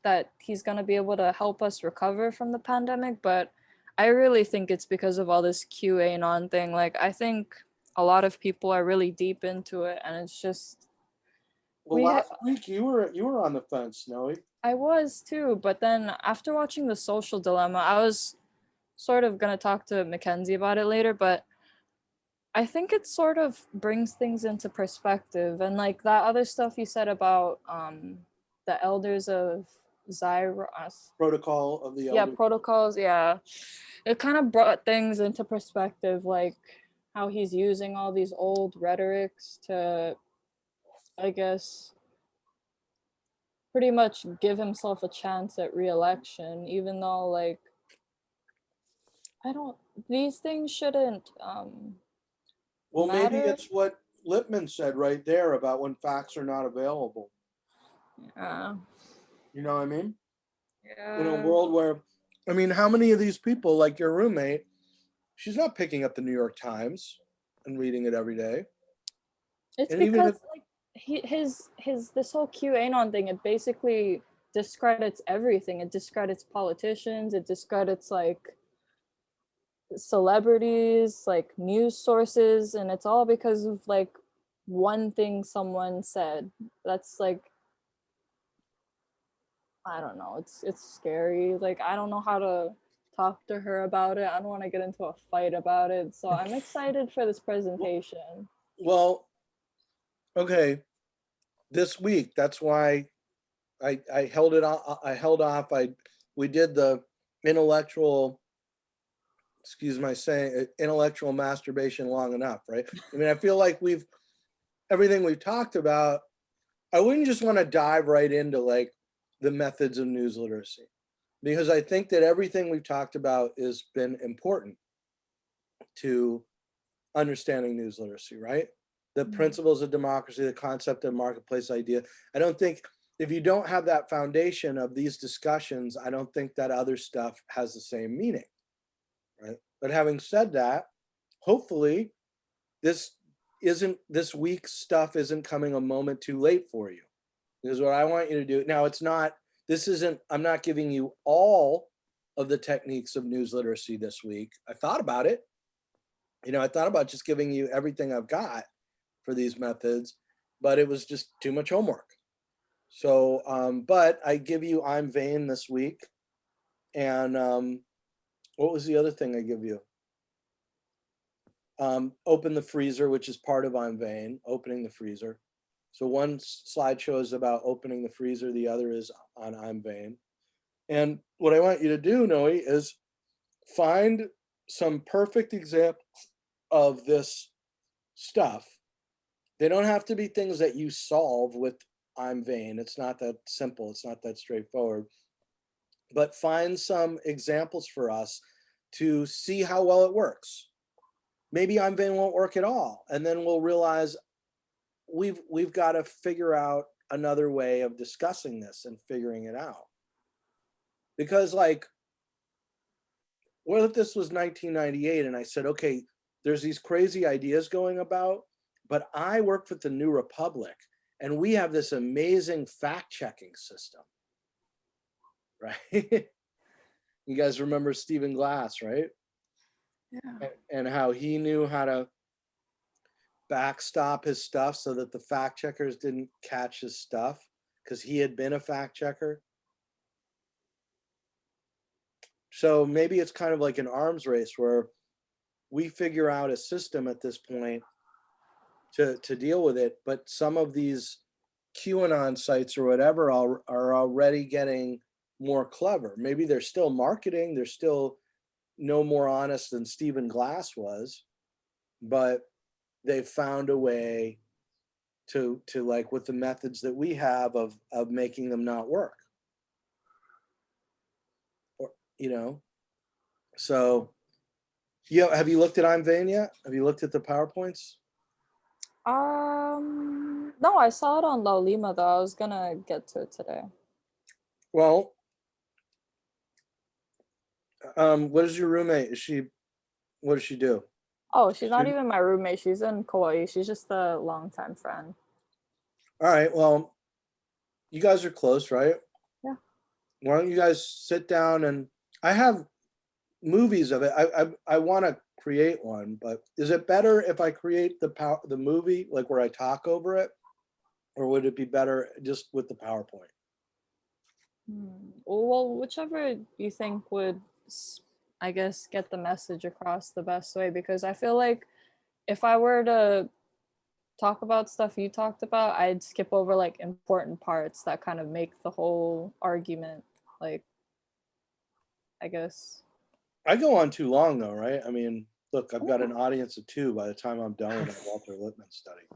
that he's going to be able to help us recover from the pandemic, but I really think it's because of all this QAnon thing. Like, I think a lot of people are really deep into it, and it's just. Well, last week you were on the fence, Snowy. I was too, but then after watching The Social Dilemma, I was sort of gonna talk to Mackenzie about it later, but I think it sort of brings things into perspective, and like that other stuff you said about the elders of Zyros. Protocol of the elders. Yeah, protocols, yeah. It kind of brought things into perspective, like how he's using all these old rhetorics to, I guess, pretty much give himself a chance at re-election, even though like these things shouldn't well, matter. maybe it's what Lippmann said right there about when facts are not available. Yeah. You know what I mean? Yeah. In a world where, I mean, how many of these people, like your roommate, she's not picking up the New York Times and reading it every day. It's and because like his this whole QAnon thing, it basically discredits everything. It discredits politicians, it discredits like celebrities, like news sources, and it's all because of like one thing someone said. That's like, I don't know, it's scary. Like, I don't know how to talk to her about it. I don't want to get into a fight about it, so I'm excited for this presentation. Well, okay, this week, that's why I held it off. We did the intellectual masturbation long enough, right? I mean, I feel like everything we've talked about, I wouldn't just want to dive right into like the methods of news literacy, because I think that everything we've talked about has been important to understanding news literacy, right? The Mhm. principles of democracy, the concept of marketplace idea. I don't think if you don't have that foundation of these discussions, I don't think that other stuff has the same meaning, right? But having said that, hopefully this week's stuff isn't coming a moment too late for you. This is what I want you to do. Now, I'm not giving you all of the techniques of news literacy this week. I thought about it. I thought about just giving you everything I've got for these methods, but it was just too much homework. So, but I give you I'm vain this week. And what was the other thing I give you? Open the freezer, which is part of I'm vain, opening the freezer. So one slideshow is about opening the freezer, the other is on I'm vain. And what I want you to do, Noe, is find some perfect examples of this stuff. They don't have to be things that you solve with I'm vain. It's not that simple. It's not that straightforward. But find some examples for us to see how well it works. Maybe I'm vain won't work at all. And then we'll realize we've got to figure out another way of discussing this and figuring it out. Because like, what if this was 1998 and I said, okay, there's these crazy ideas going about, but I work with the New Republic and we have this amazing fact-checking system, right? You guys remember Stephen Glass, right? Yeah. And how he knew how to backstop his stuff so that the fact checkers didn't catch his stuff because he had been a fact checker. So maybe it's kind of like an arms race where we figure out a system at this point to deal with it, but some of these QAnon sites or whatever are already getting more clever. Maybe they're still marketing, they're still no more honest than Stephen Glass was, but they've found a way to like with the methods that we have of making them not work. Or so have you looked at I'm Vain yet? Have you looked at the PowerPoints? No, I saw it on Laulima though. I was gonna get to it today. Well, what is your roommate? What does she do? Oh, she's not even my roommate. She's in Kauai. She's just a longtime friend. All right. Well, you guys are close, right? Yeah. Why don't you guys sit down and I have movies of it. I want to create one, but is it better if I create the movie like where I talk over it, or would it be better just with the PowerPoint? Well, whichever you think would, I guess, get the message across the best way, because I feel like if I were to talk about stuff you talked about, I'd skip over like important parts that kind of make the whole argument, like, I guess. I go on too long though, right? I mean, look, I've got an audience of 2 by the time I'm done with my Walter Lippmann study.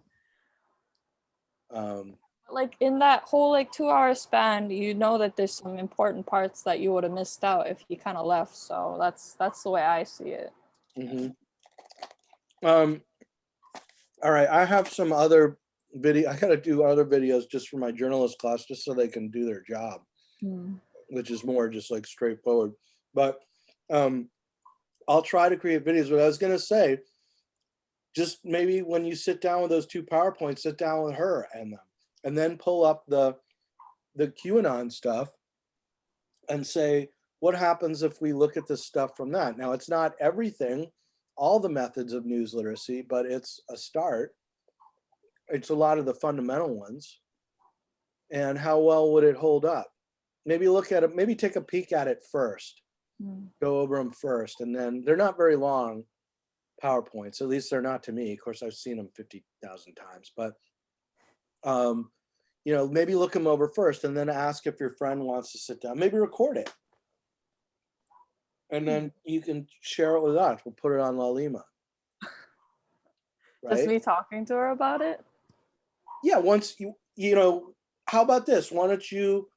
Like in that whole like 2-hour span, you know that there's some important parts that you would have missed out if you kind of left. So that's the way I see it. All right, I have some other I gotta do other videos just for my journalist class, just so they can do their job, which is more just like straightforward. But I'll try to create videos. But I was gonna say, just maybe when you sit down with those 2 PowerPoints, sit down with her and them, and then pull up the QAnon stuff and say, what happens if we look at this stuff from that? Now, it's not everything, all the methods of news literacy, but it's a start. It's a lot of the fundamental ones. And how well would it hold up? Maybe look at it, maybe take a peek at it first, go over them first, and then they're not very long PowerPoints, at least they're not to me. Of course, I've seen them 50,000 times, but maybe look them over first and then ask if your friend wants to sit down, maybe record it. And then you can share it with us. We'll put it on Laulima. Right? Just me talking to her about it? Yeah, once how about this? Why don't you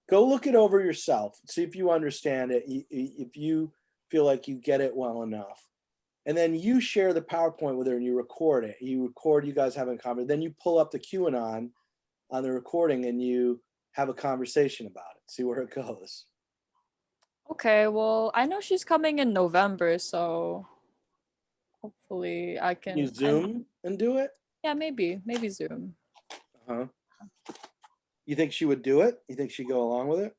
go look it over yourself, see if you understand it, if you feel like you get it well enough. and then you share the PowerPoint with her and you record it. You record you guys having a conversation. Then you pull up the QAnon on the recording and you have a conversation about it. See where it goes. Okay, well, I know she's coming in November, so hopefully I can. You Zoom and do it? Yeah, maybe Zoom. Uh-huh. You think she would do it? You think she'd go along with it?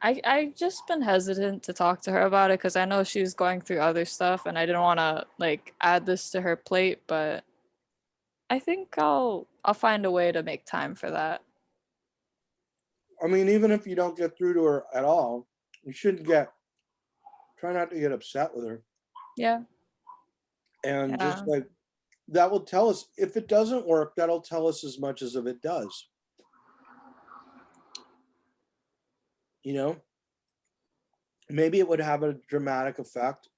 I just been hesitant to talk to her about it because I know she's going through other stuff and I didn't want to like add this to her plate, but I think I'll find a way to make time for that. I mean, even if you don't get through to her at all, you shouldn't try not to get upset with her. Yeah. And Yeah. just like, that will tell us, if it doesn't work, that'll tell us as much as if it does. You know, maybe it would have a dramatic effect.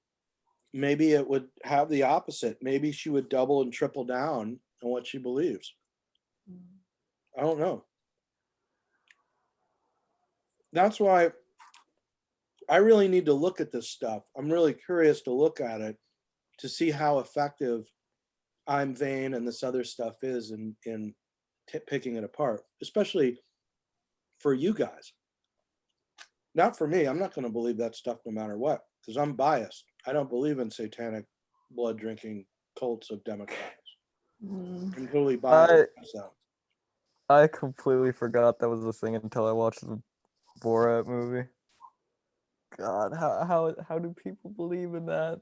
Maybe it would have the opposite. Maybe she would double and triple down on what she believes. I don't know. That's why I really need to look at this stuff. I'm really curious to look at it to see how effective I'm vain and this other stuff is in picking it apart, especially for you guys. Not for me. I'm not going to believe that stuff no matter what, because I'm biased. I don't believe in satanic blood drinking cults of Democrats. I'm totally biased myself. I completely forgot that was a thing until I watched the Borat movie. God, how do people believe in that?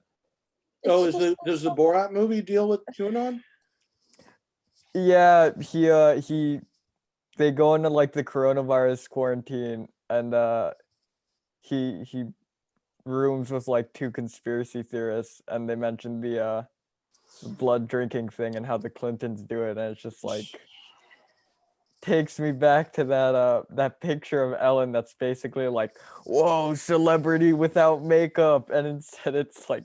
Oh, does the Borat movie deal with QAnon? Yeah, they go into like the coronavirus quarantine, and he rooms with like two conspiracy theorists, and they mentioned the blood drinking thing and how the Clintons do it, and it's just like takes me back to that picture of Ellen that's basically like, whoa, celebrity without makeup, and instead it's like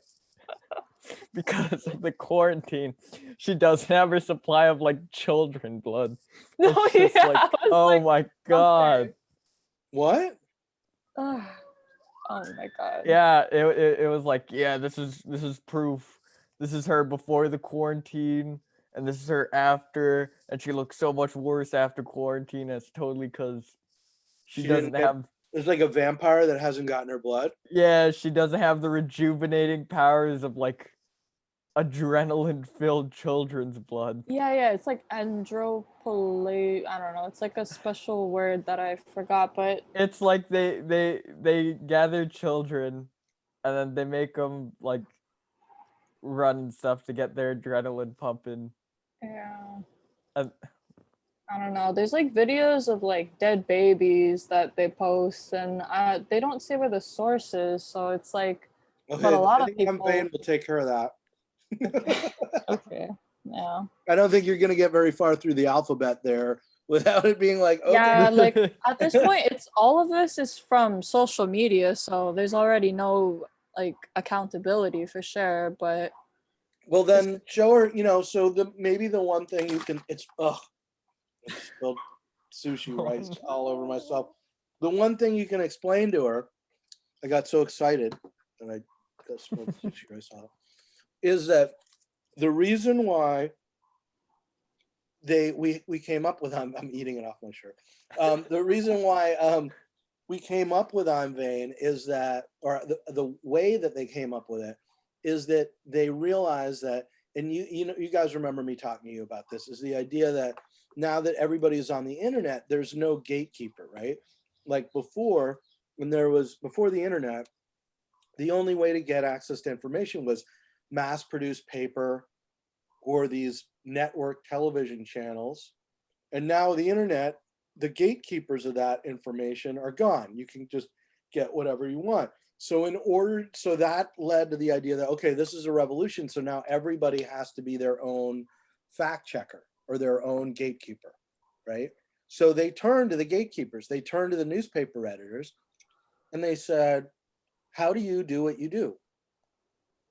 because of the quarantine, she doesn't have her supply of like children blood. No, It's just yeah, like, I was oh like, my god. What? oh my god. Yeah, it was like, yeah, this is proof. This is her before the quarantine, and this is her after, and she looks so much worse after quarantine. It's totally because she doesn't have. There's like a vampire that hasn't gotten her blood. Yeah, she doesn't have the rejuvenating powers of like adrenaline-filled children's blood. Yeah, it's like andropole. I don't know. It's like a special word that I forgot, but It's like they gather children, and then they make them like run and stuff to get their adrenaline pumping. yeah. And I don't know. There's like videos of like dead babies that they post, and they don't say where the source is, so it's like. Okay, but a lot I of think people. Vain will take care of that. Okay. Yeah. I don't think you're going to get very far through the alphabet there without it being like, okay. Yeah, like at this point, it's all of this is from social media, so there's already no like accountability for sure. But Well, then show her, so maybe the one thing you can, I spilled sushi rice all over myself. The one thing you can explain to her, I got so excited and I got spilled sushi rice all, is that the reason why we came up with, I'm eating it off my shirt. The reason why we came up with I'm Vain is that, or the way that they came up with it is that they realized that, and you guys remember me talking to you about this, is the idea that now that everybody's on the internet, there's no gatekeeper, right? Like before the internet, the only way to get access to information was mass-produced paper or these network television channels. And now the internet, the gatekeepers of that information are gone. You can just get whatever you want. So that led to the idea that, okay, this is a revolution. So now everybody has to be their own fact checker or their own gatekeeper, right? So they turned to the gatekeepers. They turned to the newspaper editors and they said, how do you do what you do?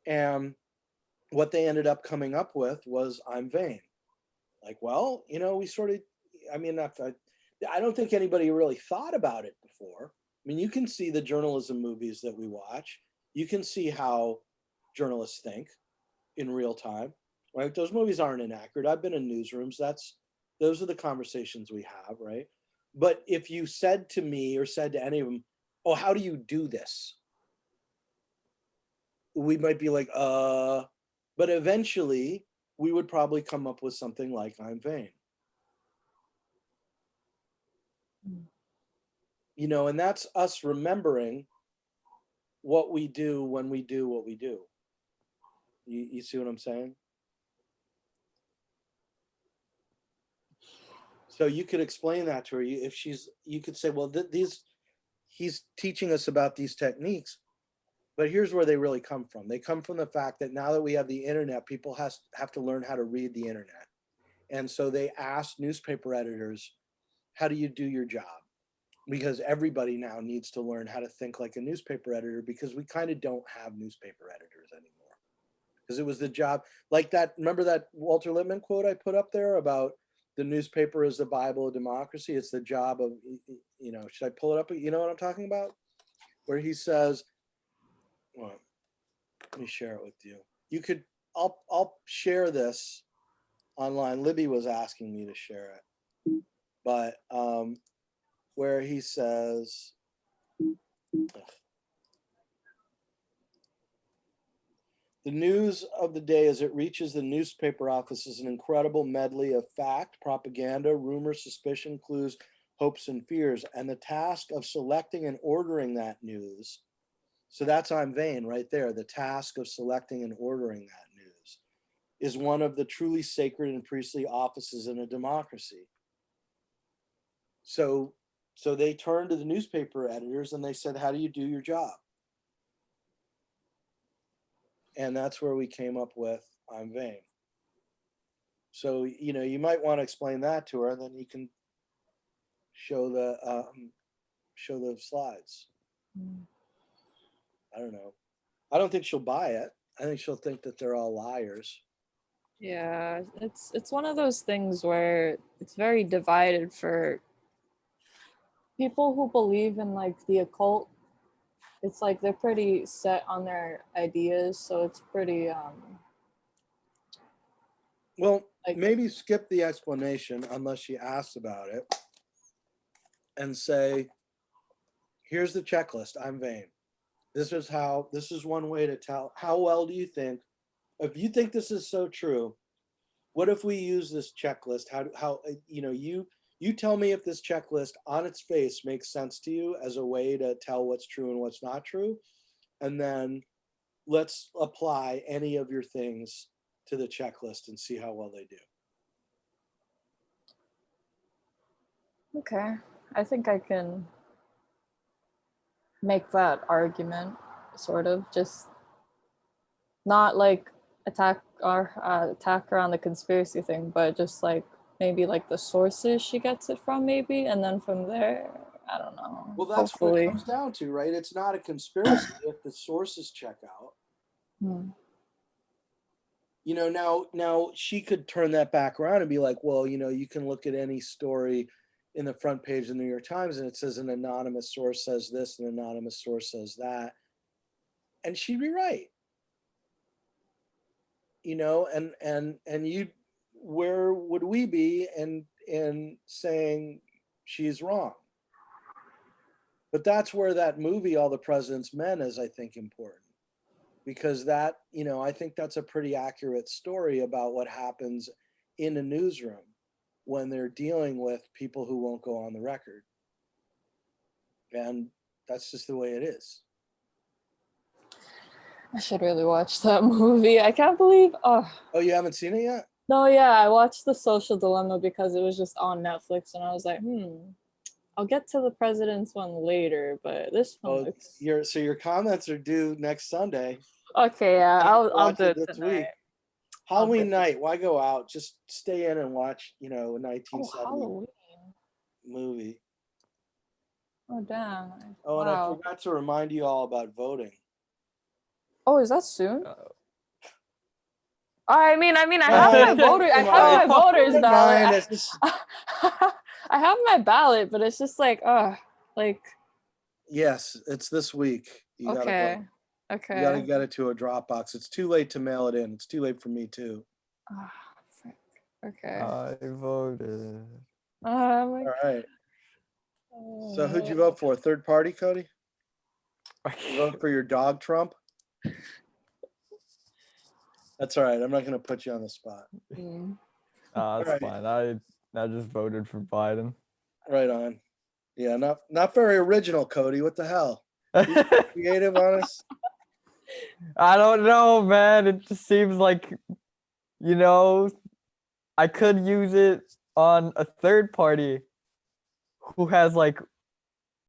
And what they ended up coming up with was I'm Vain. Like, well, we sort of, I don't think anybody really thought about it before. I mean, you can see the journalism movies that we watch, You can see how journalists think in real time, right? Those movies aren't inaccurate. I've been in newsrooms. Those are the conversations we have, right? But if you said to me or said to any of them, oh, how do you do this? We might be like, but eventually we would probably come up with something like I'm vain. You know, and that's us remembering what we do when we do what we do. You see what I'm saying? So you could explain that to her. If you could say, well, he's teaching us about these techniques, but here's where they really come from. They come from the fact that now that we have the internet, people have to learn how to read the internet. And so they ask newspaper editors, how do you do your job? Because everybody now needs to learn how to think like a newspaper editor, because we kind of don't have newspaper editors anymore. Because it was the job, like that, remember that Walter Lippmann quote I put up there about the newspaper is the Bible of democracy? It's the job of, you know, should I pull it up? You know what I'm talking about? Where he says, well, let me share it with you. You could, I'll share this online. Libby was asking me to share it, but where he says, the news of the day as it reaches the newspaper office is an incredible medley of fact, propaganda, rumor, suspicion, clues, hopes, and fears. And the task of selecting and ordering that news, so that's I'm vain right there, the task of selecting and ordering that news is one of the truly sacred and priestly offices in a democracy. So they turned to the newspaper editors and they said, how do you do your job? And that's where we came up with I'm vain. So, you know, you might want to explain that to her, and then you can show the slides. I don't know. I don't think she'll buy it. I think she'll think that they're all liars. Yeah, it's one of those things where it's very divided for people who believe in like the occult. It's like they're pretty set on their ideas, so it's pretty Well, like, maybe skip the explanation unless she asks about it and say, here's the checklist, I'm vain. This is one way to tell. How well do you think, if you think this is so true, what if we use this checklist? How you know, you tell me if this checklist on its face makes sense to you as a way to tell what's true and what's not true. And then let's apply any of your things to the checklist and see how well they do. okay. I think I can make that argument, sort of, just not like attack her on the conspiracy thing, but just like maybe like the sources she gets it from, maybe, and then from there, I don't know. Well, that's hopefully. what it comes down to, right? It's not a conspiracy if the sources check out. You know, now she could turn that back around and be like, well, you know, you can look at any story in the front page of the New York Times and it says an anonymous source says this, an anonymous source says that. And she'd be right. You know, and you, where would we be in saying she's wrong? But that's where that movie, All the President's Men, is, I think, important. Because that, you know, I think that's a pretty accurate story about what happens in a newsroom when they're dealing with people who won't go on the record. And that's just the way it is. I should really watch that movie. I can't believe, Oh, you haven't seen it yet? No, yeah, I watched The Social Dilemma because it was just on Netflix and I was like, I'll get to the president's one later, but this one looks... your comments are due next Sunday. Okay, yeah, I'll do it this tonight. week. Halloween night, why go out? Just stay in and watch, you know, a 1970 movie. Oh, damn. Oh, and I forgot to remind you all about voting. Oh, is that soon? I mean, I have my voter. I have my voter's ballot. I have my ballot, but it's just like, like. Yes, it's this week. You gotta vote. Okay. You gotta get it to a Dropbox. It's too late to mail it in. It's too late for me too. Ah, frick. Okay. I voted. All right. So who'd you vote for? Third party, Cody? You vote for your dog, Trump? That's all right. I'm not gonna put you on the spot. Mm. That's Alright. fine. I just voted for Biden. Right on. Yeah, not very original, Cody. What the hell? Creative on us? I don't know, man. It just seems like, you know, I could use it on a third party who has like